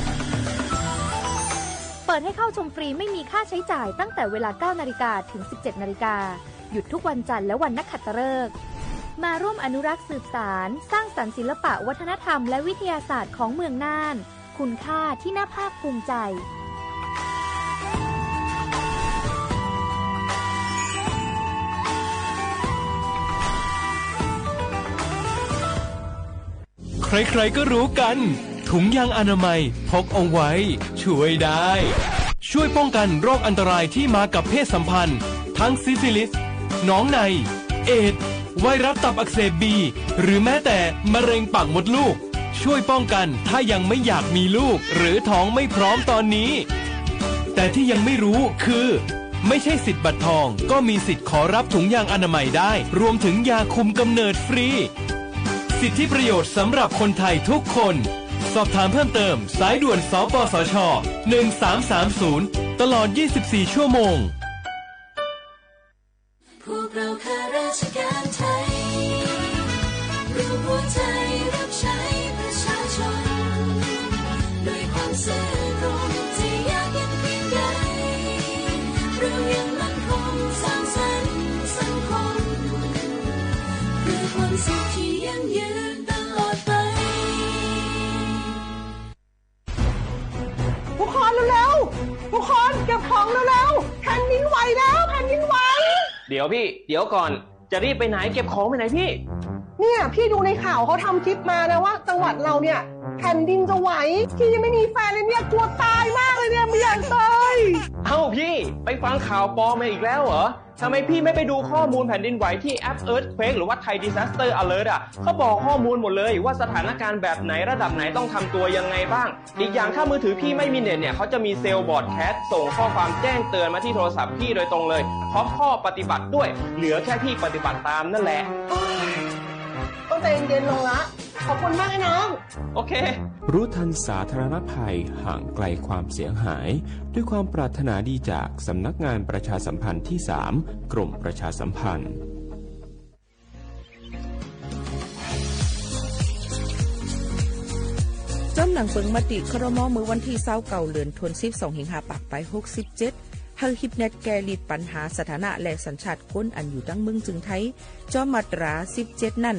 เปิดให้เข้าชมฟรีไม่มีค่าใช้จ่ายตั้งแต่เวลา 9 นาฬิกาถึง 17 นาฬิกาหยุดทุกวันจันทร์และวันนักขัตฤกษ์มาร่วมอนุรักษ์สืบสานสร้างสรรค์ศิลปะวัฒนธรรมและวิทยาศาสตร์ของเมืองน่านคุณค่าที่น่าภาคภูมิใจใครๆก็รู้กันถุงยางอนามัยพกเอาไว้ช่วยได้ช่วยป้องกันโรคอันตรายที่มากับเพศสัมพันธ์ทั้งซิฟิลิสหนองในเอดส์ไวรัสตับอักเสบบีหรือแม้แต่มะเร็งปากมดลูกช่วยป้องกันถ้ายังไม่อยากมีลูกหรือท้องไม่พร้อมตอนนี้แต่ที่ยังไม่รู้คือไม่ใช่สิทธิ์บัตรทองก็มีสิทธิ์ขอรับถุงยางอนามัยได้รวมถึงยาคุมกำเนิดฟรีสิทธิประโยชน์สำหรับคนไทยทุกคนสอบถามเพิ่มเติมสายด่วนสปสช1330ตลอด24ชั่วโมงพวกเราข้าราชการไทยรวมหัวใจรับใช้ประชาชนด้วยความซื่อตรงจะยากเย็นเพียงใดเรายังมั่นคงสร้างสรรค์สังคมเพื่อความสุขที่ยั่งยืนตลอดไปทุกคนเร็วๆทุกคนเก็บของเร็วๆแผ่นดินไหวแล้วแผ่นดินไหวเดี๋ยวพี่เดี๋ยวก่อนจะรีบไปไหนเก็บของไปไหนพี่เนี่ยพี่ดูในข่าวเขาทำคลิปมานะว่าจังหวัดเราเนี่ยแผ่นดินจะไหวพี่ยังไม่มีแฟนเลยเนี่ยกลัวตายมากเลยเนี่ยไม่อยากตายเอ้าพี่ไปฟังข่าวปลอมมาอีกแล้วเหรอทำไมพี่ไม่ไปดูข้อมูลแผ่นดินไหวที่แอป Earthquake หรือว่า Thai Disaster Alert เขาบอกข้อมูลหมดเลยว่าสถานการณ์แบบไหนระดับไหนต้องทำตัวยังไงบ้างอีกอย่างถ้ามือถือพี่ไม่มีเน็ตเนี่ยเขาจะมีเซลล์บอร์ดแคสต์ส่งข้อความแจ้งเตือนมาที่โทรศัพท์พี่โดยตรงเลยพร้อมข้อปฏิบัติด้วยเหลือแค่พี่ปฏิบัติตามนั่นแหละต้องใจเย็นๆลงละขอบคุณมากไอ้น้องโอเครู้ทันสาธารณภัยห่างไกลความเสียหายด้วยความปรารถนาดีจากสำนักงานประชาสัมพันธ์ที่ 3 กรมประชาสัมพันธ์จำหนังเปิงมติครม.มือวันที่29เดือนธันวาคม12สิงหาคมไป67เฮาฮิปเน็ตแกลิดปัญหาสถานะและสัญชาติคนอันอยู่ตั้งเมืองจึงไทยจอมาตรา17นั่น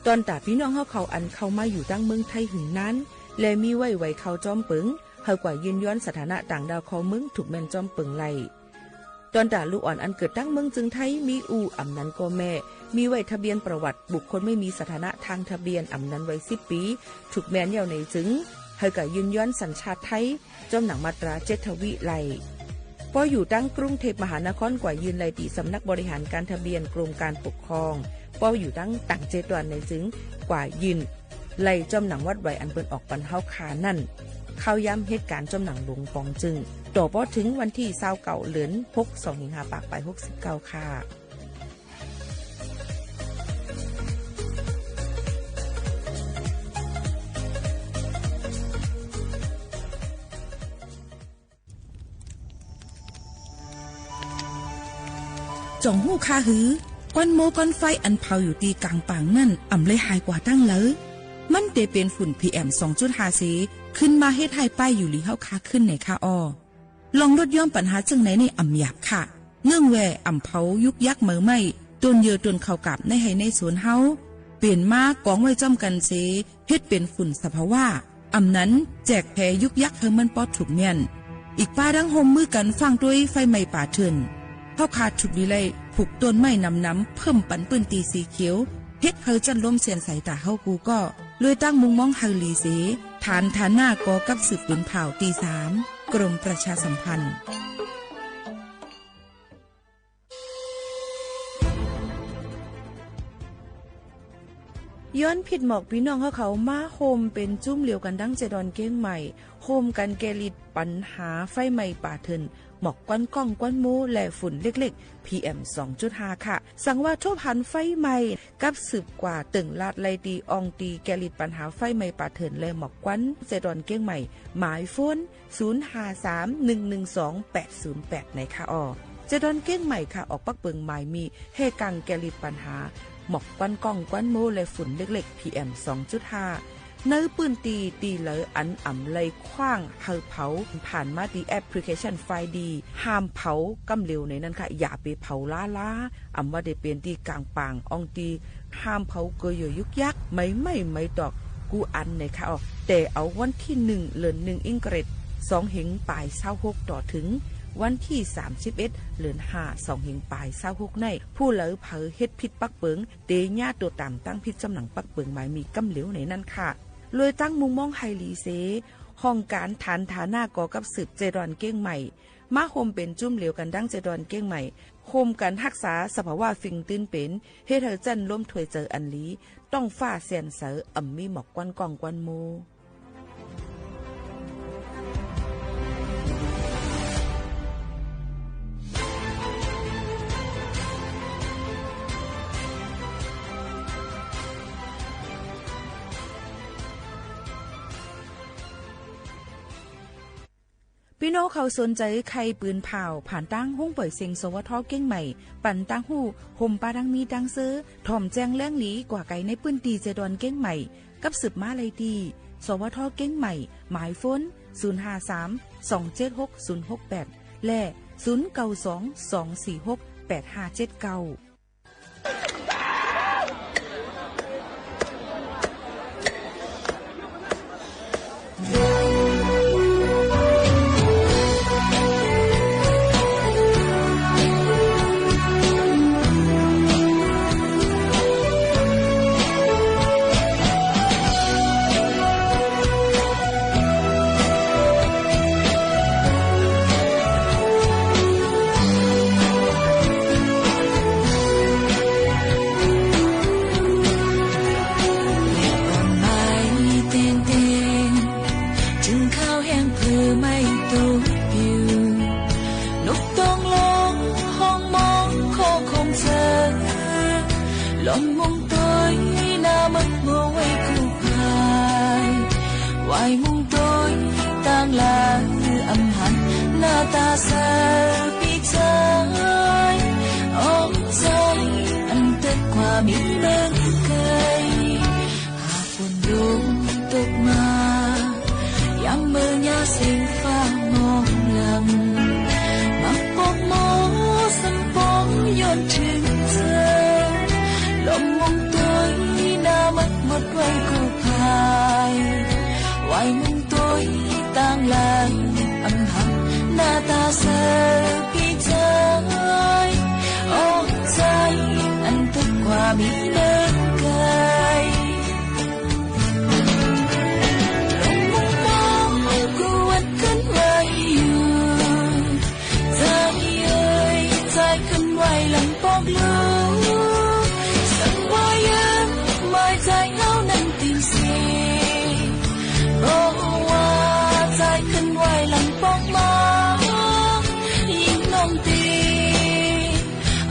ตอนตาพี่น้องเฮาเขาอันเข้ามาอยู่ตั้งเมืองไทยหึงนั้นและมีไว้เข้าจอมปึงเฮากว่ายืนย้อนสถานะต่างดาวเขาเมืองถูกแม่นจอมปึงไล่ตอนตาลูกอ่อนอันเกิดตั้งเมืองจึงไทยมีอำนั้นก็แม่มีไว้ทะเบียนประวัติบุคคลไม่มีสถานะทางทะเบียนอำนั้นไว้10ปีถูกแม่นยาวในจึงเฮากว่ายืนย้อนสัญชาติไทยจอมหนังมาตรา7ทวิไล่พออยู่ตั้งกรุงเทพมหานครกว่ายืนไล่ติสำนักบริหารการทะเบียนกรมการปกครองพออยู่ตั้งต่างเจตวันในจึงกว่ายืนไล่จอมหนังวัดไว้อันเปิ้นออกปันเฮาคานั่นเข้าย้ำเหตุการณ์จอมหนังหลวงปองจึงต่อพอถึงวันที่29เดือน6 2สิงหาคมไป69ค่ะจ่องหู้คาหือก้อนโมก้อนไฟอันเผาอยู่ตีกลางป่างนั่นอ่ำเลยหายกว่าตั้งเลยมันเตเป็นฝุ่น PM 2.5 สีขึ้นมาเฮ็ดให้ป้ายอยู่หลีเฮาคาขึ้นในค่าอ้อลองลดย่อมปัญหาจังไหนในอ่ำหยาบค่ะเนื่องแวอ่ำเผายุกยักเหมือไม่ต้นเยือต้นเข้ากับในให้ในสวนเฮาเปลี่ยนมากองไว้จ้อมกันเสเฮ็ดเป็นฝุ่นสภาวะอ่ำนั้นแจกแผ่ยุกยักเฮมันปอดถูกเมียนอีกป้าดังโฮมมือกันฟังด้วยไฟไหม้ป่าเถื่อนเฮาขาดถูกวิไลผูกต้นไม้น้ำเพิ่มปันปืนตีสีเขียวเฮ็ดเฮาจันล้มเสียนใส่ตาเฮากูก็เลยตั้งมุงมองเฮาลีเสฐานหน้ากอกับสืบปืนเผาตี3กรมประชาสัมพันธ์ย้อนผิดหมอกพี่น้องเขามาโฮมเป็นจุ้มเหลียวกันดั้งเจดอนเก้งใหม่โฮมกันแกลิดปัญหาไฟไหม้ป่าเถิน หมอกควันก้องควันมูและฝุ่นเล็กๆ PM 2.5 ค่ะสั่งว่าโทษพันไฟใหม่กับสืบกว่าตึงลาดไลดีอองตีแกลิดปัญหาไฟใหม่ป่าเถินและหมอกควันเจดอนเก้งใหม่หมายโฟน0531128808ในค่ะเจดอนเก้งใหม่ค่ะออกปักเบิงหมายมีเฮกังแกลิดปัญหาหมอกควันก้องควันมูและฝุ่นเล็กๆ PM 2.5เนื้อปืนตีเลยอันอ่ำเลยคว้างเฮาเผาผ่านมาดีแอปพลิเคชันไฟดีห้ามเผากำเร็วในนั้นค่ะอย่าไปเผาล้าอ่ำว่าได้เปลี่ยนตีกลางปางอองตีห้ามเผาเกยยุกยักไม่ดอกกูอันในค่ะแต่เอาวันที่1เดือน1อิงเกรด2เหงปลาย26ต่อถึงวันที่31เดือน5 2เหงปลาย26ในผู้เหลือเผาเฮ็ดผิดปักเปิงเตญ่าตัวตามตั้งผิดจำหนังปักเปิงหมายมีกำเหลวในนั้นค่ะเลยตั้งมุมมองไฮลีเซห้องการฐานฐานาก่อกับสืบเจดอนเก้งใหม่มาโฮมเป็นจุ่มเหลวกันดั้งเจดอนเก้งใหม่โฮมกันรักษาสภาวะฟิงตื้นเป็นเฮ็ดให้จันล้มถวยเจออันลีต้องฟ้าเสียนเสออ่ำมีหมอกควันกองควันโมพี่น้องเขาสนใจใครปืนเผาผ่านตั้งห้องปล่อยเสียงสวทเก้งใหม่ปั่นตั้งหูห่มปลาดังมีดังซื้อถ่อมแจ้งแล้งหลีกว่าไก่ในปืนตีเจดอนเก้งใหม่กับสืบมาเลยดีสวทเก้งใหม่หมายฝน053-276-068และ0922468579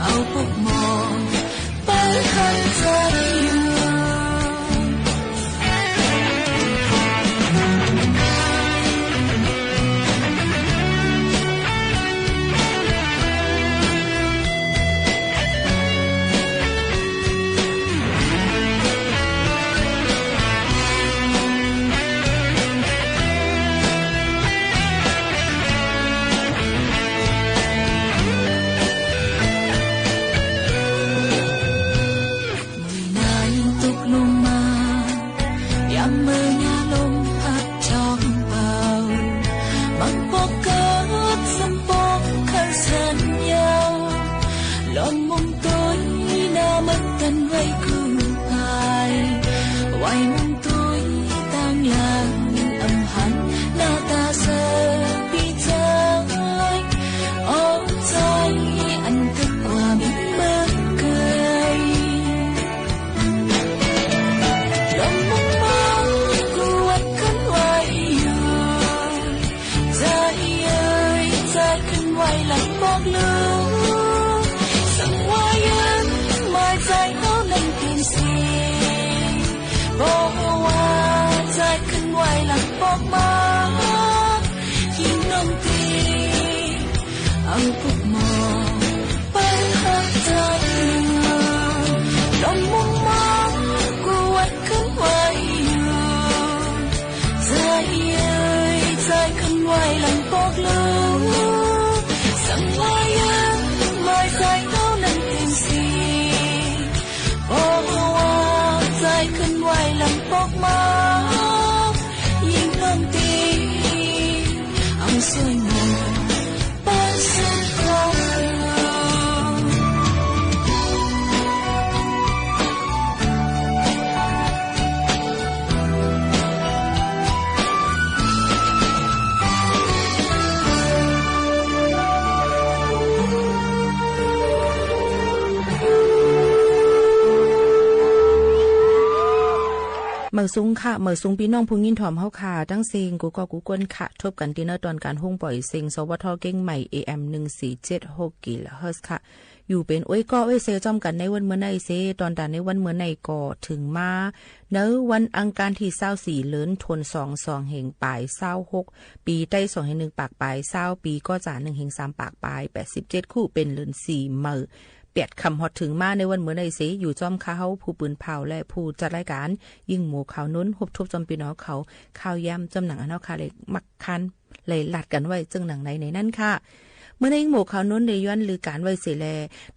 เอาพวกมองไปขันใจ หลังบอกลืมสังว่ายันหมายใจเขานั้นเปลี่ยนสีบอกว่าใจขึ้นไหวหลังบอกมายิ่งน้องตีเอาพวกมองไปหาใจลมมองมองกูวัดขึ้นไหวอยู่ใจเอ้ยใจขึ้นไหวหลังบอกลืมสังว่ายังหมายใจเขานั้นเปลี่ยนสีบอกว่าใจขึ้นไหวหลังบอกมายิ่งน้องตีเอาสวยงามเมื่อสูงค่ะเมื่อสูงพี่น้องผู้ยินถ่อมเฮาค่ะตั้งเซงกูก็กูกวนค่ะทบกันที่เนตอนการห้องปล่อยเซงสวทเก่งใหม่ AM 1476กิโลเฮิรตซ์ค่ะอยู่เป็นอ้อยก็อ้อยเซจอมกันในวันเมื่อในเซตอนตาในวันเมื่อในก็ถึงมาเนื้อวันอังคารที่24เดือนธันวาคม2แห่งปลาย26ปีใต้2แห่ง1ปากปลาย20ปีก็จะ1แห่ง3ปากปลาย87คู่เป็นเดือน4มื้อเปียดคำฮอดถึงมาในวันเมื่อในเสอยู่จอมข้าวผู้ปืนเผาและผู้จัดรายการยิ่งหมู่ข่าวนุ้นฮบทบจอมปีน้องเขาข่าวย่ำจำหนังอันเอาคาเล็กมักคันเลยหลัดกันไว้จึงหนังในนั่นค่ะเมื่อในหมู่ข่าวนุ้นเดย้อนหรือการไว้เสแล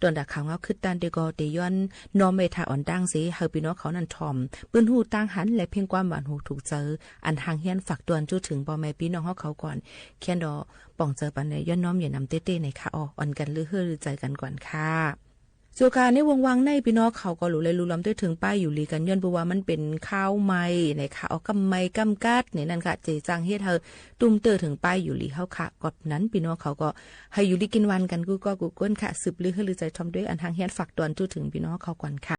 ตอนดักข่าวเงาคึดตันเดกอเดย้อนนอมเมทาอ่อนตั้งเสเฮาปีน้องเขานั่นทอมปืนหูตั้งหันและเพียงความหวานหูถูกเจออันทางเฮียนฝากตวนจู้ถึงบ่แม่พี่น้องเขาก่อนเคียนดอป่องเจอปันในย้อนน้อมอย่านำเต้ๆในค่ะอ่อนกันหรือเฮือหรือใจกันก่อนค่ะส่วนการในวงวังในพี่น้องเขาก็รู้เลยรู้ลำด้วยถึงป้ายอยู่ลีกันย้อนเพราะว่ามันเป็นข้าวไม้ในข้าวกำไม้กำกัดเนี่ยนั่นค่ะเจจังเฮ็ดเธอตุ้มเตอถึงป้ายอยู่ลีเฮาค่ะกดนั้นพี่น้องเขาก็ให้อยู่ลีกินวันกันกูก็กูก้นค่ะสืบลือเฮือหรือใจทอมด้วยอันทางเฮียนฝากตอนจู้ถึงพี่น้องเขาก่อนค่ะ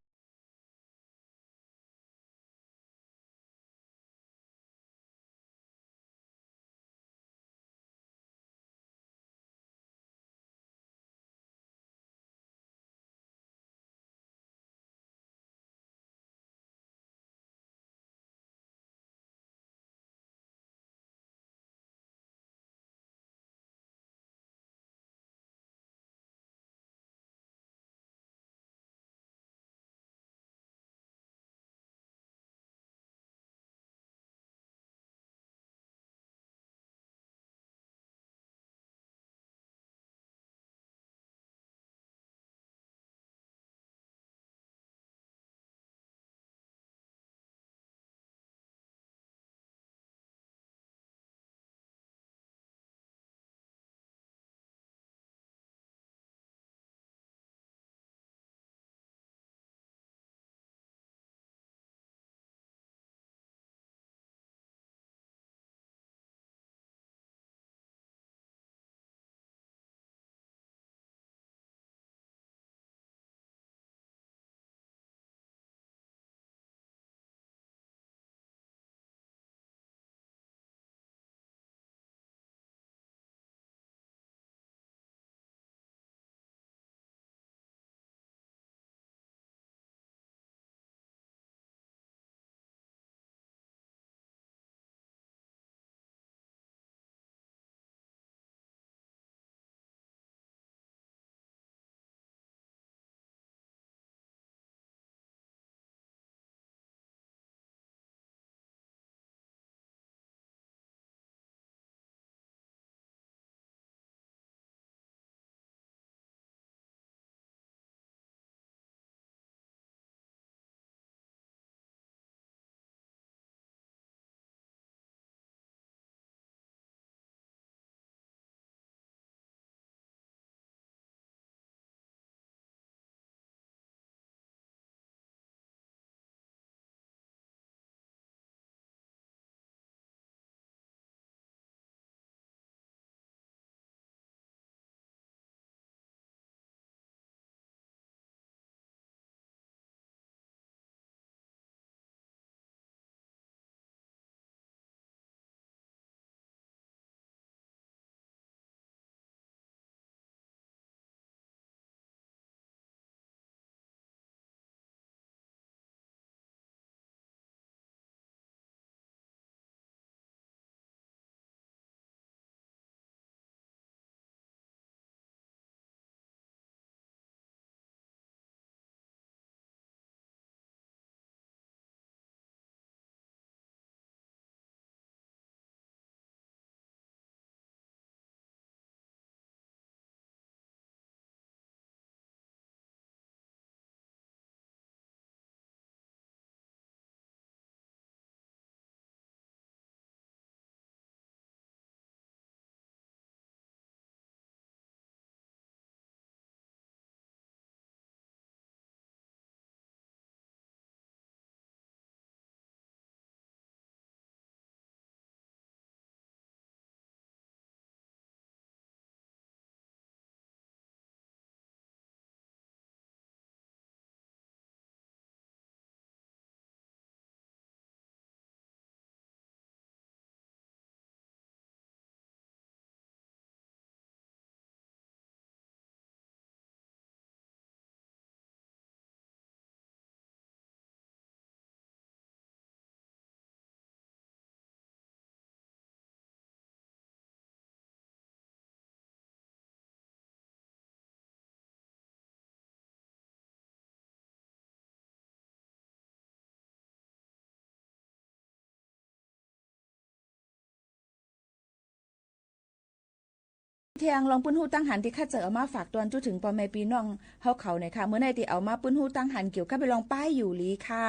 เทียงลองปื้นหู้ตั้งหันที่ข้าเจอเอามาฝากตอนจุถึงปอแม่ปีน้องเฮาเขาเนี่ยค่ะเมื่อไหร่ที่เอามาปื้นหู้ตั้งหันเกี่ยวกับไปลองป้ายอยู่ลีค่ะ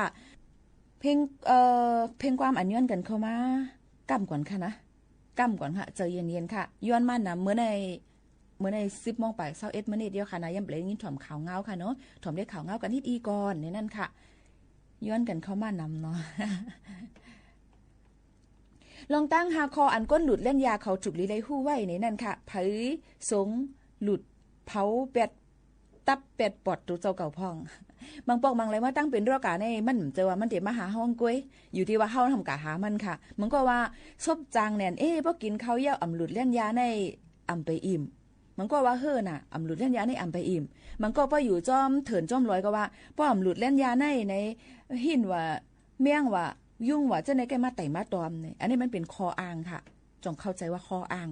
เพลงความอันย้อนกันเข้ามากำก่อนค่ะนะกำก่อนค่ะเจอเย็นๆค่ะย้อนมานำเมื่อใน10 โมงไป21 นาทีเดียวค่ะนะยังเปล่ายินถ่อมข่าวเงาค่ะเนาะถ่อมได้ข่าวเงากันนิดอีก่อนในนั่นค่ะย้อนกันเข้ามานำเนาะ ลองตั้งหาคออันก้นหลุดเล่นยาเขาจุกลีได้ฮู้ไว้ในนั่นค่ะไผสงหลุดเผาเป็ดตับเป็ดปอดตัวเจ้าเก่าพองบางปอกบางเลยว่าตั้งเป็นเรื่องกาในมันเจอว่ามันเดี๋ยวมาหาห้องกุ้ยอยู่ที่ว่าเฮาทำกะหามันค่ะมันก็ว่าซบจางแน่นพอกินข้าวเย่าอ่ำหลุดเล่นยาในอ่ำไปอิ่มมันก็ว่าเฮ้อน่ะอ่ำหลุดเล่นยาในอ่ำไปอิ่มมันก็พออยู่จอมเถินจอมลอยก็ว่าป้ออ่ำหลุดเล่นยาในหินว่าเมี่ยงว่ายุ่งว่าเจ้าในแกมาไต่มาตอมเนี่ยอันนี้มันเป็นคออ้างค่ะจงเข้าใจว่าคออ้าง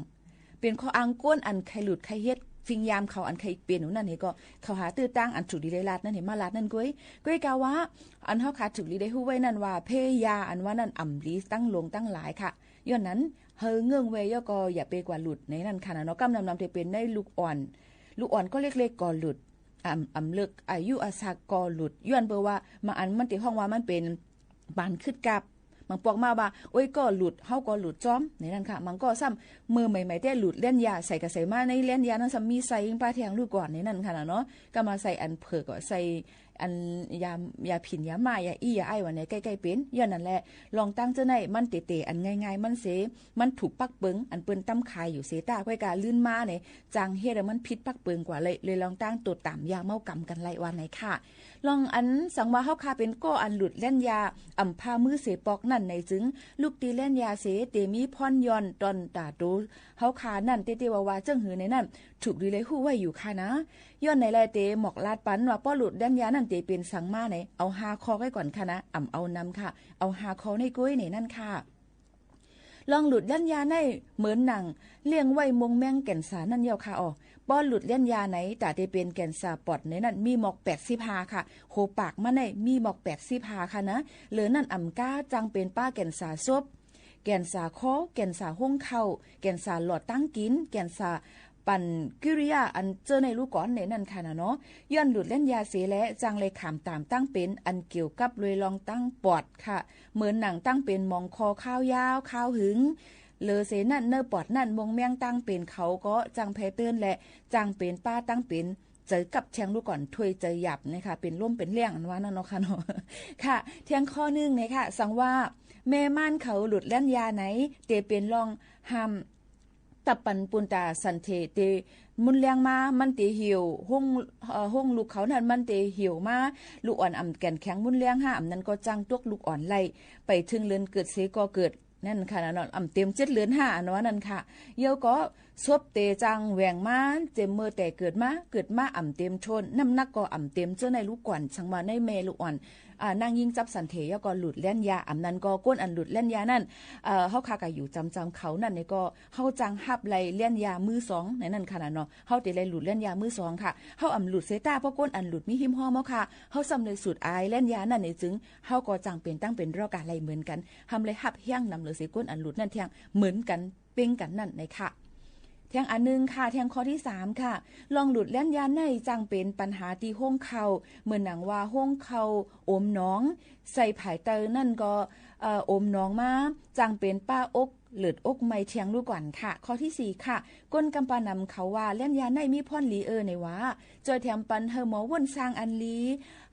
เป็นคออ้างก้นอันใครหลุดใครเฮ็ดฟิงยามเขาอันใครเปลี่ยนนั่นนี่ก็เขาหาตื้อตั้งอันถูกดีได้ลาดนั่นเห็นมาลาดนั่นก้อยกาว่าอันเฮาขาถูกดีได้ฮู้ไว้นั่นว่าเพยาอันว่านั่นอ่ำลีตั้งลงตั้งหลายค่ะย้อนนั้นเฮอเงื่องเวย่อก็อย่าไปกว่าหลุดในนั่นค่ะเนาะกำนำที่เป็นในลูกอ่อนก็เล็กๆก่อหลุดอ่ำเลิกอายุอาสาก่อหลุดย้อนเบอว่ามาอันมันติห้องว่ามันเป็นบานขึ้นกับมันปอกมาว่าโอ้ยก็หลุดเฮาก็หลุดจ้อมในนั้นค่ะมันก็ซ้ำมือใหม่ๆแต่หลุดเล่นยาใส่กระใส่มาในเล่นยานั้นซ้ำมีใส่ยิงปลาแทงลูกก่อนในนั้นค่ะเนาะก็มาใส่อันเผือกก็ใส่อันยาผินยาหมายาอี้ยาไอ้วันไหนใกล้ๆเป็นย้อนนั่นแหละลองตั้งเจ้าไหนมันเตะๆอันง่ายๆมันเสมันถูกปักเปิงอันเปิ้นตั้มคายอยู่เสตาไว้กาลื่นมาเนี่ยจางเฮ็ดมันพิษปักเปิงกว่าเลยลองตั้งตัวต่ำยาเมากำกันไล่วันไหนค่ะลองอันสังว่าเฮาคาเป็นก็อันหลุดเล่นยาอ่ำพามือเสปอกนั่นในจึงลูกตีเล่นยาเสเตมีพรย้อนตอนตาโตเฮาคานั่นเตว่าเจิ้งหือในนั่นถูกดีเลยฮู้ไว้อยู่ค่ะนะย้อนในแลเตหมอกลาดปันว่าป้อหลุดเล่นยานั่นเตเป็นสังมาไหนเอาหาคอไว้ก่อนค่ะนะอ่ำเอานำค่ะเอาหาคอในกุ้ยในนั่นค่ะลองหลุดเล่นยาในเหมือนหนังเลี้ยงไว้มงแมงแก่นสานั่นเยาค่ะป้อนหลุดเล่นยาไหนแต่ได้เป็นแก่นสาปอดในนั่นมีหมอก85ค่ะโหปากมาในมีหมอก85ค่ะนะเหลือนั่นอ่ำก้าจังเป็นป้าแก่นสาซบแก่นสาคอแก่นสาห้องเข่าแก่นสาหลอดตั้งกินแก่นสาปั่นกิริยาอันเจอในลูกก้อนในนั่นค่ะนะเนาะย้อนหลุดเล่นยาเสและจังเลยขามตามตั้งเป็นอันเกี่ยวกับเลยลองตั้งปอดค่ะเหมือนหนังตั้งเป็นมองคอข้าวยาวข้าวหึงเลอเสนั่นเนอปอดนั่นมงแมงตั้งเป็นเขาก็จังแพเตือนและจังเป็นป้าตั้งเป็นเจอกับแทงลูกก่อนถวยเจอหยับนะคะเป็นร่มเป็นเลี่ยงอันว่านั่นเนาะค่ะเนาะค่ะเทียงข้อนึงเนี่ยค่ะสังว่าแม่ม่านเขาหลุดเล่นยาไหนเตเป็นลองห้ามตับปันปุนตาสันเทเตมุนแรงมามันเตเหี่ยวห้องลูกเขานั่นมันเตเหี่ยวมาลูกอ่อนอ่ำแก่นแข็งมุนแรงห้าอ่ำนั้นก็จังตวกลูกอ่อนไล่ไปถึงเลือนเกิดเสก็เกิดนั่นค่ะนอนอ่ำเต็ม7 เดือน5อันว่านั่นค่ะเยี่ยวก็ซบเตจังแหวงมาเจมเมื่อแต่เกิดมาอ่ำเต็มชนน้ำหนักก็อ่ำเต็มเจ้าในลูกก่อนสังมาในเมลูกอ่อนนางยิงจับสันเถยก็หลุดเล่นยาอ่ำนั้นก็ก้นอันหลุดเล่นยานั่นเฮาคากะอยู่จำเขานั่นนี่ก็เฮาจังหับไล่เล่นยามือ2ในนั่นค่ะเนาะเฮาติไล่หลุดเล่นยามือ2ค่ะเฮาอ่ำหลุดเซตาเพราะก้นอันหลุดมีหิมห้อมค่ะเฮาสำเลยสุดอายเล่นยานั่นนี่จึงเฮาก็จังเป็นตั้งเป็นรอกาไล่เหมือนกันทำเลยหับเฮี้ยงนำเลยสิก้นอันหลุดนั่นเที่ยงเหมือนกันเป้งกันนั่นในค่ะเทียงอันนึงค่ะเทียงข้อที่3ค่ะลองหลุดเล่นยาในจังเป็นปัญหาที่ห้องเข่าเหมือนหนังว่าห้องเข่าอมน้องใส่ผายเตอนั่นก็อมน้องมาจังเป็นป้าอกเลือดอกไม่เทียงลูกก่อนค่ะข้อที่4ค่ะก้นกำปานำเขาว่าเล่นยาในมีพ่อนลีในว่าจอยแถมปันเฮอหมอวนสร้างอันลี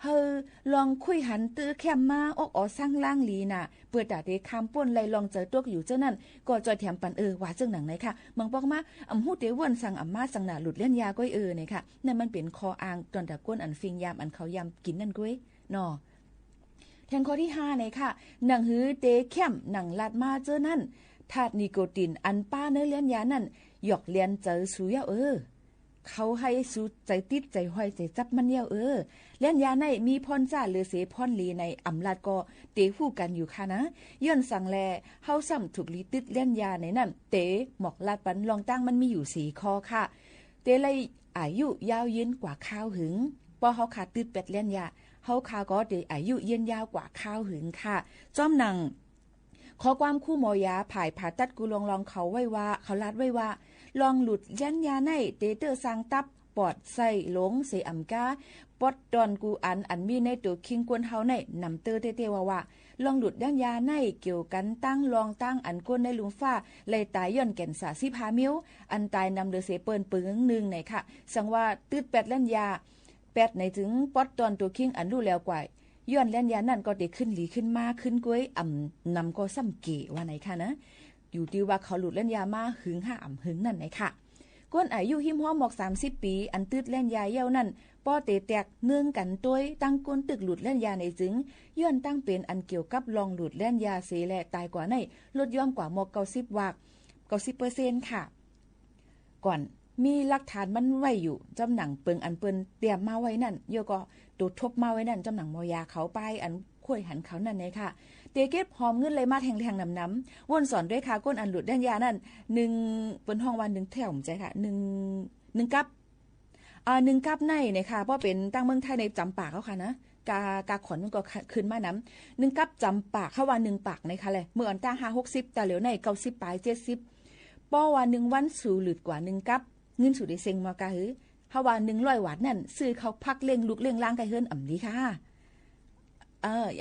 เฮอลองคุยหันตื้อแคมมาอกอ๋อสร้างล่างลีน่ะเปิดตาเดคำป่นไล่ลองเจอตัวอยู่เจ้านั่นก็จอยแถมปันว่าจึงหนังไหนค่ะมังบอกมาอำฮู้เตวนสั่งอำมาสั่งหน้าหลุดเล่นยาก้อยเนี่ยค่ะนั่นมันเป็นคออ้างตอนตะก้นอันฟิงยามอันเขายามกินนั่นก้อยนอแทงข้อที่5เนี่ยค่ะหนังหือเตเข้มหนังลาดมาเจอนั่นธาตุนิโคตินอันป้าเนื้อเลี้ยนยานั่นหยอกเลี้ยนเจอสูยาเขาให้สูใจติดใจห้อยใจจับมันเยาเลี้ยนยาในมีพรจ้าหรือเสพรลีในอำลาดก็เตะคู่กันอยู่ค่ะนะย้อนสั่งแลเฮาซ้ำถูกลีติดเลี้ยนยาในนั่นเตะหมอกลาดปันลองตั้งมันมีอยู่4ข้อค่ะเตะเลยอายุยาวยืนกว่าข้าวหึงพอเฮาขาดติดเป็ดเลี้ยนยาเฮาขาก็เตะอายุยืนยาวกว่าข้าวหึงค่ะจ้อมหนัง ขอความคู่หมอยาผ่ายผ่าตัดกูลองเขาไว้ว่าเขาลาดไว้ว่าลองหลุดยันยาในเตเตอร์สร้างตับปอดใส่หลงเสอำกาปอดดอนกูอันมีในตัวคิงกวนเฮาในนำเตอร์เตว่าลองหลุดยันยาในเกี่ยวกันตั้งลองตั้งอันก้นในลุงฟ้าเลยตายย่อนแก่นสา15มิ้วอันตายนำเดเสเปิ้นปึงนึงไหนค่ะสังว่าตืดแปดยันยาแปดในถึงปอดดอนตัวคิงอันรู้แล้วกว่าย้อนแล่นยานั่นก็ได้ขึ้นหลีขึ้นมาขึ้นก้วยนำก็ซ้ำเกว่าไหนค่ะนะอยู่ที่ว่าเขาหลุดแล่นยามาหึงห้าหึงนั่นไหนค่ะก้นอายุหิมห้อหมอก30ปีอันตืดแล่นยาเย้านั่นป้อเตแตกเนื่องกันต้วยตั้งก้นตึกหลุดแล่นยาในจึงย้อนตั้งเป็นอันเกี่ยวกับลองหลุดแล่นยาเสแลตายกว่าในลดย่อมกว่าหมอก90วาก90%ค่ะก่อนมีหลักฐานมันไว้อยู่จำหนังเปิงอันเปิ้นเตรียมมาไว้นั่นโยก็ตัวทบมาไว้นั่นจำหนังมอยาเขาไปอันค่อยหันเขานั่นเลยค่ะเตเก็บหอมเงินเลยมาแทงน้ำวนสอนด้วยค่ะก้นอันหลุดด้านยานั่น1เปิ้นห้องวัน1แถวผมใจค่ะ1กับ1กับในเนี่ยค่ะเพราะเป็นตั้งเมืองไทยในจำปากเขาค่ะนะกาขอนมันก็ขึ้นมาน้ำ1กับจำปากเขาว่า1ปากในค่ะเลยเมื่ออันตั้ง60แต่เหลียวใน90ปลาย70ป้อว่า1วันสู่หลุดกว่า1กับเงินสู่ได้เซ็งมากะหือเฮาว่า100 วัตต์นั่นซื้อเขาพักเลี้ยงลูกเลี้ยงล้างไก่เฮือนอำลีค่ะ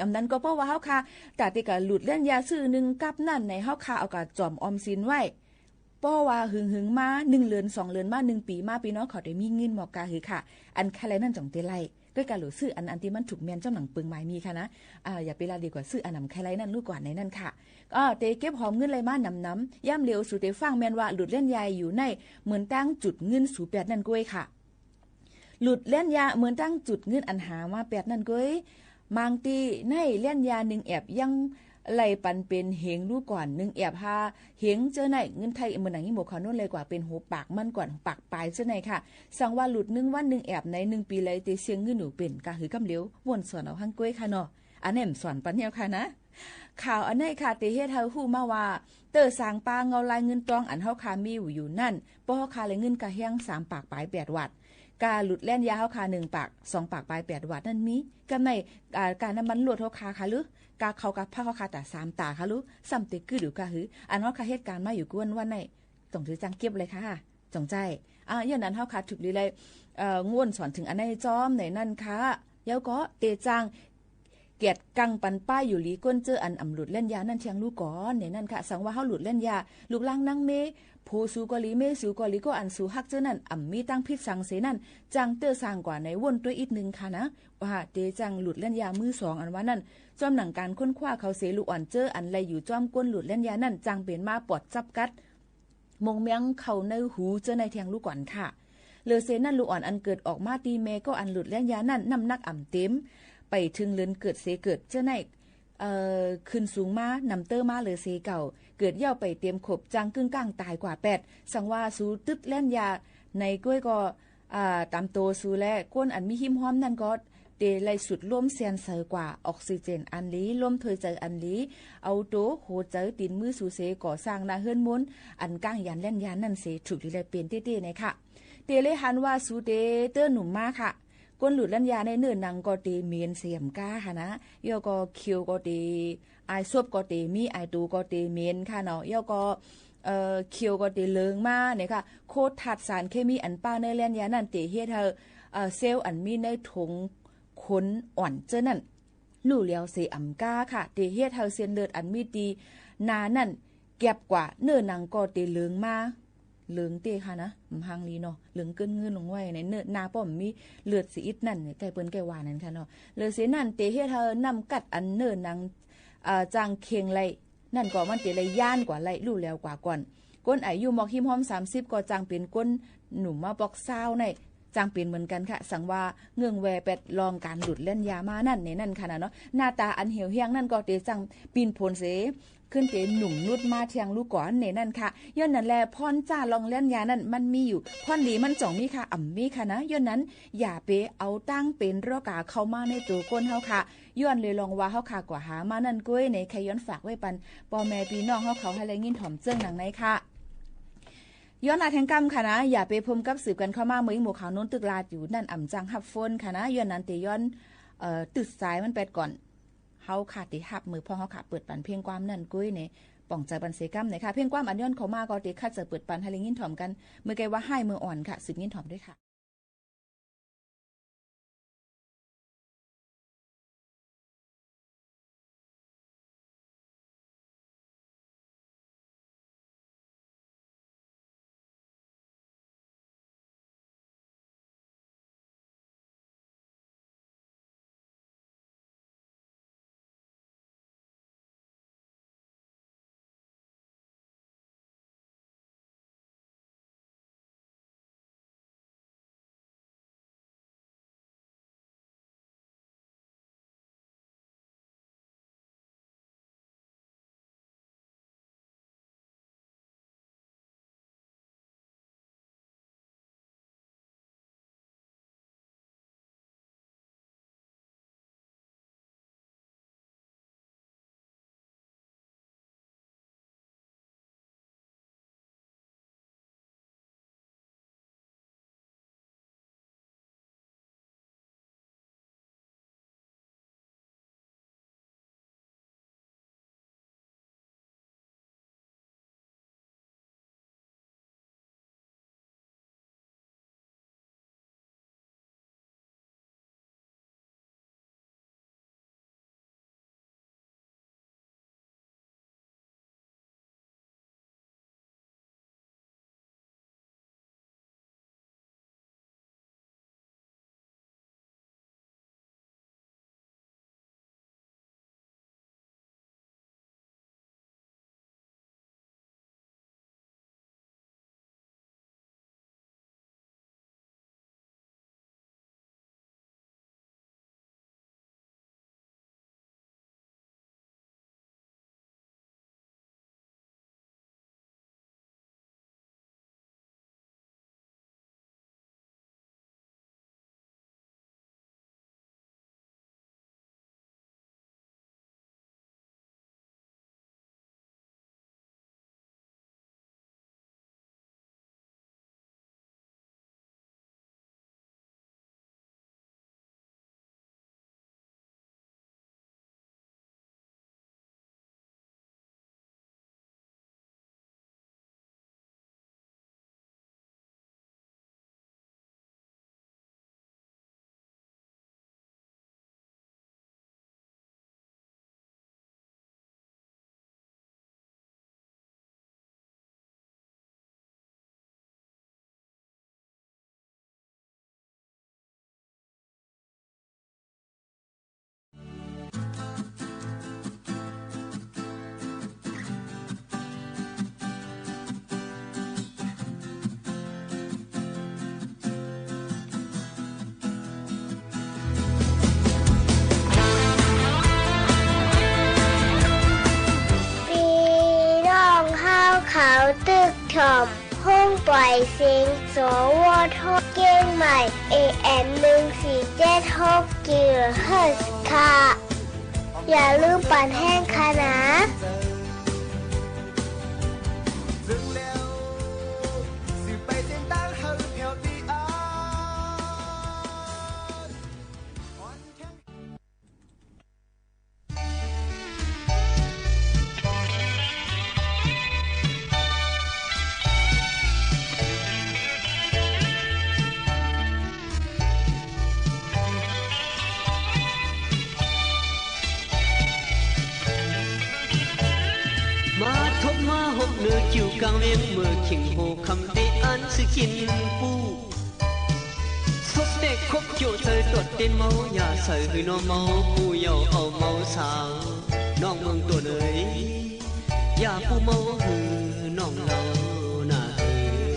อำนั้นก็เพราะว่าเฮาค่ะแต่ติก็หลุดเล่นยาซื้อ1กับนั่นในเฮาค่ะเอากะจอมออมสินไว้เพราะว่าหึงมา1เดือน2เดือนมา1ปีมาพี่น้องเขาได้มีเงินหมอกะหือค่ะอันแค่ไรนั่นจ่องเตไลด้วยการหลุดซื้ออันที่มันถูกแม่นเจ้าหนังปึงไม้มีค่ะนะอย่าไปลาดีกว่าซื้ออันนำแค่ไรนั่นลูกกว่าในนั่นค่ะเตเก็บหอมเงินเลยมานำย่ำเร็วสู่เตฟังแม่นว่าหลุดเล่นยาอยู่ในเหมือนตั้งจุดเงินสู่8นั่นก้วยค่ะหลุดเล่นยาเหมือนตั้งจุดเงินอันหามา8นั่นก้วยบางตีในเล่นยา1แอบยังไหลปันเป็นเหงลูกก่อน1แอบหาเหงเจอไหนเงินไทยเหมือนหนังยี่หมกเขาโน่นเลยกว่าเป็นหูปากมันก่อนปากปลายเจอไหนค่ะสั่งว่าหลุด1วัน1แอบใน1ปีเลยเตเสียงเงินหนูเป็นกะหือกำเหลียววนสอนเอาหังก้วยค่ะเนาะอันนี้สอนปันเนียวค่ะนะข่าวอันนี้ค่ะเตเฮ็ดเฮาฮู้มาว่าเตอสางปาเงาลายเงินตองอันเฮาคามีอยู่นั่นป้อเฮาคาเลยเงินกะแห้ง3ปากปลาย8วัตต์กาหลุดแล่นยาเฮาคา1ปาก2ปากปลาย8วัตต์นั่นมีกำในการน้ำมันลวดเฮาคาค่ะหรือกาเขากับผ้าเฮาคาแต่3ตาค่ะหรือซ้ำเตกึหรือกะหืออันเฮาคาเหตุการณ์มาอยู่กวนวันไหนต้องถือจังเก็บเลยค่ะจงใจอย่างนั้นเฮาคาถูกลีเลยง่วนสอนถึงอันในจอมในนั่นค่ะเย้าก็เตจังเกียดกังปันป้ายอยู่หลีก้นเจออันหลุดเล่นยานั่นเทียงลูกก่อนในนั่นค่ะสังว่าเฮาหลุดเล่นยาลูกล่างนั่งเมโพสูกอลีเมสูกอลีก็อันสูฮักเจอนั่นมีตั้งพิษสังเสนั่นจังเตอสร้างกว่าในวนตัวอีกนึงค่ะนะว่าเตจังหลุดเล่นยามือ2อันว่านั่นจอมหนังการค้นคว้าเขาเสลูกอ่อนเจออันไรอยู่จอมก้นหลุดเล่นยานั่นจังเป็นมาปอดจับกัดมงเมียงเข้าในหูเจอในเทียงลูกก่อนค่ะเลอเซนั่นลูกอ่อนอันเกิดออกมาตีเมก็อันหลุดเล่นยานั่นน้ำหนักเต็มไปถึงเลือนเกิดเสเกิดเจ้าในขึ้นสูงมานำเตอร์มาเลยเสเก่าเกิดเย่าไปเตรียมขบจังกึ่งกลางตายกว่า8สังว่าสูตึดแล่นยาในก้วยก็ตามโตสูแลก้นอันมีหิมห้อมนั่นก็เตไลสุดร่วมเซียนเซอกว่าออกซิเจนอันลีร่วมถอยใจอันลีเอาโตโหเจอตีนมือสูเสก่อสร้างนาเฮือนมุนอันก้างยันแล่นยานั่นเสถูกที่เลยเป็นเต้ๆในค่ะเตเลยหันว่าสูเตเตอร์หนุ่มมาค่ะก้นหลุดลัญญาในเนื้อนังก็ตีเมียนเสียมก้าค่ะนะย่อก็คิวก็ตีไอซบก็ตีมีไอตูก็ตีเมียนค่ะเนาะย่อก็คิวก็ตีเลิงมาเนี่ยค่ะโคตรถัดสารเคมีอันป้าในลัญญานั่นตีเฮ็ดเธอเซลล์อันมีในถุงขนอ่อนเจ้านั่นลู่เลียวเสียมก้าค่ะตีเฮ็ดเธอเส้นเลือดอันมีตีนานั่นเก็บกว่าเนื้อนังก็ตีเลิงมาเหลืองเตค่ะนะหังลีเนาะเหลืองเกินเงินลงไว้ในเนื้อนาป้อมมีเลือดสีอิดนั่นไก่เปิ้นไก่หวานนั่นค่ะเนาะเลือดสีนั่นเตเฮ็ดเธอนำกัดอันเนื้อนางจางเคียงไหลนั่นก็มันเตเลยย่านกว่าไหลรู้แล้วกว่าก่อนก้นอายุหมอกหิมหอม30ก็จางเป็นก้นหนุ่มมาบอกซาวในจางเป็นเหมือนกันค่ะสังว่าเงื่องแวเป็ดลองการหลุดเล่นยามานั่นในนั่นค่ะเนาะหน้าตาอันเหี่ยวเฮียงนั่นก็เตจังปีนผลเสขึ้นเตหนุ่มนุดมาเทียงลูกก่อนในนั่นค่ะย้อนนั้นแลพรจ้าลองเล่นยานั่นมันมีอยู่พรดีมันจ่องมีค่ะมีค่ะนะย้อนนั้นอย่าไปเอาตั้งเป็นรอกาเข้ามาในตัวก้นเฮาค่ะย้อนเลยลองว่าเฮาค่ะกว่าหามานั่นก้อยในใครย้อนฝากไว้ปันพ่อแม่พี่น้องเฮาเขาให้แลยินถ่อมเจิ้งหนังในค่ะย้อนลาแทงกรรมค่ะนะอย่าไปพมกับสืบกันเข้ามาเมื่อหมู่ข่าวโน้นตึกลาดอยู่นั่นอ่ำจังฮับฟนค่ะนะย้อนนั้นเตย้อนตึกสายมันแปดก่อน เฮาขาดติหับมือพ่อเฮาขาเปิดปันเพียงความนั่นกุ้ยเนี่ยป่องใจบันเสกำเนี่ยค่ะเพียงความอันย้อนเขามาก็ติคัดจะเปิดปันให้ลิงยินถ่อมกันมือไกว่าให้มืออ่อนค่ะสืบยินถ่อมด้วยค่ะเขาตึกถมห้องปล่อยเสียงสวทเก้งใหม่ AM 1476 กิโลเฮิรตซ์ค่ะ อย่าลืมปั่นแห้งค่ะนะเนื้อคิวกลางเวียงเมื่อขิงโหคำได้อันสิกินปูสบเด็กคบเกี่ยวใจตรวจเต้นเมาอย่าใส่หือน้องเมาปูเยาเอาเมาสาวน้องเมืองตัวเนยอย่าปูเมาหือน้องเราหน้าเอ๋ย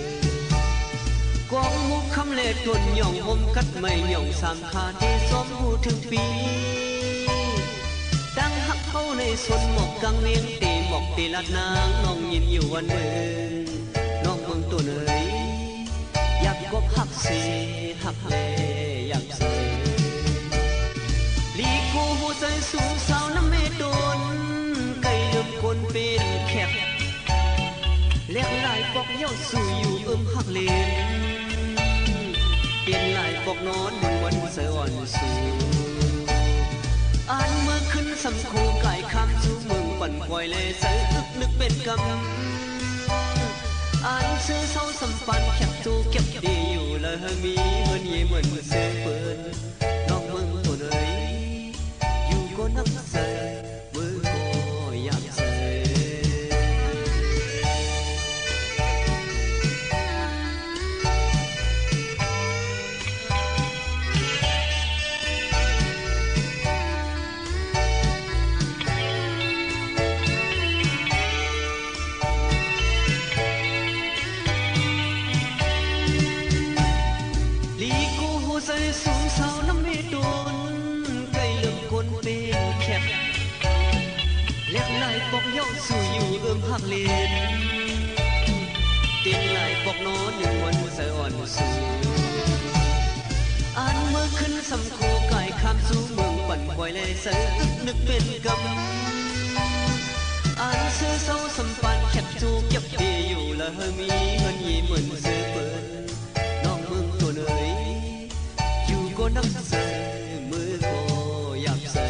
กองมุกคำเล่ตวนหย่องอมกัดไม่หย่องสามขาที่ซ้อมหูถึงปีตั้งหักเข้าในสนหมอกกลางเวียงตีหมอกตีลัดนางน้องยินอยู่วันหนึ่งน้องเมืองตัวเนยอยากกบหักเสหักเลอยากเสลีกูหัวใจสูงสาวน้ำเมดนไก่เดิมคนเป็นแคบเลี้ยงลายปอกเย้าสู่อยู่หักเลนเปลี่ยนลายปอกนอนวันเสอ่อนสู่ อ่านเมื่อขึ้นสำโคไก่คำสู่เมืองปั่นปล่อยเลยใส่อึกนึกเป็นกำอ่านซื้อเศร้าสัมปันแคบจูเก็บดีอยู่เลยมีเหมือนยี่เหมือนเสือเปินน้องเมืองตัวเลยอยู่ก็นักเสือมือก็อยากเสือใจสูงเศร้าน้ำไม่โดนใกล้เริ่มคนเป็นแคบเล็กลายปอกย่อสู่อยู่เอื้อมหักเลนเตียงลายปอกโน้นหนึ่งวันใส่อ่อนสู่อ่านเมื่อขึ้นสำโคไก่ข้ามสู่เมืองปั่นปล่อยเลยใส่อึกนึกเป็นกำอ่านเสื้อเศร้าสัมปันแคบจูเก็บดีอยู่ละมีเงินยี่เหมือนเสื้อเปิดน้องเมืองตัวเนยก็นักเสือมือก็อยากเสื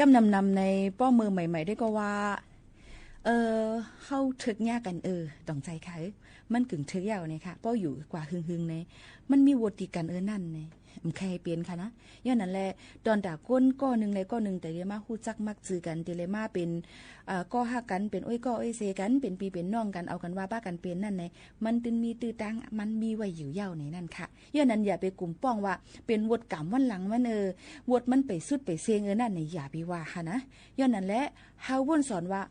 กำนำในป้อมือใหม่ๆได้ก็ว่าเฮาถึกยากกันต้องใจค่ะมันกึ่งถึกยาวเนี่ยค่ะป้ออยู่กว่าหึงๆเนี่ยมันมีวติกันนั่นเนี่ยมันใครเปลี่ยนค่ะนะย้อนนั้นแหละตอนด่าก้นก้อนึงในก้อนึงแต่เดี๋ยวมาฮู้จักมักจือกันเดี๋ยวมาเป็นก้อฮักกันเป็นอ้อยก้ออ้อยเซกันเป็นปีเป็นน้องกันเอากันว่าป้ากันเป็นนั่นในมันตึนมีตื้อตังมันมีไว้อยู่ยาวในนั่นค่ะย้อนนั้นอย่าไปกลุ่มป้องว่าเป็นวดกรรมวันหลังมันวดมันไปสุดไปเซงนั่นในอย่าไปว่าค่ะนะย้อนนั้นแหละเฮาวนสอนว่า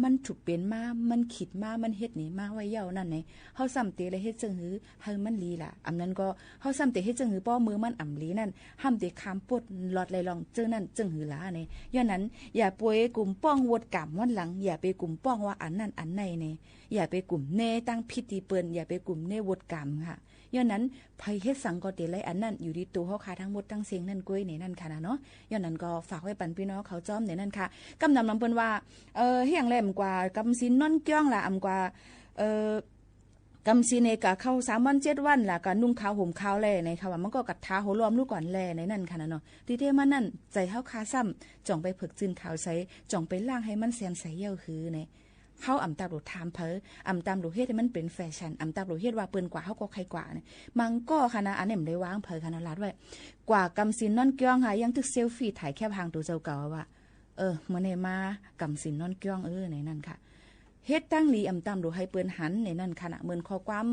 มันถูกเป็นมามันคิดมามันเฮ็ดนี่มาไว้เย้านั่นไงเฮาซ้ำเตเลยเฮ็ดจังหือเฮามันลีล่ะอำนั้นก็เฮาซ้ำเตเฮ็ดจังหือป้อมือมันอำลีนั่นห้ามเตคามปดหลอดไหลลองเจอนั่นจังหือล่ะนี่ย้อนนั้นอย่าป่วยกลุ่มป้องวดกรรมวันหลังอย่าไปกลุ่มป้องว่าอันนั้นอันไหนนี่อย่าไปกลุ่มเนตั้งพิธีเปิ้นอย่าไปกลุ่มเนวดกรรมค่ะย้อนนั้นไผเฮ็ดสังก็เตไลอันนั้นอยู่ที่ตัวเฮาค่ะทั้งหมดทั้งเสียงนั่นก้อยนี่นั่นค่ะนะเนาะย้อนนั้นก็ฝากไว้ปันพี่น้องเขาจ้อมนี่นั่นค่ะกำนำนำเปิ้นว่าเฮียงแหลมกว่ากำสินนอนเกี้ยงล่ะอำกว่ากำสิเนกะเข้า3วัน7วันล่ะก็นุ่งขาวห่มขาวแลในค่ะว่ามันก็กัดท้าโหรวมลูกก่อนแลในนั่นค่ะนะเนาะที่เทมันนั่นใจเฮาคาซ้ำจ่องไปผึกจืนขาวใสจ่องไปล่างให้มันแซมใสเย้าคือในเฮาอำตาบโหลถามอำตามโหลเฮ็ดให้มันเป็นแฟชั่นอำตาบโหลเฮ็ดว่าเปิ้นกว่าเฮาก็ใครกว่าเนี่ยมันก็ค่ะนะอันนี้ได้วางค่ะนะลาดไว้กว่ากำสินนอนเกี้ยงค่ะยังทึกเซลฟี่ถ่ายแคบหางตัวเจ้าเก่าว่ามื้อนี้มากำสินนอนเกี้ยงในนั่นค่ะเฮ็ดตั้งลีอำตามโหลให้เปิ้นหันในนั่นค่ะนะเหมือนข้อความ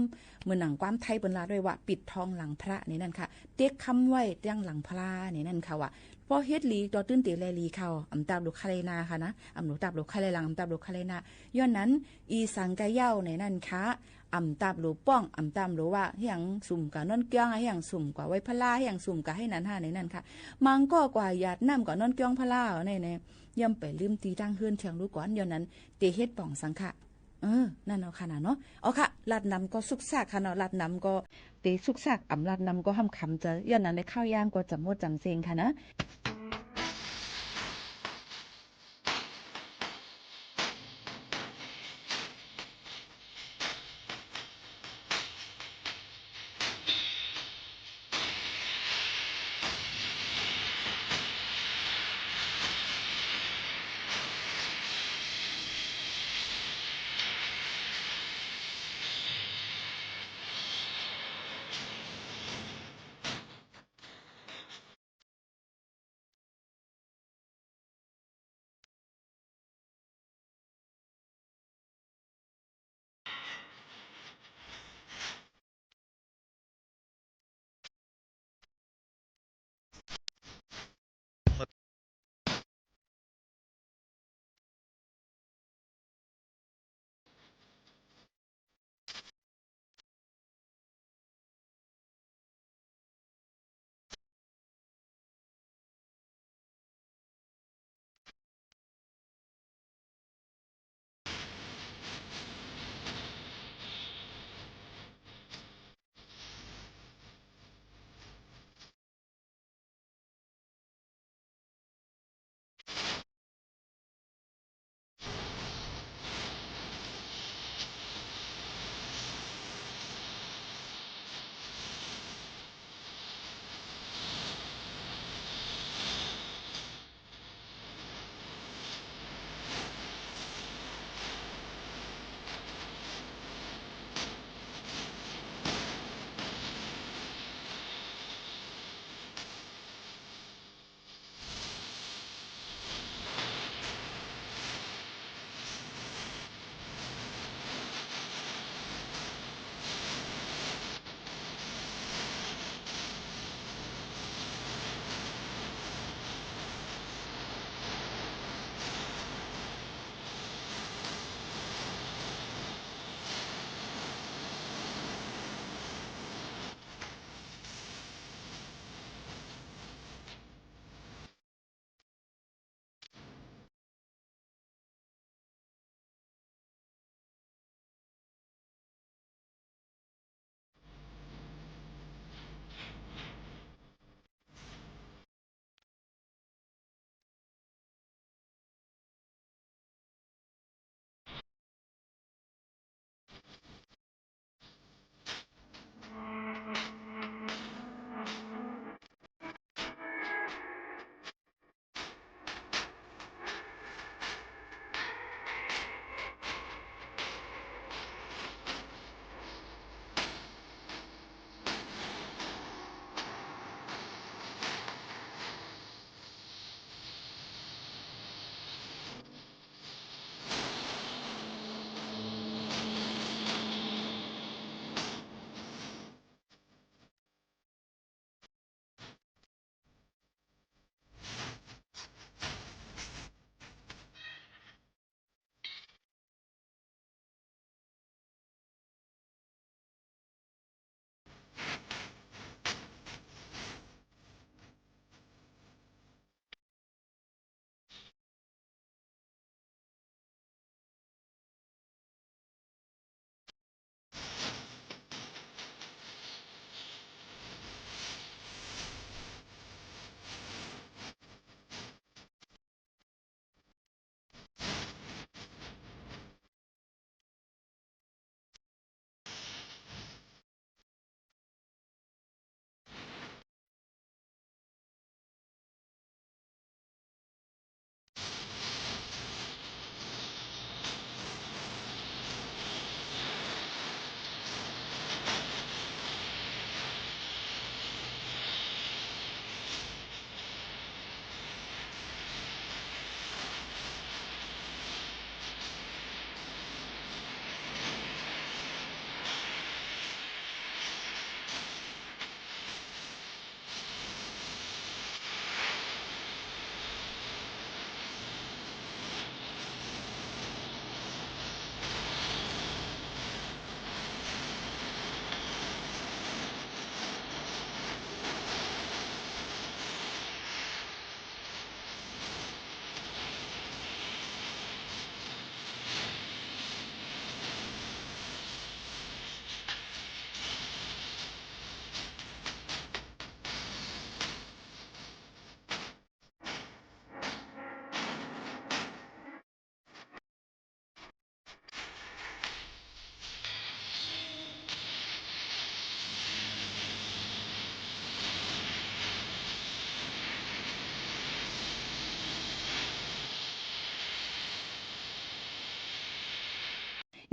เหมือนหนังความไทยเปิ้นลาดไว้ว่าปิดทองหลังพระในนั่นค่ะเต็กคำไว้เตียงหลังพระในนั่นค่ะว่าพอเฮ็ดลีต่อตื้นเตแลลีเข้าอำตาบโหลคาเลนาค่ะนะอำโหลตาบโหลคาเลลังอำตาบโหลคาเลนาย้อนนั้นอีสังกะเย้าในนั่นค่ะอำตาบโหลป้องอำตามโหลว่าเฮียงสุ่มกะนอนเกี้ยงเฮียงสุ่มกว่าไว้พลาเฮียงสุ่มกะให้นั้นหาในนั่นค่ะมังก็กว่าหยาดน้ำกว่านอนเกี้ยงพลาในย่ำไปลืมตีตั้งเฮือนเถียงรู้ก่อนย้อนนั้นเตเฮ็ดป่องสังค่ะนั่นเอาค่ะนะเนาะเอาค่ะลาดน้ำก็สุกซากค่ะเนาะลาดน้ำก็เตสุกซากอำลาดน้ำก็ห้ำคำจะย้อนนั้นในข้าวย่างก็จำหมดจำเซงค่ะนะ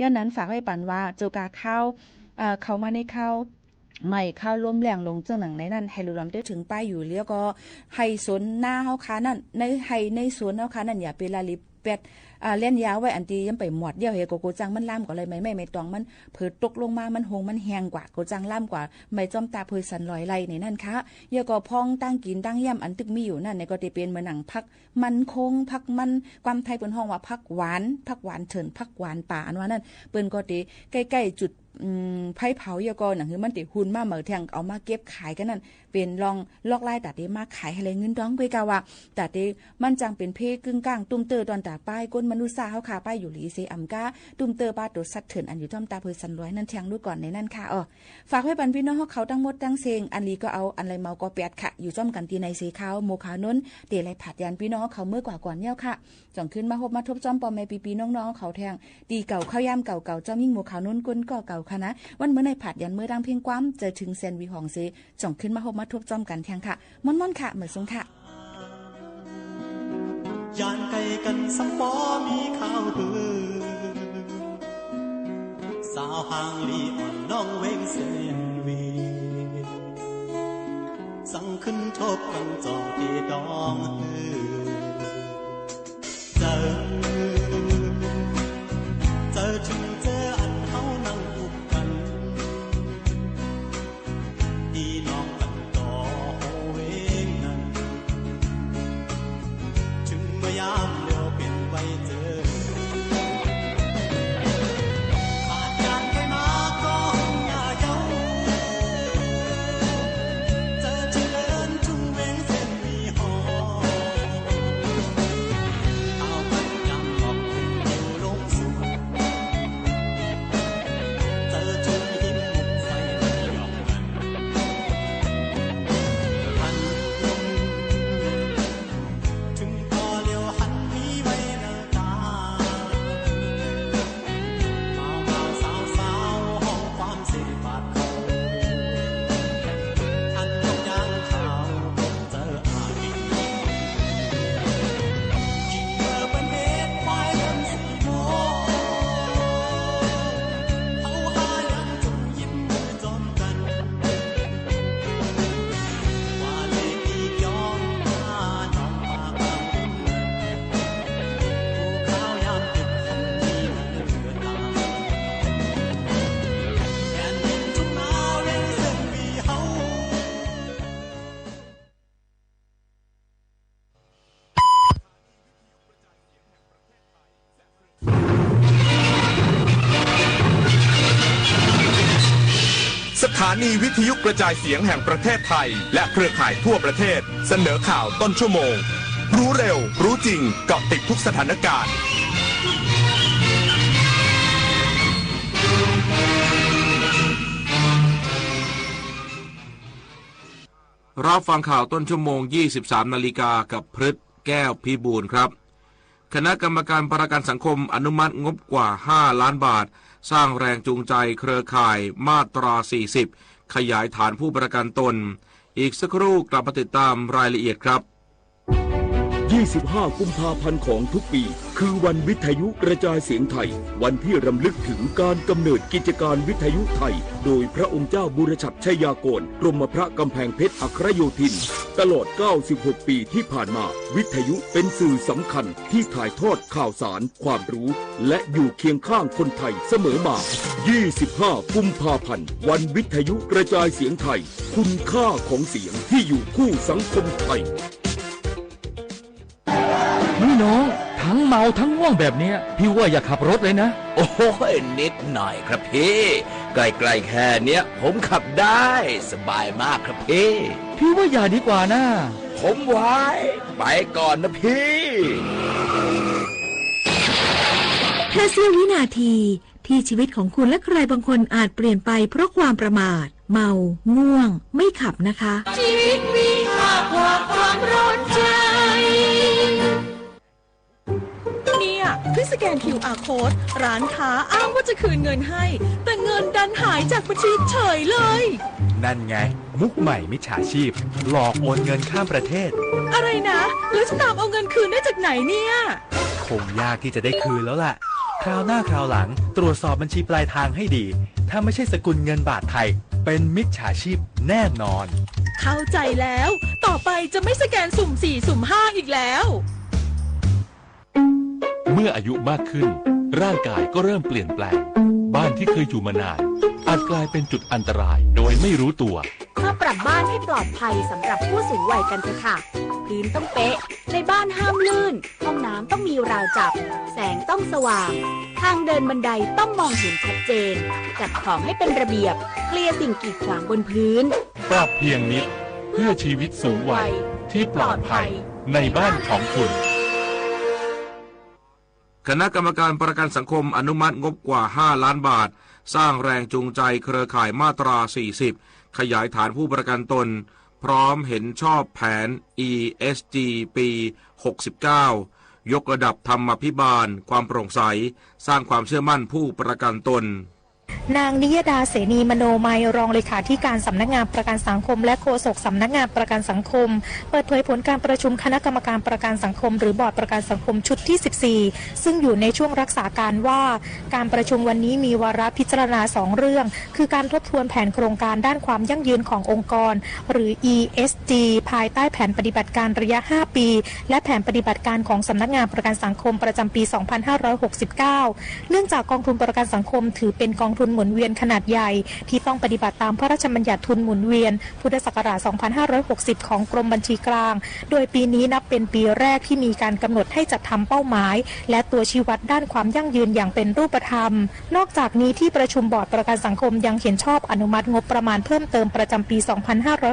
ย้อนนั้นฝากไว้ปันว่าเจ้ากาเข้าเขามาในเข้าใหม่ข้าวล้มแรงลงเจ้าหนังในนั้นให้รู้ลำได้ถึงป้ายอยู่แล้วก็ให้สวนหน้าเฮาค้านั่นในสวนเฮาค้านั่นอย่าเป็นลาลิเป็ดเล่นยาวไว้อันตียังไปหมดเดียวเฮโกจังมันล่ามกว่าเลยไม่ตองมันเผิดตกลงมามันหงมันแหงกว่าโกจังล่ามกว่าไม่จอมตาเผยสันลอยไหลในนั่นค่ะเยาก็พองตั้งกินตั้งย่ำอันตึกมีอยู่นั่นในก็ได้เป็นเหมือนหนังพักมันคงพักมันความไทยเปิ้นห้องว่าพักหวานเถินพักหวานป่าอันว่านั่นเปิ้นก็ได้ใกล้ๆจุดไผ่เผาเยาก็หนังคือมันติหุ่นมาเหมือแทงเอามาเก็บขายกันนั่นเป็นลองลอกไล่ตัดได้มาขายให้เลยเงินดองกวยกาว่าตัดได้มันจังเป็นเพกึ่งกลางตุ้มเตอตอนตาป้ายก้นมนุษย์ซาเฮาขาป้ายอยู่หลีเซอำกาตุ้มเตอป้าตัวสัตว์เถินอันอยู่ท่อมตาเผยสันร้อยนั่นแทงดูก่อนในนั่นค่ะฝากให้ปันพี่น้องเฮาเขาตั้งหมดตั้งเซงอันลีก็เอาอันไรเมาก็แปดค่ะอยู่จ้อมกันตีในเซขาวโมขานนเตะไรผัดยันพี่น้องเขาเมื่อกว่าก่อนเย้าค่ะจ่องขึ้นมาพบมาทบจ้อมปอมแม่ปีน้องๆเขาแทงตีเก่าข้าวยามเก่าๆจ้อมยิ่งโมขานนก้นก็เก่าค่ะนะวันเมื่อในผัดยันเมื่อดังเพียงความเจอถึงแซนวีของเซจ่องขึ้นมาพบมาทบจ้อมกันแทงค่ะม่อนๆค่ะเหมือนสงค่ะยานไกลกันสัมปอมีข้าวเบือสาวห่างลีอ่อนน้องเวงเส้นวีสั่งขึ้นทบกันจองตีดองเจอถึงเจออันเขานั่งอุบกันดีน้องกันต่อเวงนั้นถึงเมื่อยามเดียวเป็นไว้เจอขาดการไปมาก็อย่าเย้าเจอที่เลินทุ่งเวงเส้นมีหอเอากันยำบอกอยู่ลงสวนเจอทุ่งหินมุกไฟหยอกกันหันถึงพอเลี้ยวหันมีไว้หน้าตาเมาสาวห้องความเสียบาดเขาทันยกยางขาวเจออาดีกิ่งเบอร์เป็นเม็ดไม้เริ่มสีโมเขาหายังจนยิ้มมือจอมกันว่าเลขอีกย้อนมาน้องปากบางอุ่นผู้ข้าวยามติดหันมีเหลือตาแผ่นดินทุ่งนาเว้งเส้นวีเฮาสถานีวิทยุกระจายเสียงแห่งประเทศไทยและเครือข่ายทั่วประเทศเสนอข่าวต้นชั่วโมงรู้เร็วรู้จริงเกาะติดทุกสถานการณ์ รับฟังข่าวต้นชั่วโมง 23 นาฬิกากับพฤทธิ์แก้วพิบูลครับคณะกรรมการประกันสังคมอนุมัติงบกว่า5 ล้านบาทสร้างแรงจูงใจเครือข่ายมาตรา 40 ขยายฐานผู้ประกันตนอีกสักครู่กลับมาติดตามรายละเอียดครับ 25 กุมภาพันธ์ของทุกปีคือวันวิทยุกระจายเสียงไทยวันที่รำลึกถึงการกำเนิดกิจการวิทยุไทยโดยพระองค์เจ้าบุรชัดชัยยากรกรมพระกำแพงเพชรอัครโยธินตลอด96 ปีที่ผ่านมาวิทยุเป็นสื่อสำคัญที่ถ่ายทอดข่าวสารความรู้และอยู่เคียงข้างคนไทยเสมอมา25 กุมภาพันธ์วันวิทยุกระจายเสียงไทยคุณค่าของเสียงที่อยู่คู่สังคมไทยนี่น้องทั้งเมาทั้งง่วงแบบนี้พี่ว่าอย่าขับรถเลยนะโอ้ยนิดหน่อยครับพี่ใกล้ๆแค่เนี้ยผมขับได้สบายมากครับพี่ว่าอย่าดีกว่านะผมไว้ไปก่อนนะพี่แค่เสี้ยววินาทีที่ชีวิตของคุณและใครบางคนอาจเปลี่ยนไปเพราะความประมาทเมาง่วงไม่ขับนะคะชีวิตมีค่ากว่าความร้อนใจเนี่ยเพิ่งสแกน QR Code ร้านค้าอ้างว่าจะคืนเงินให้แต่เงินดันหายจากบัญชีเฉยเลยนั่นไงมุกใหม่มิจฉาชีพหลอกโอนเงินข้ามประเทศอะไรนะแล้วจะตามเอาเงินคืนได้จากไหนเนี่ยคงยากที่จะได้คืนแล้วล่ะ คราวหน้าคราวหลังตรวจสอบบัญชีปลายทางให้ดี ถ้าไม่ใช่สกุลเงินบาทไทยเป็นมิจฉาชีพแน่นอน เข้าใจแล้ว ต่อไปจะไม่สแกนสุ่ม 4 สุ่ม 5 อีกแล้ว เมื่ออายุมากขึ้นร่างกายก็เริ่มเปลี่ยนแปลงบ้านที่เคยอยู่มานานอาจกลายเป็นจุดอันตรายโดยไม่รู้ตัวมาปรับบ้านให้ปลอดภัยสำหรับผู้สูงวัยกันเถอะค่ะพื้นต้องเป๊ะในบ้านห้ามลื่นห้องน้ำต้องมีราวจับแสงต้องสว่างทางเดินบันไดต้องมองเห็นชัดเจนจัดของให้เป็นระเบียบเคลียร์สิ่งกีดขวางบนพื้นปรับเพียงนิดเพื่อชีวิตสูงวัยที่ปลอดภัยในบ้านของคุณคณะกรรมการประกันสังคมอนุมัติงบกว่า5 ล้านบาทสร้างแรงจูงใจเครือข่ายมาตรา 40 ขยายฐานผู้ประกันตนพร้อมเห็นชอบแผน ESG ปี 69 ยกระดับธรรมาภิบาลความโปร่งใสสร้างความเชื่อมั่นผู้ประกันตนนางนิยดาเสนีมโนมัยรองเลขาธิการสำนักงานประกันสังคมและโฆษกสำนักงานประกันสังคมเปิดเผยผลการประชุมคณะกรรมการประกันสังคมหรือบอร์ดประกันสังคมชุดที่ 14ซึ่งอยู่ในช่วงรักษาการว่าการประชุมวันนี้มีวาระพิจารณา2เรื่องคือการทบทวนแผนโครงการด้านความยั่งยืนขององค์กรหรือ ESG ภายใต้แผนปฏิบัติการระยะ5ปีและแผนปฏิบัติการของสำนักงานประกันสังคมประจำปี2569เนื่องจากกองทุนประกันสังคมถือเป็นกองทุนหมุนเวียนขนาดใหญ่ที่ต้องปฏิบัติตามพระราชบัญญัติทุนหมุนเวียนพุทธศักราช 2560 ของกรมบัญชีกลางโดยปีนี้นับเป็นปีแรกที่มีการกำหนดให้จัดทำเป้าหมายและตัวชี้วัดด้านความยั่งยืนอย่างเป็นรูปธรรมนอกจากนี้ที่ประชุมบอร์ดประกันสังคมยังเห็นชอบอนุมัติงบประมาณเพิ่มเติมประจำปี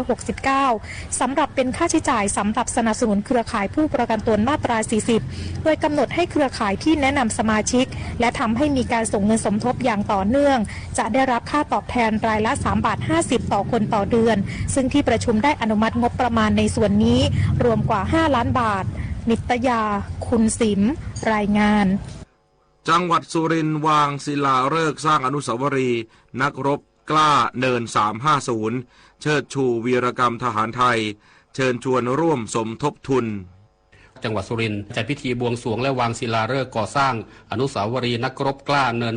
2569 สำหรับเป็นค่าใช้จ่ายสำหรับสนับสนุนเครือข่ายผู้ประกันตนมาตรา 40 โดยกำหนดให้เครือข่ายที่แนะนำสมาชิกและทำให้มีการส่งเงินสมทบอย่างต่อเนื่องจะได้รับค่าตอบแทนรายละ3.50 บาทต่อคนต่อเดือนซึ่งที่ประชุมได้อนุมัติงบประมาณในส่วนนี้รวมกว่า5 ล้านบาทนิตยาคุณสิมรายงานจังหวัดสุรินทร์วางศิลาฤกษ์สร้างอนุสาวรีย์นักรบกล้าเนิน350เชิดชูวีรกรรมทหารไทยเชิญชวนร่วมสมทบทุนจังหวัดสุรินทร์จัดพิธีบวงสรวงและวางศิลาฤกษ์ก่อสร้างอนุสาวรีย์นักรบกล้าเนิน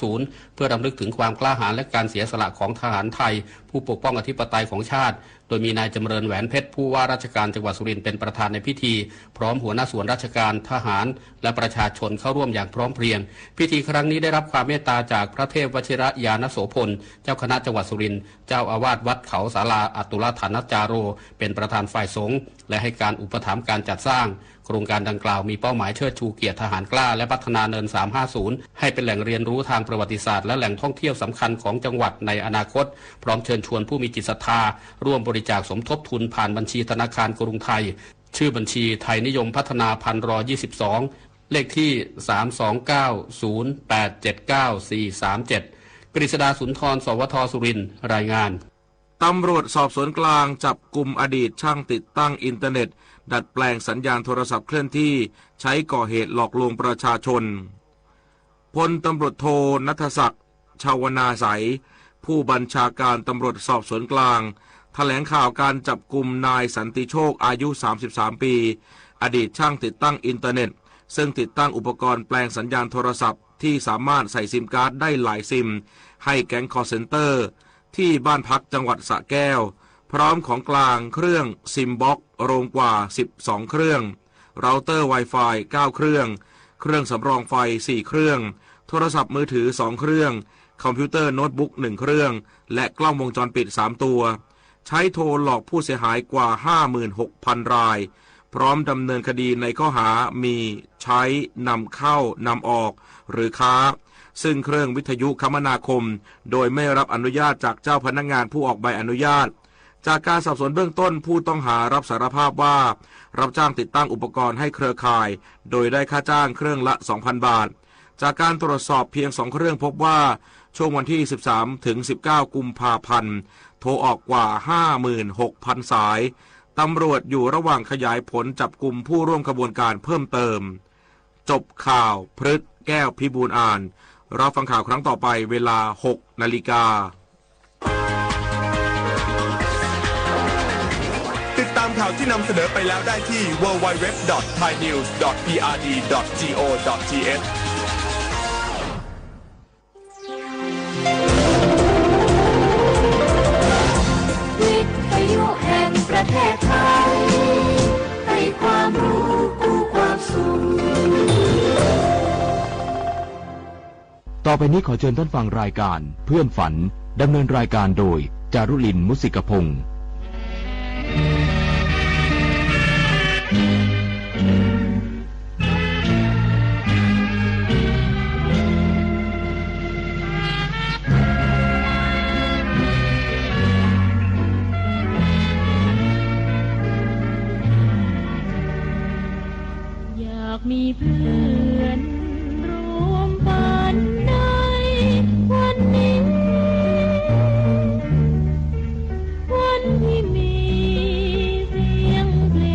350เพื่อรำลึกถึงความกล้าหาญและการเสียสละของทหารไทยผู้ปกป้องอธิปไตยของชาติโดยมีนายจำเริญแหวนเพชรผู้ว่าราชการจังหวัดสุรินทร์เป็นประธานในพิธีพร้อมหัวหน้าส่วนราชการทหารและประชาชนเข้าร่วมอย่างพร้อมเพรียงพิธีครั้งนี้ได้รับความเมตตาจากพระเทพวชิรยานโสพลเจ้าคณะจังหวัดสุรินทร์เจ้าอาวาสวัดเขาศาลาอตุลฐานจาโรเป็นประธานฝ่ายสงฆ์และให้การอุปถัมภ์การจัดสร้างโครงการดังกล่าวมีเป้าหมายเชิดชูเกียรติทหารกล้าและพัฒนาเนิน350ให้เป็นแหล่งเรียนรู้ทางประวัติศาสตร์และแหล่งท่องเที่ยวสำคัญของจังหวัดในอนาคตพร้อมเชิญชวนผู้มีจิตศรัทธาร่วมบริจาคสมทบทุนผ่านบัญชีธนาคารกรุงไทยชื่อบัญชีไทยนิยมพัฒนา1,122เลขที่32908794437กฤษดาสุนทรสวทสุรินทร์รายงานตำรวจสอบสวนกลางจับกุมอดีตช่างติดตั้งอินเทอร์เน็ตดัดแปลงสัญญาณโทรศัพท์เคลื่อนที่ใช้ก่อเหตุหลอกลวงประชาชนพลตำรวจโทณัฐศักดิ์ชาวนาใสผู้บัญชาการตำรวจสอบสวนกลางแถลงข่าวการจับกุมนายสันติโชคอายุ33ปีอดีตช่างติดตั้งอินเทอร์เน็ตซึ่งติดตั้งอุปกรณ์แปลงสัญญาณโทรศัพท์ที่สามารถใส่ซิมการ์ดได้หลายซิมให้แก๊งคอลเซ็นเตอร์ที่บ้านพักจังหวัดสระแก้วพร้อมของกลางเครื่องซิมบ็อกรวมกว่า12เครื่องเราเตอร์ Wi-Fi 9เครื่องเครื่องสำรองไฟ4เครื่องโทรศัพท์มือถือ2เครื่องคอมพิวเตอร์โน้ตบุ๊ก1เครื่องและกล้องวงจรปิด3ตัวใช้โทรหลอกผู้เสียหายกว่า 56,000 รายพร้อมดำเนินคดีในข้อหามีใช้นำเข้านำออกหรือค้าซึ่งเครื่องวิทยุคมนาคมโดยไม่รับอนุญาตจากเจ้าพนักงานผู้ออกใบอนุญาตจากการสอบสวนเบื้องต้นผู้ต้องหารับสารภาพว่ารับจ้างติดตั้งอุปกรณ์ให้เครือข่ายโดยได้ค่าจ้างเครื่องละ 2,000 บาทจากการตรวจสอบเพียง2เครื่องพบว่าช่วงวันที่13ถึง19กุมภาพันธ์โทรออกกว่า 56,000 สายตำรวจอยู่ระหว่างขยายผลจับกุมผู้ร่วมขบวนการเพิ่มเติมจบข่าวพฤษแก้วพิบูลอ่านเราฟังข่าวครั้งต่อไปเวลา 6 นาฬิกาติดตามข่าวที่นำเสนอไปแล้วได้ที่ www.thainews.prd.go.th ไปนี้ขอเชิญท่านฟังรายการเพื่อนฝันดำเนินรายการโดยจารุลิน มุสิกพงศ์อยากมีเพื่อนร่วมฝันในวันนี้ วันที่มีเสียงเพล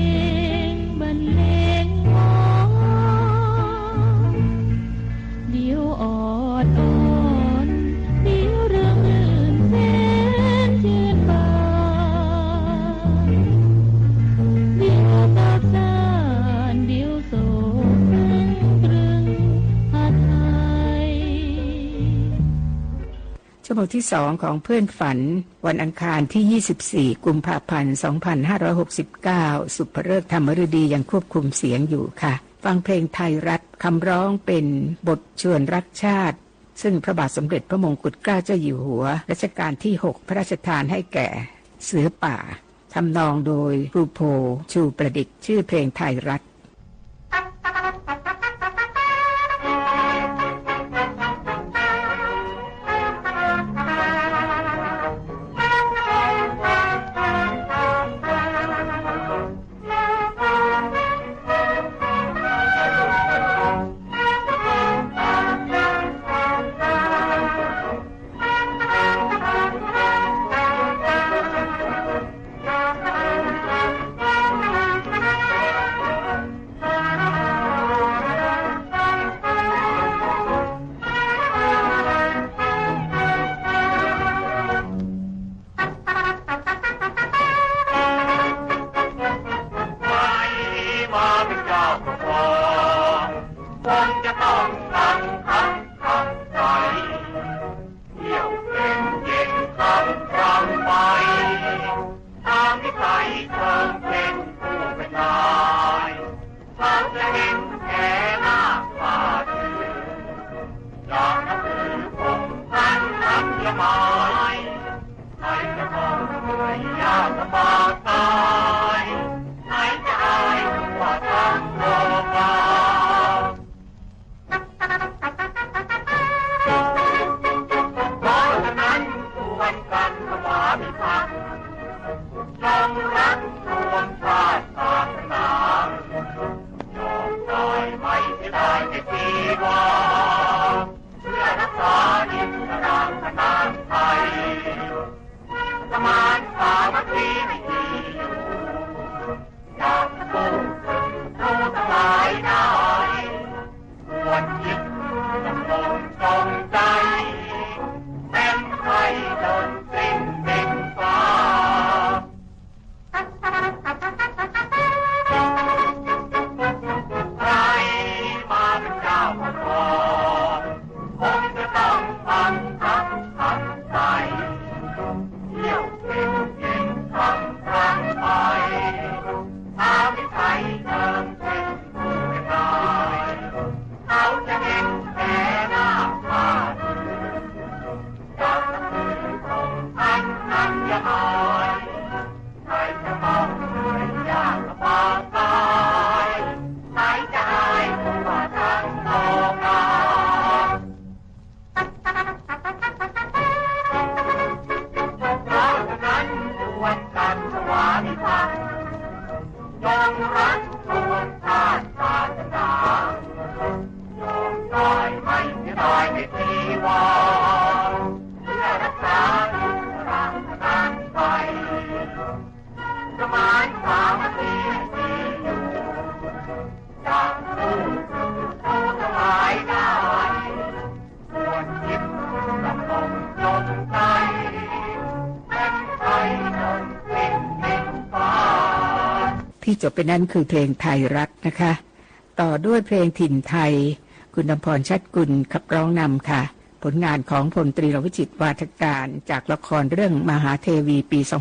งบรรเลงวอนเดี๋ยวออดอ่อนเดี๋ยวเรื่องอื่นแสนชื่นบานเดี๋ยวตาสานเดี๋ยวโศกตรึงหาไทย ชั่วโมงที่2ของเพื่อนฝันวันอังคารที่ 24 กุมภาพันธ์ 2569 สุภฤกษ์ธรรมฤดียังควบคุมเสียงอยู่ค่ะ ฟังเพลงไทยรัฐคำร้องเป็นบทชวนรักชาติซึ่งพระบาทสมเด็จพระมงกุฎเกล้าเจ้าอยู่หัวรัชกาลที่ 6 พระราชทานให้แก่เสือป่าทำนองโดยครูโพชูประดิษฐ์ชื่อเพลงไทยรัฐที่จบไปนั้นคือเพลงไทยรัฐนะคะต่อด้วยเพลงถิ่นไทยคุณอำพรชัดกุลขับร้องนำค่ะผลงานของพลตรีรวิจิตรวาทการจากละครเรื่องมหาเทวีปี 2481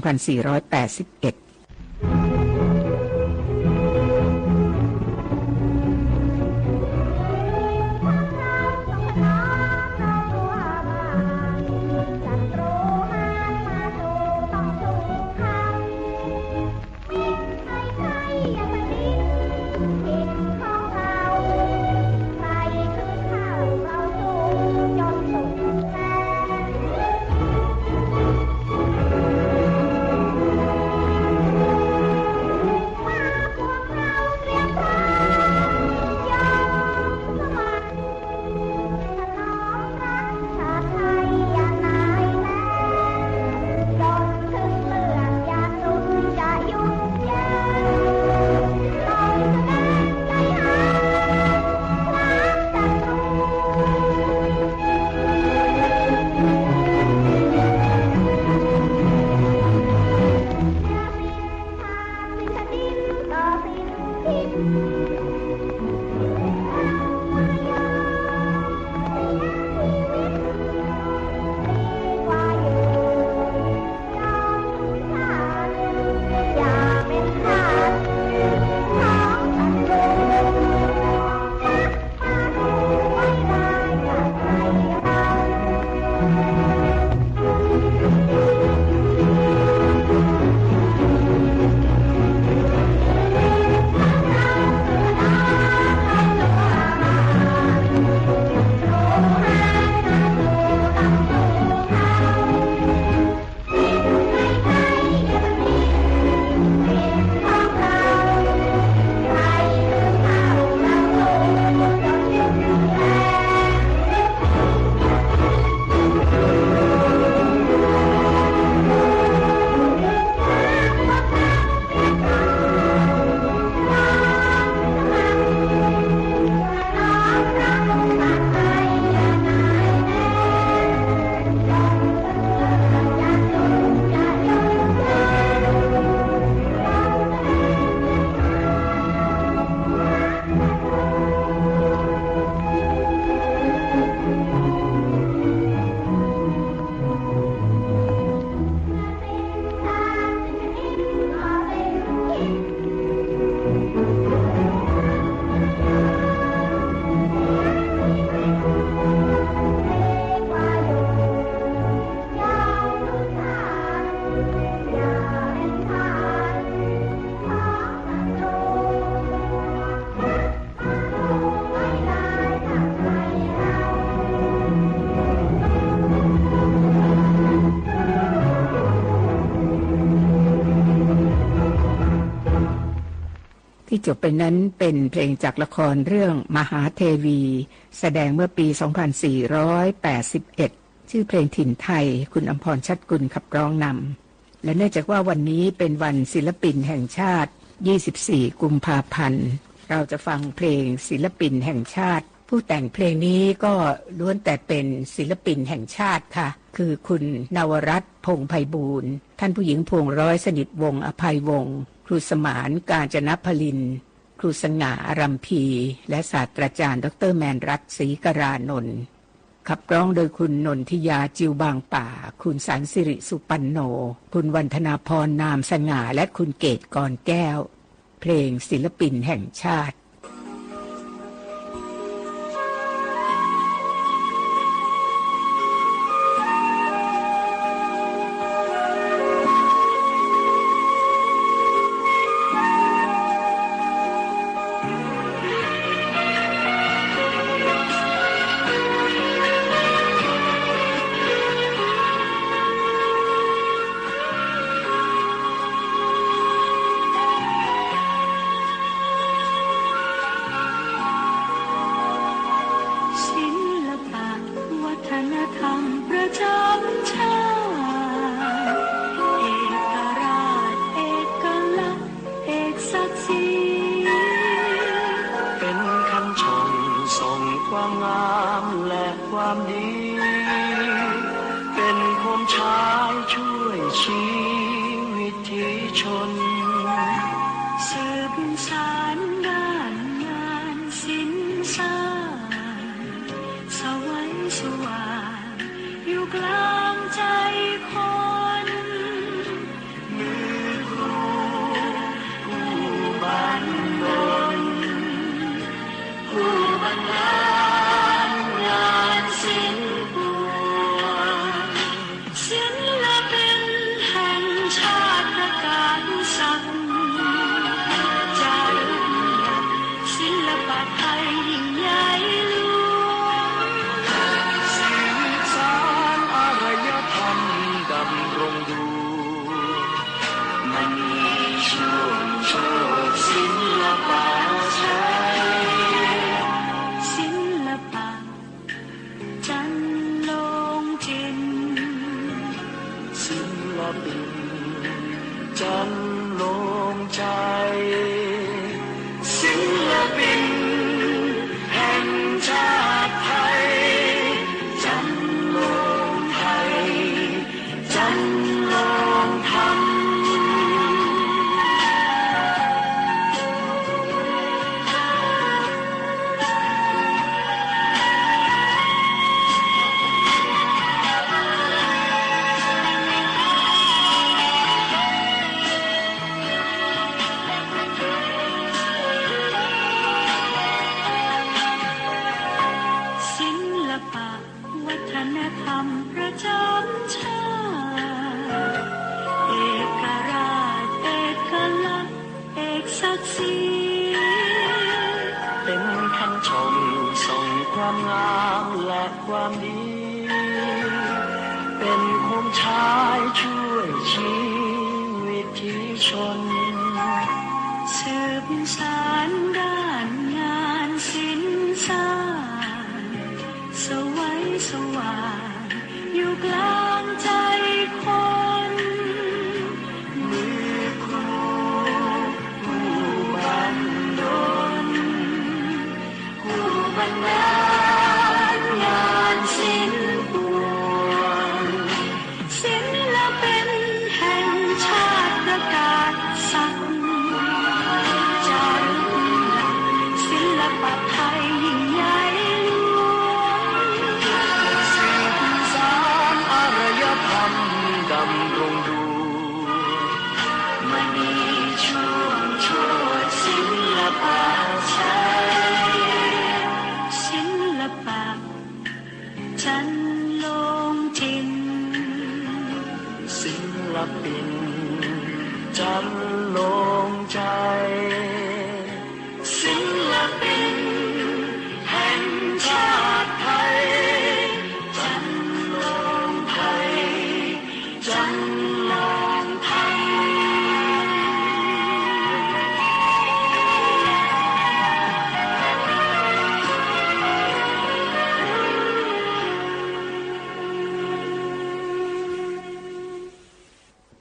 จบไปนั้นเป็นเพลงจากละครเรื่องมหาเทวีแสดงเมื่อปี 2481 ชื่อเพลงถิ่นไทยคุณอำพรชัดกุลขับร้องนำและเนื่องจากว่าวันนี้เป็นวันศิลปินแห่งชาติ24กุมภาพันธ์เราจะฟังเพลงศิลปินแห่งชาติผู้แต่งเพลงนี้ก็ล้วนแต่เป็นศิลปินแห่งชาติค่ะคือคุณนวรัตน์พงษ์ไพบูลย์ท่านผู้หญิงพวงร้อยสนิทวงศ์อภัยวงศ์ครูสมานกาญจนพลินครูสง่าอารัมพีและศาสตราจารย์ดรแมนรัตน์ศรีกรานนท์ขับร้องโดยคุณนนทิยาจิวบางป่าคุณสันสิริสุปันโนคุณวันธนาพรนามสง่าและคุณเกตกรแก้วเพลงศิลปินแห่งชาติ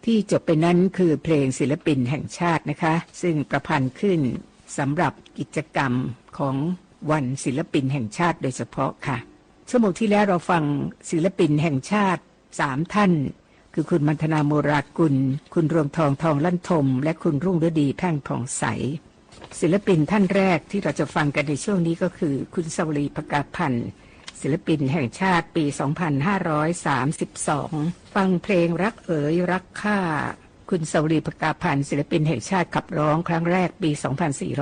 ที่จบไปนั้นคือเพลงศิลปินแห่งชาตินะคะซึ่งประพันธ์ขึ้นสำหรับกิจกรรมของวันศิลปินแห่งชาติโดยเฉพาะค่ะชั่วโมงที่แล้วเราฟังศิลปินแห่งชาติ3ท่านคือคุณมัณฑนาโมรากุลคุณรวงทองทองลั่นทมและคุณรุ่งฤดีแพ่งผ่องใสศิลปินท่านแรกที่เราจะฟังกันในช่วงนี้ก็คือคุณสวรีภกาพันธ์ศิลปินแห่งชาติปี 2532 ฟังเพลงรักเอ๋ยรักข้าคุณสวรีภกาพันธ์ศิลปินแห่งชาติขับร้องครั้งแรกปี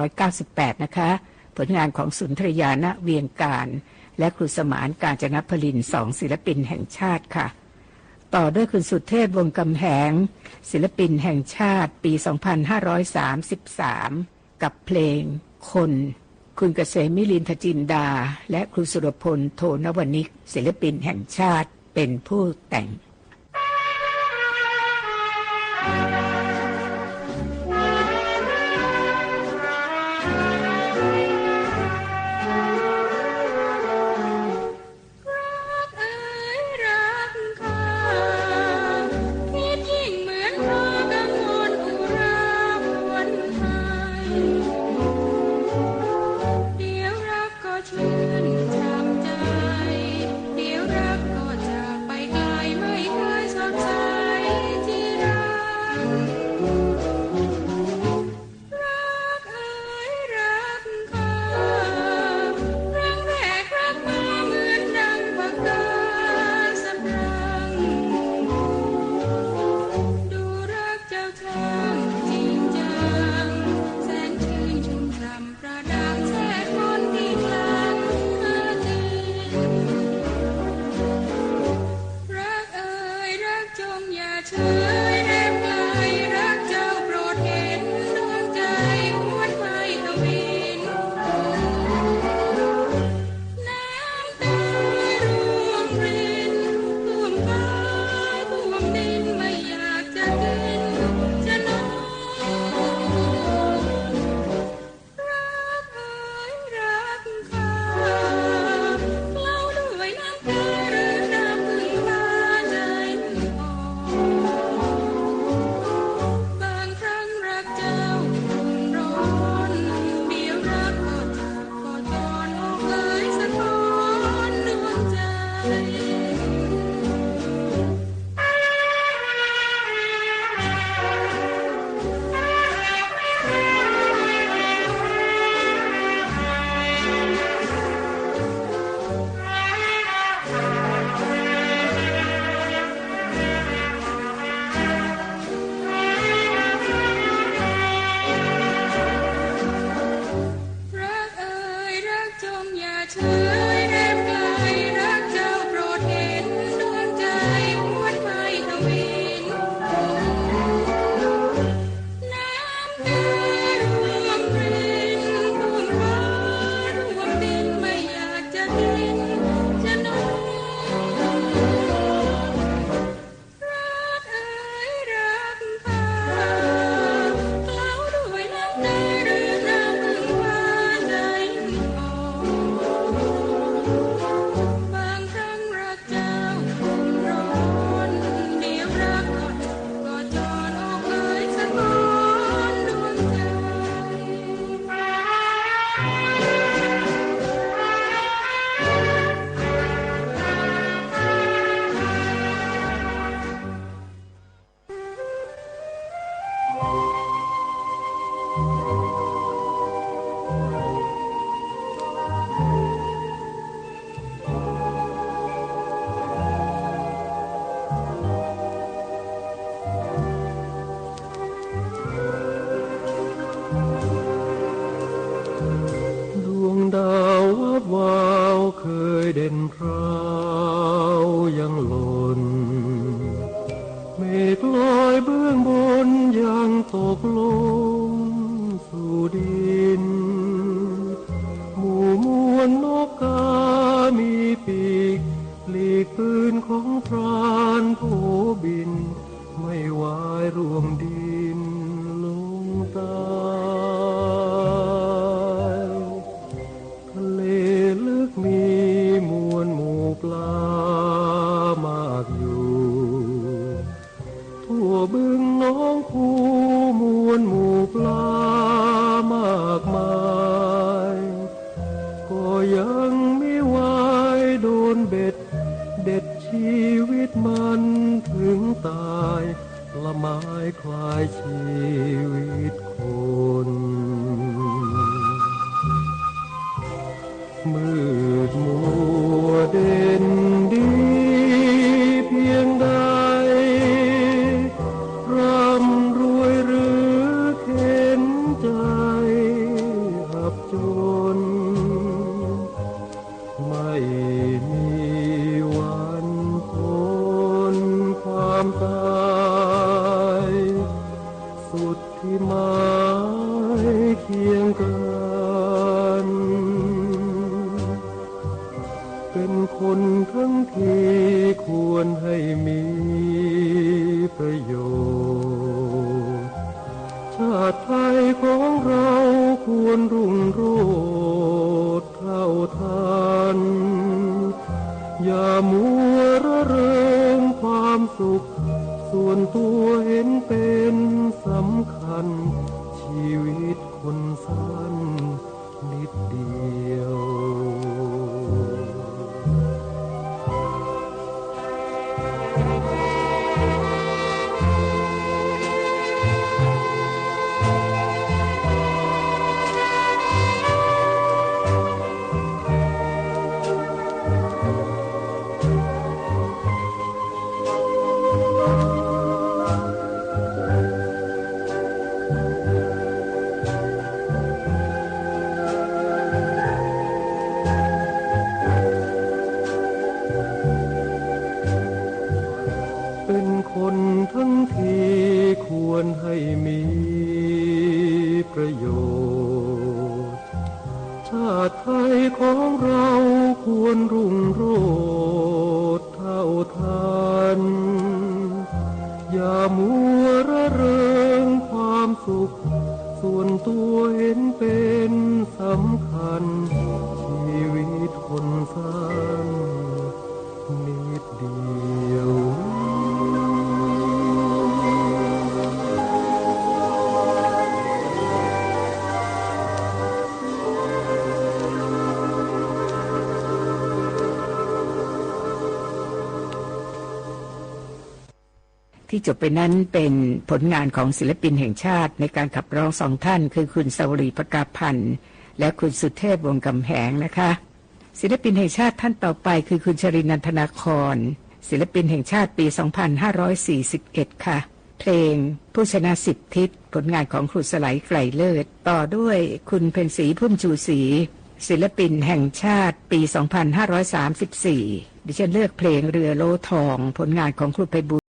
2498 นะคะผลงานของสุนทรยาณเวียงการและครูสมานกาญจนพลิน2ศิลปินแห่งชาติค่ะต่อด้วยคุณสุเทพวงศ์กำแหงศิลปินแห่งชาติปี 2533 กับเพลงคนคุณเกษมมิลินทจินดาและครูสุรพลโทนวนิกศิลปินแห่งชาติเป็นผู้แต่ง วิตมันถึงตายละไม้คลายชีวิตคนมืดมัวเด่นดีเพียงใดร่ำรวยหรือเข็นใจอับจนไม่มีวันพ้นความตายสุดที่หมายเคียงกันเป็นคนทั้งที่ควรให้มีประโยชน์ชาติไทยของเราควรรุ่งโรจน์เท่าทันอย่ามัวระเริงความสุขส่วนตัวเห็นเป็นสำคัญชีวิตคนสั้นนิดเดียวคนทั้งที่ควรให้มีประโยชน์ชาติไทยของเราควรรุ่งโรจน์เท่าทันอย่ามัวระเริงความสุขส่วนตัวเห็นเป็นสำคัญชีวิตคนสั้นนิดเดียวที่จบไปนั้นเป็นผลงานของศิลปินแห่งชาติในการขับร้องสองท่านคือคุณสวรีประกาพันธ์และคุณสุเทพวงศ์กำแหงนะคะศิลปินแห่งชาติท่านต่อไปคือคุณชรินันทนาครศิลปินแห่งชาติปี 2541 ค่ะเพลงผู้ชนะ10 ทิศผลงานของครูสไลไกลเลิศต่อด้วยคุณเพ็ญศรีพุ่มชูศรีศิลปินแห่งชาติปี 2534 ดิฉันเลือกเพลงเรือโลทองผลงานของครูไพบูลย์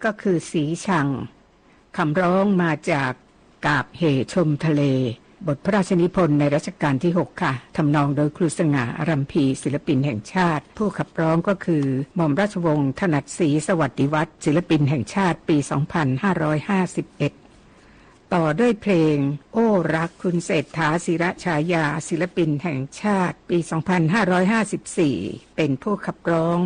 ก็คือสีชังคำร้องมาจากกาบเหชมทะเลบทพระราชนิพนธ์ในรัชกาลที่ 6 ค่ะทำนองโดยครูสง่าอารัมพีศิลปินแห่งชาติผู้ขับร้องก็คือหม่อมราชวงศ์ถนัดศรีสวัสดิวัฒน์ศิลปินแห่งชาติปี 2551 ต่อด้วยเพลงโอ้รักคุณเศรษฐาศิระฉายาศิลปินแห่งชาติปี 2554 เป็นผู้ขับร้อง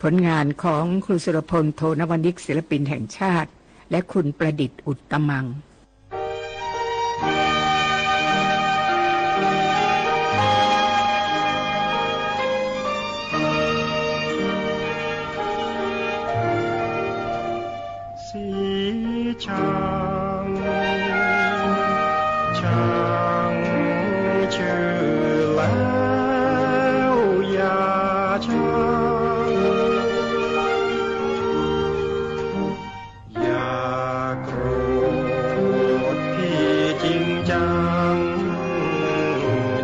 ผลงานของครูสุรพลโทนวนิกศิลปินแห่งชาติและคุณประดิษฐ์อุตตมังสีช้างช้างชื่อแล้วอย่าช้าอย่าโกรธพี่จริงจัง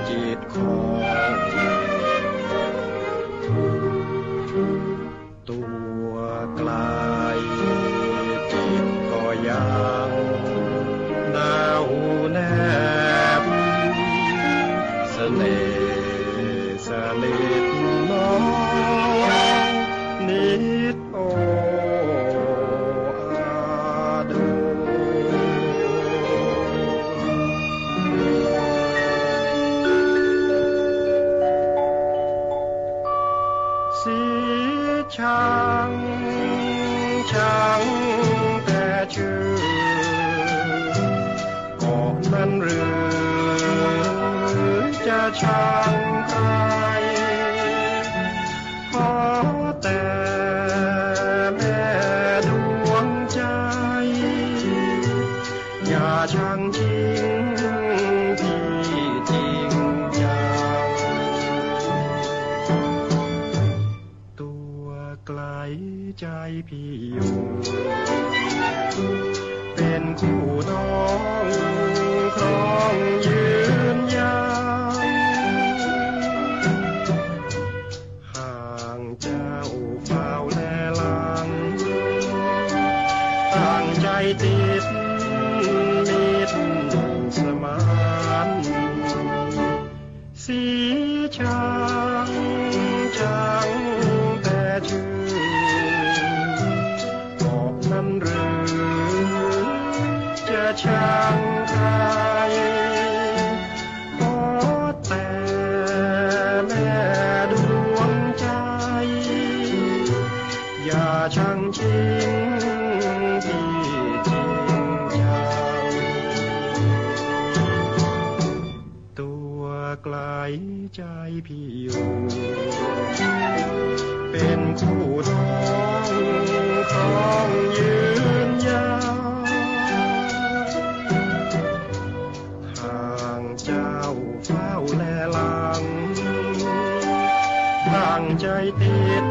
จิตของตัวไกลยังหนาวแนบเสน่ห์สลิดน้องนิดโออาดูสีช้างช้างแต่ชื่อนั้นหรือจะช่างใครขอแต่แม่ดวงใจอย่าช่างจริงที่จริงจังตัวไกลใจพี่อยู่เป็นคู่น้องครองยืนยาวห่างเจ้าเฝ้าแลหลังตั้งใจติดมิตรสมานสีช้างจังแต่ชื่อบอกนั้นหรือจะช่างใครขอแต่แม่ดวงใจอย่าช่างจริงที่จริงจังตัวไกลใจพี่อยู่เป็นคู่น้องครองยืนยาวเจ้าเฝ้าแลหลังตั้งใจติด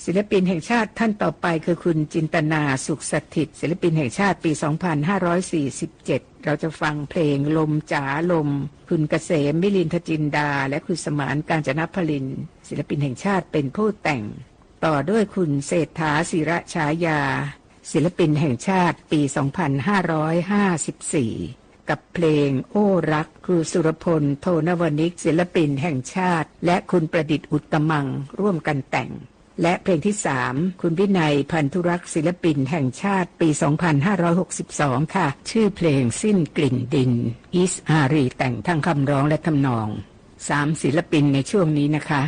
ศิลปินแห่งชาติท่านต่อไปคือคุณจินตนาสุขสถิตศิลปินแห่งชาติปี 2547 เราจะฟังเพลงลมจ๋าลมคุณเกษมมิลินทจินดาและคุณสมานกาญจนพลินศิลปินแห่งชาติเป็นผู้แต่งต่อด้วยคุณเศรษฐาศิระฉายาศิลปินแห่งชาติปี 2554 กับเพลงโอ้รักครูสุรพลโทนวนิกศิลปินแห่งชาติและคุณประดิษฐ์อุตตมังร่วมกันแต่งและเพลงที่3คุณวินัยพันธุรักษ์ศิลปินแห่งชาติปี 2562 ค่ะชื่อเพลงสิ้นกลิ่นดินอิสอารีแต่งทั้งคำร้องและทำนอง3ศิลปินในช่วงนี้นะคะ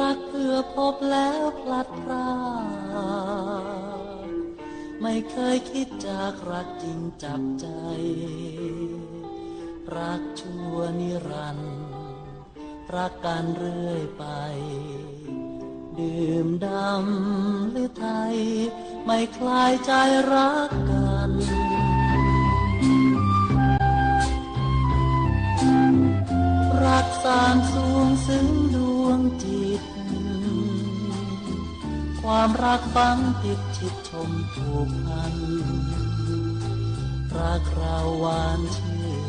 รักเพื่อพบแล้วพลัดพรากไม่เคยคิดจากรักจริงจับใจรักชั่วนิรันดร์รักกันเรื่อยไปดื่มดำหรือไทยไม่คลายใจรักกันรักสานสวงซึ้งดวงจิตความรักฝังติดชิดชมผูกพันรักเราหวานชื่น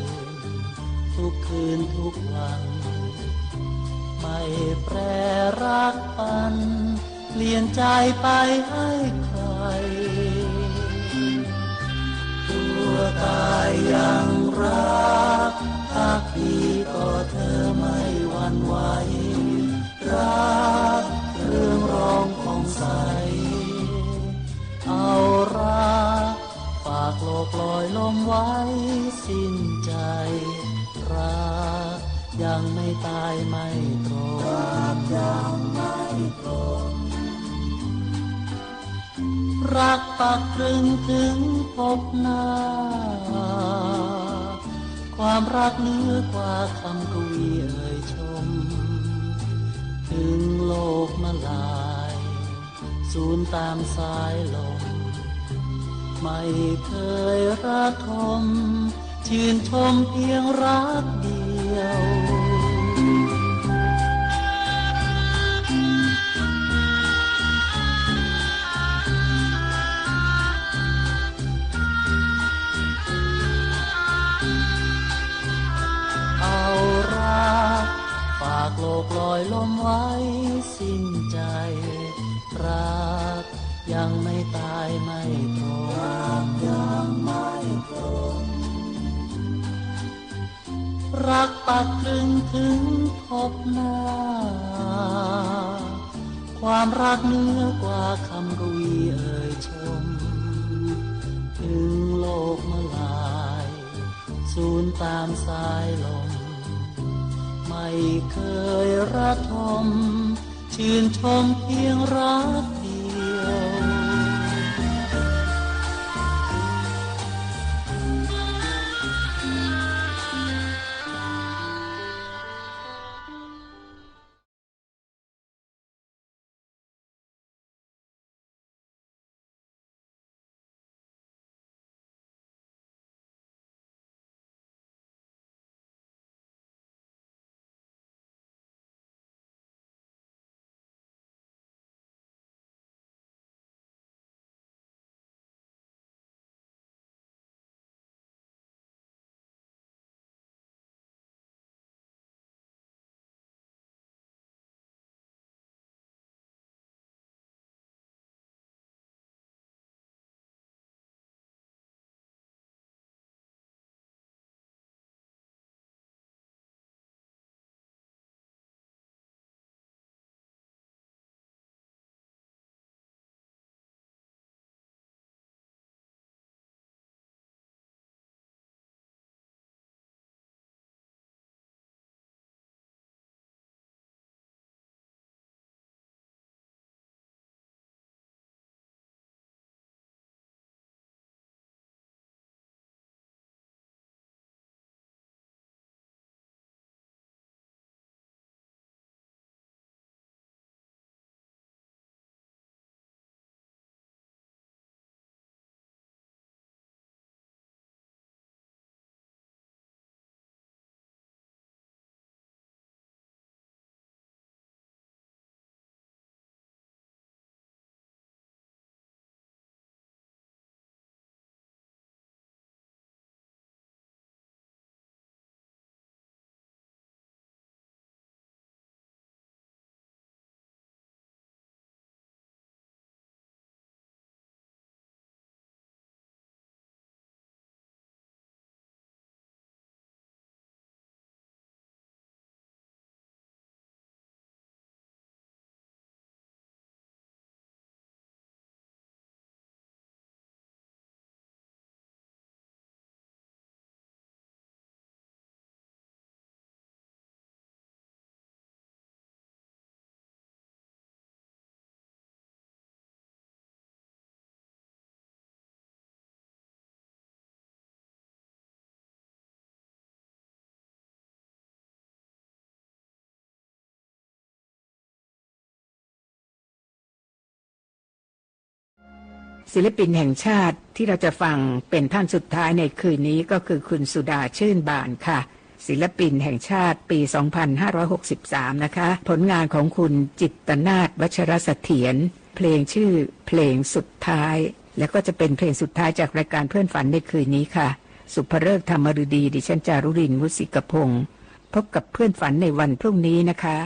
ทุกคืนทุกวันไม่แปรรักปันเปลี่ยนใจไปให้ใครตัวตายยังรักพักดีก็เธอไม่หวั่นไหวรักเรื่องร้องของใสเอารักฝากโลกลอย ลมไว้สิ้นใจรักยังไม่ตายไม่ตรงรักยังไม่ตรงรักปักตรึงถึงพบหน้าความรักเหนือกว่าคำกวีเอ่ยชมถึงโลกมาลายสูญตามสายลมไม่เคยระทมชื่นชมเพียงรักเดียวเอารักฝากโลกลอยลมไว้สิ้นใจรักยังไม่ตายไม่ตรงยังไม่ตรงรักปักตรึงถึงพบหน้าความรักเหนือกว่าคำกวีเอ่ยชมถึงโลกมาลายสูญตามสายลมไม่เคยระทมชื่นชมเพียงรักเดียวศิลปินแห่งชาติที่เราจะฟังเป็นท่านสุดท้ายในคืนนี้ก็คือคุณสุดาชื่นบานค่ะศิลปินแห่งชาติปี 2563 นะคะผลงานของคุณจิตตนาถ วัชรเสถียรเพลงชื่อเพลงสุดท้ายแล้วก็จะเป็นเพลงสุดท้ายจากรายการเพื่อนฝันในคืนนี้ค่ะสุภฤกษ์ธรรมฤดีดิฉันจารุรินทร์ มุสิกพงศ์พบกับเพื่อนฝันในวันพรุ่งนี้นะคะ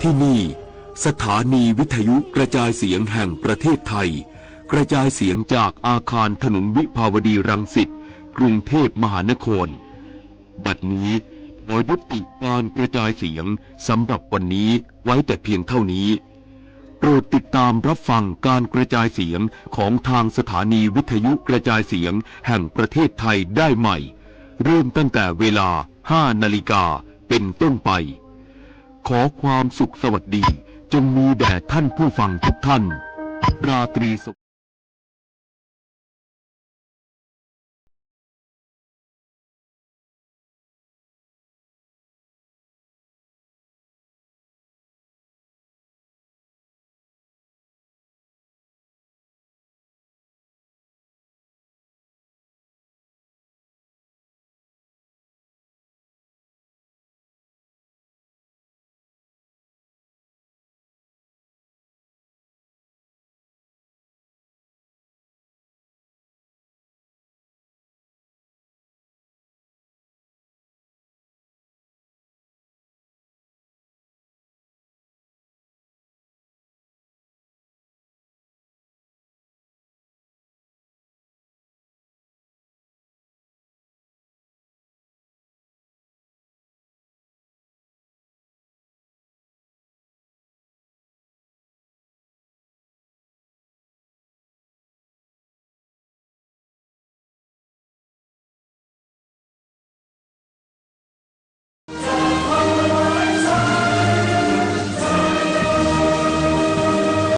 ที่นี่สถานีวิทยุกระจายเสียงแห่งประเทศไทยกระจายเสียงจากอาคารถนนวิภาวดีรังสิตกรุงเทพมหานครบัดนี้ขอยุติการกระจายเสียงสำหรับวันนี้ไว้แต่เพียงเท่านี้โปรดติดตามรับฟังการกระจายเสียงของทางสถานีวิทยุกระจายเสียงแห่งประเทศไทยได้ใหม่เริ่มตั้งแต่เวลา 5 นาฬิกาเป็นต้นไปขอความสุขสวัสดีจงมีแด่ท่านผู้ฟังทุกท่านราตรีสุข